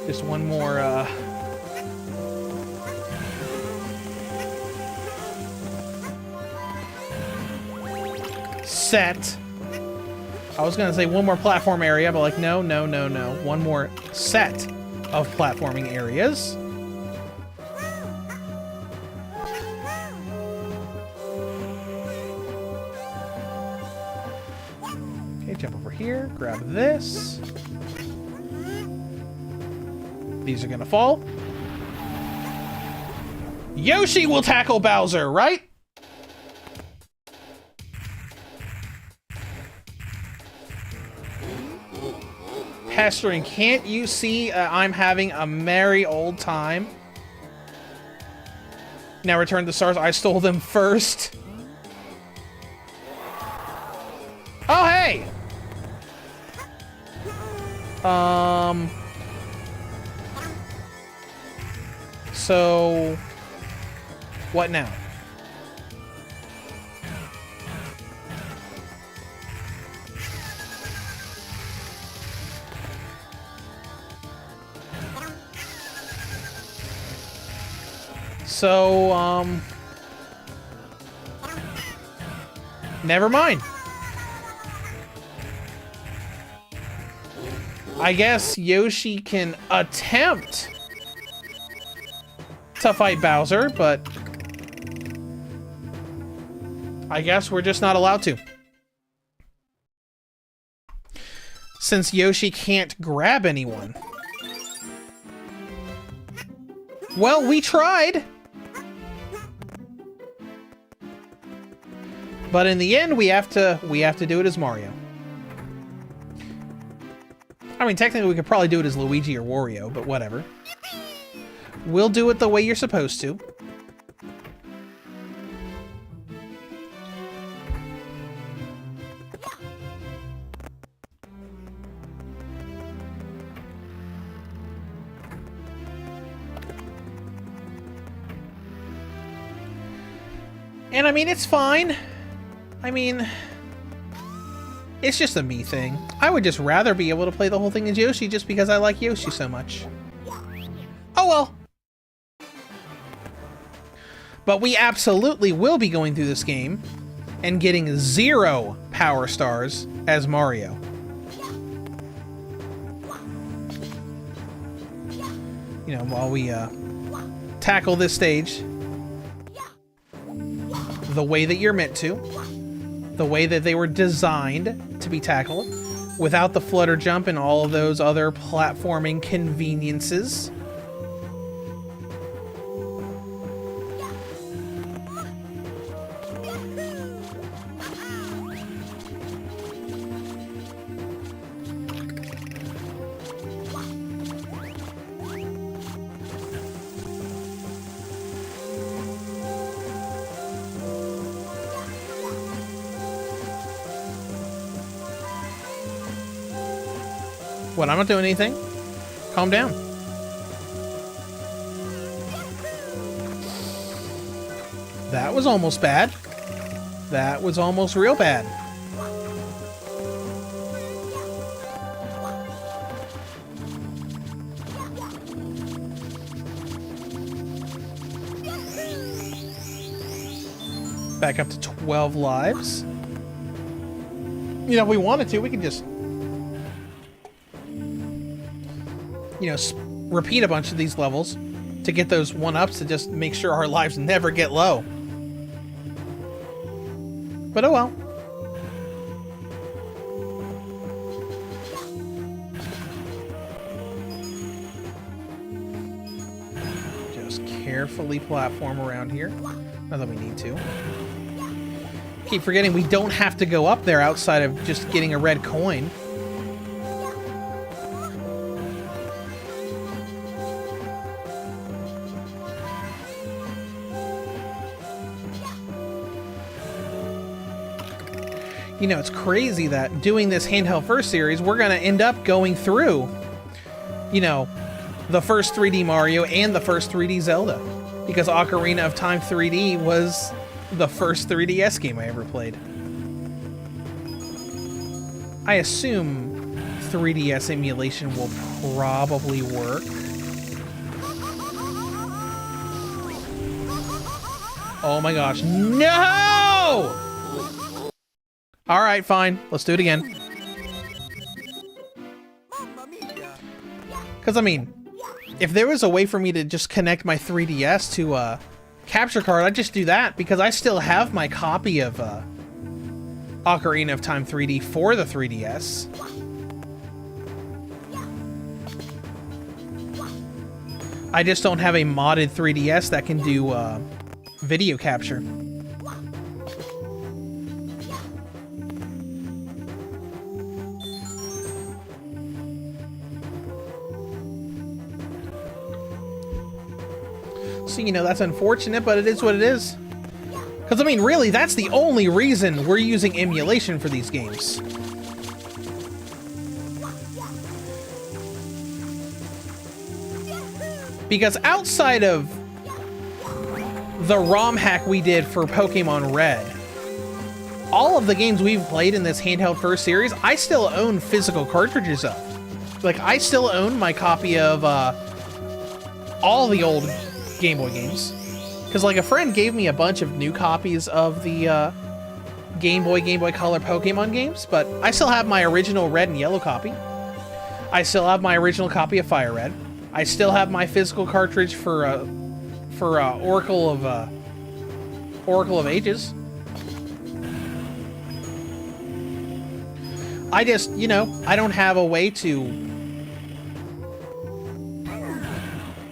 Just one more, set. I was gonna say one more platform area, but like, no. One more set of platforming areas. Jump over here, grab this. These are gonna fall. Yoshi will tackle Bowser, right? Pestering, can't you see I'm having a merry old time? Now return the stars, I stole them first. Oh, hey! So, what now? So, never mind. I guess Yoshi can attempt to fight Bowser, but I guess we're just not allowed to. Since Yoshi can't grab anyone. Well, we tried! But in the end, we have to do it as Mario. I mean, technically we could probably do it as Luigi or Wario, but whatever. We'll do it the way you're supposed to. And I mean, it's fine. I mean, it's just a me thing. I would just rather be able to play the whole thing as Yoshi just because I like Yoshi so much. Oh well. But we absolutely will be going through this game and getting 0 power stars as Mario. You know, while we tackle this stage the way that you're meant to, the way that they were designed to be tackled, without the flutter jump and all of those other platforming conveniences. What? I'm not doing anything. Calm down. That was almost bad. That was almost real bad. Back up to 12 lives. You know, if we wanted to, we could just, you know, repeat a bunch of these levels to get those 1-ups to just make sure our lives never get low. But oh well. Just carefully platform around here. Not that we need to. Keep forgetting we don't have to go up there outside of just getting a red coin. You know, it's crazy that doing this Handheld First series, we're going to end up going through, you know, the first 3D Mario and the first 3D Zelda. Because Ocarina of Time 3D was the first 3DS game I ever played. I assume 3DS emulation will probably work. Oh my gosh, no! Alright, fine. Let's do it again. Because, I mean, if there was a way for me to just connect my 3DS to a capture card, I'd just do that, because I still have my copy of Ocarina of Time 3D for the 3DS. I just don't have a modded 3DS that can do video capture. So, you know, that's unfortunate, but it is what it is. Because, I mean, really, that's the only reason we're using emulation for these games. Because outside of the ROM hack we did for Pokemon Red, all of the games we've played in this Handheld First series, I still own physical cartridges of. Like, I still own my copy of all the old Game Boy games. Because, like, a friend gave me a bunch of new copies of the Game Boy Color Pokemon games, but I still have my original red and yellow copy. I still have my original copy of Fire Red. I still have my physical cartridge for Oracle of Ages. I just, you know, I don't have a way to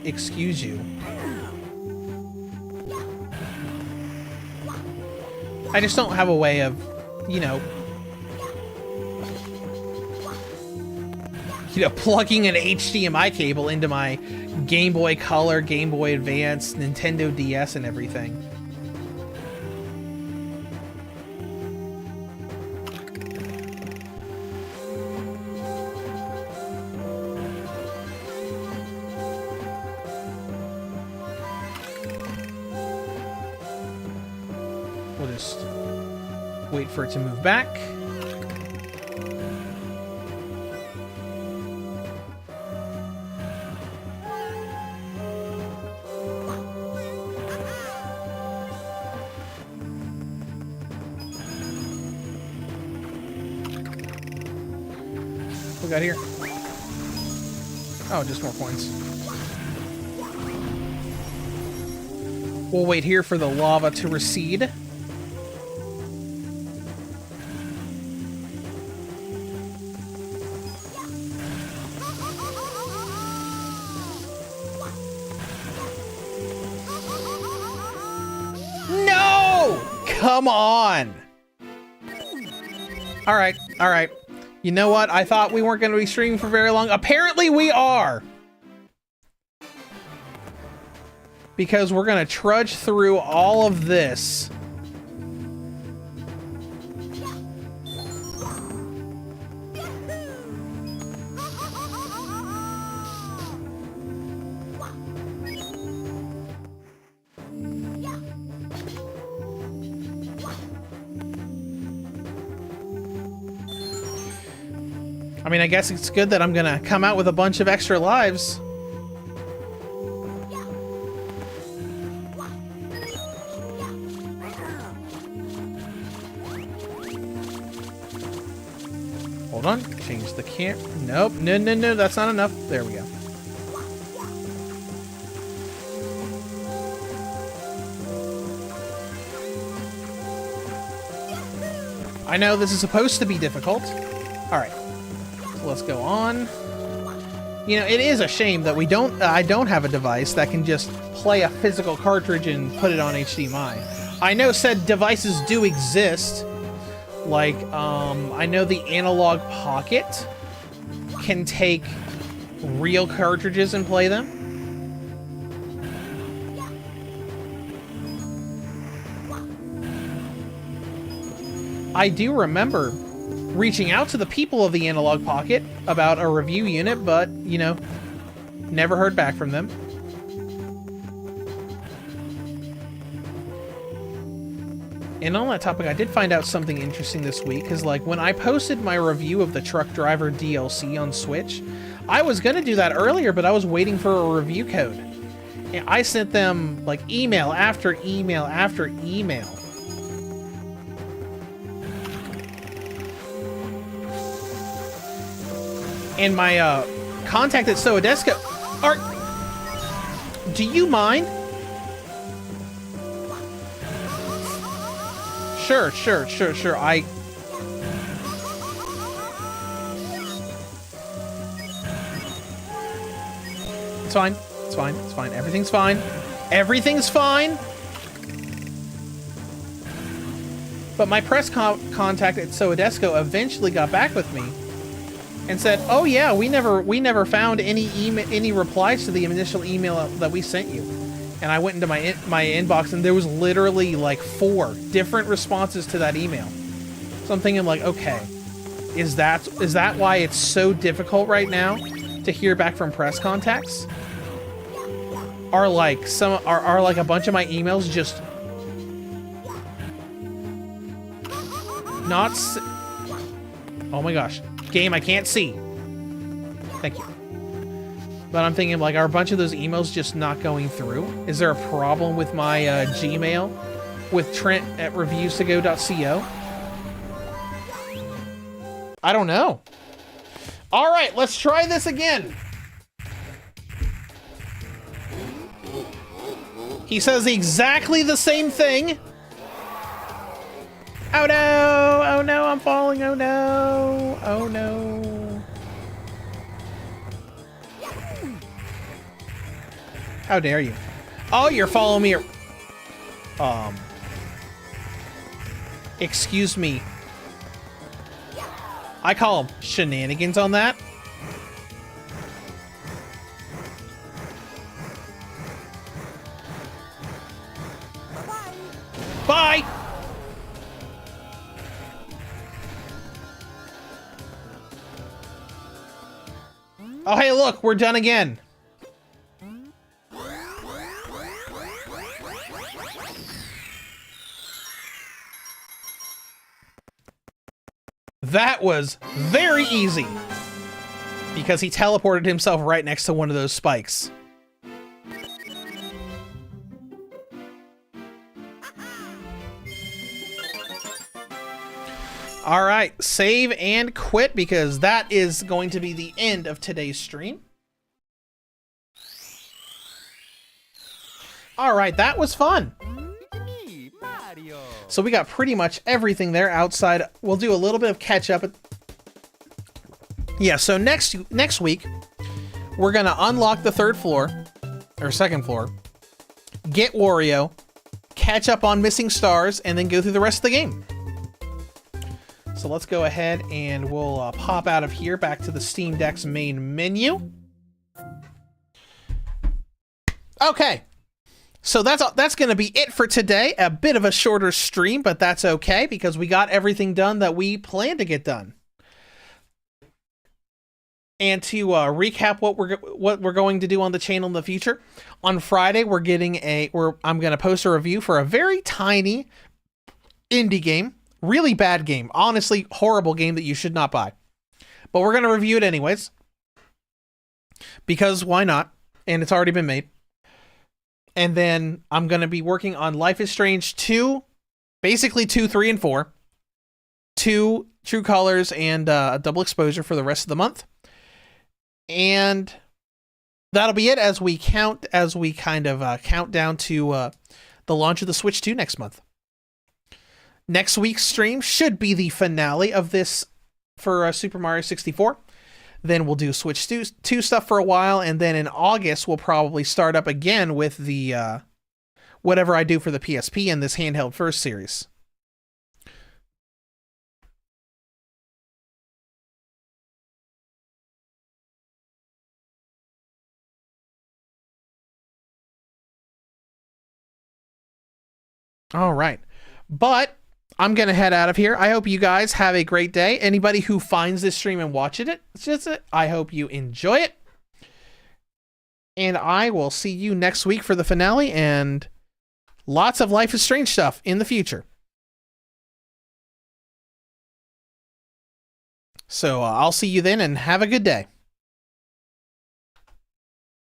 excuse you. I just don't have a way of, you know, plugging an HDMI cable into my Game Boy Color, Game Boy Advance, Nintendo DS, and everything. We'll just wait for it to move back. We got here? Oh, just more points. We'll wait here for the lava to recede. No! Come on! Alright, alright. You know what? I thought we weren't going to be streaming for very long. Apparently we are! Because we're going to trudge through all of this. I mean, I guess it's good that I'm gonna come out with a bunch of extra lives. Hold on, change the camera. Nope, no, that's not enough. There we go. I know this is supposed to be difficult. All right. Let's go on. You know, it is a shame that I don't have a device that can just play a physical cartridge and put it on HDMI. I know said devices do exist. Like, I know the Analog Pocket can take real cartridges and play them. I do remember reaching out to the people of the Analog Pocket about a review unit, but, you know, never heard back from them. And on that topic, I did find out something interesting this week, because, like, when I posted my review of the Truck Driver DLC on Switch, I was going to do that earlier, but I was waiting for a review code. And I sent them, like, email after email after email. And my contact at Soadesco do you mind? Sure. It's fine. Everything's fine. Everything's fine. But my press contact at Soadesco eventually got back with me and said, "Oh yeah, we never found any replies to the initial email that we sent you." And I went into my inbox, and there was literally like 4 different responses to that email. So I'm thinking, like, okay, is that why it's so difficult right now to hear back from press contacts? are like are like a bunch of my emails just not oh my gosh. Game, I can't see. Thank you. But I'm thinking, like, are a bunch of those emails just not going through? Is there a problem with my Gmail with Trent@reviewstogo.co? I don't know. All right, let's try this again. He says exactly the same thing. Oh no! Oh no, I'm falling. Oh no! Oh no. How dare you? Oh, you're following me. Excuse me. I call them shenanigans on that. Bye! Oh, hey, look, we're done again. That was very easy. Because he teleported himself right next to one of those spikes. All right, save and quit because that is going to be the end of today's stream. All right, that was fun. So we got pretty much everything there outside. We'll do a little bit of catch up. Yeah, so next week, we're going to unlock the third floor, or second floor, get Wario, catch up on missing stars, and then go through the rest of the game. So let's go ahead and we'll pop out of here back to the Steam Deck's main menu. Okay. So that's going to be it for today. A bit of a shorter stream, but that's okay because we got everything done that we planned to get done. And to recap what we're going to do on the channel in the future, on Friday I'm going to post a review for a very tiny indie game, really bad game, honestly horrible game that you should not buy. But we're going to review it anyways because why not? And it's already been made. And then I'm going to be working on Life is Strange 2, basically 2, 3, and 4. 2 True Colors and Double Exposure for the rest of the month. And that'll be it as we count down to the launch of the Switch 2 next month. Next week's stream should be the finale of this for Super Mario 64. Then we'll do Switch 2 stuff for a while, and then in August we'll probably start up again with the whatever I do for the PSP in this Handheld First series. All right, but I'm going to head out of here. I hope you guys have a great day. Anybody who finds this stream and watches it, I hope you enjoy it. And I will see you next week for the finale and lots of Life is Strange stuff in the future. So I'll see you then and have a good day.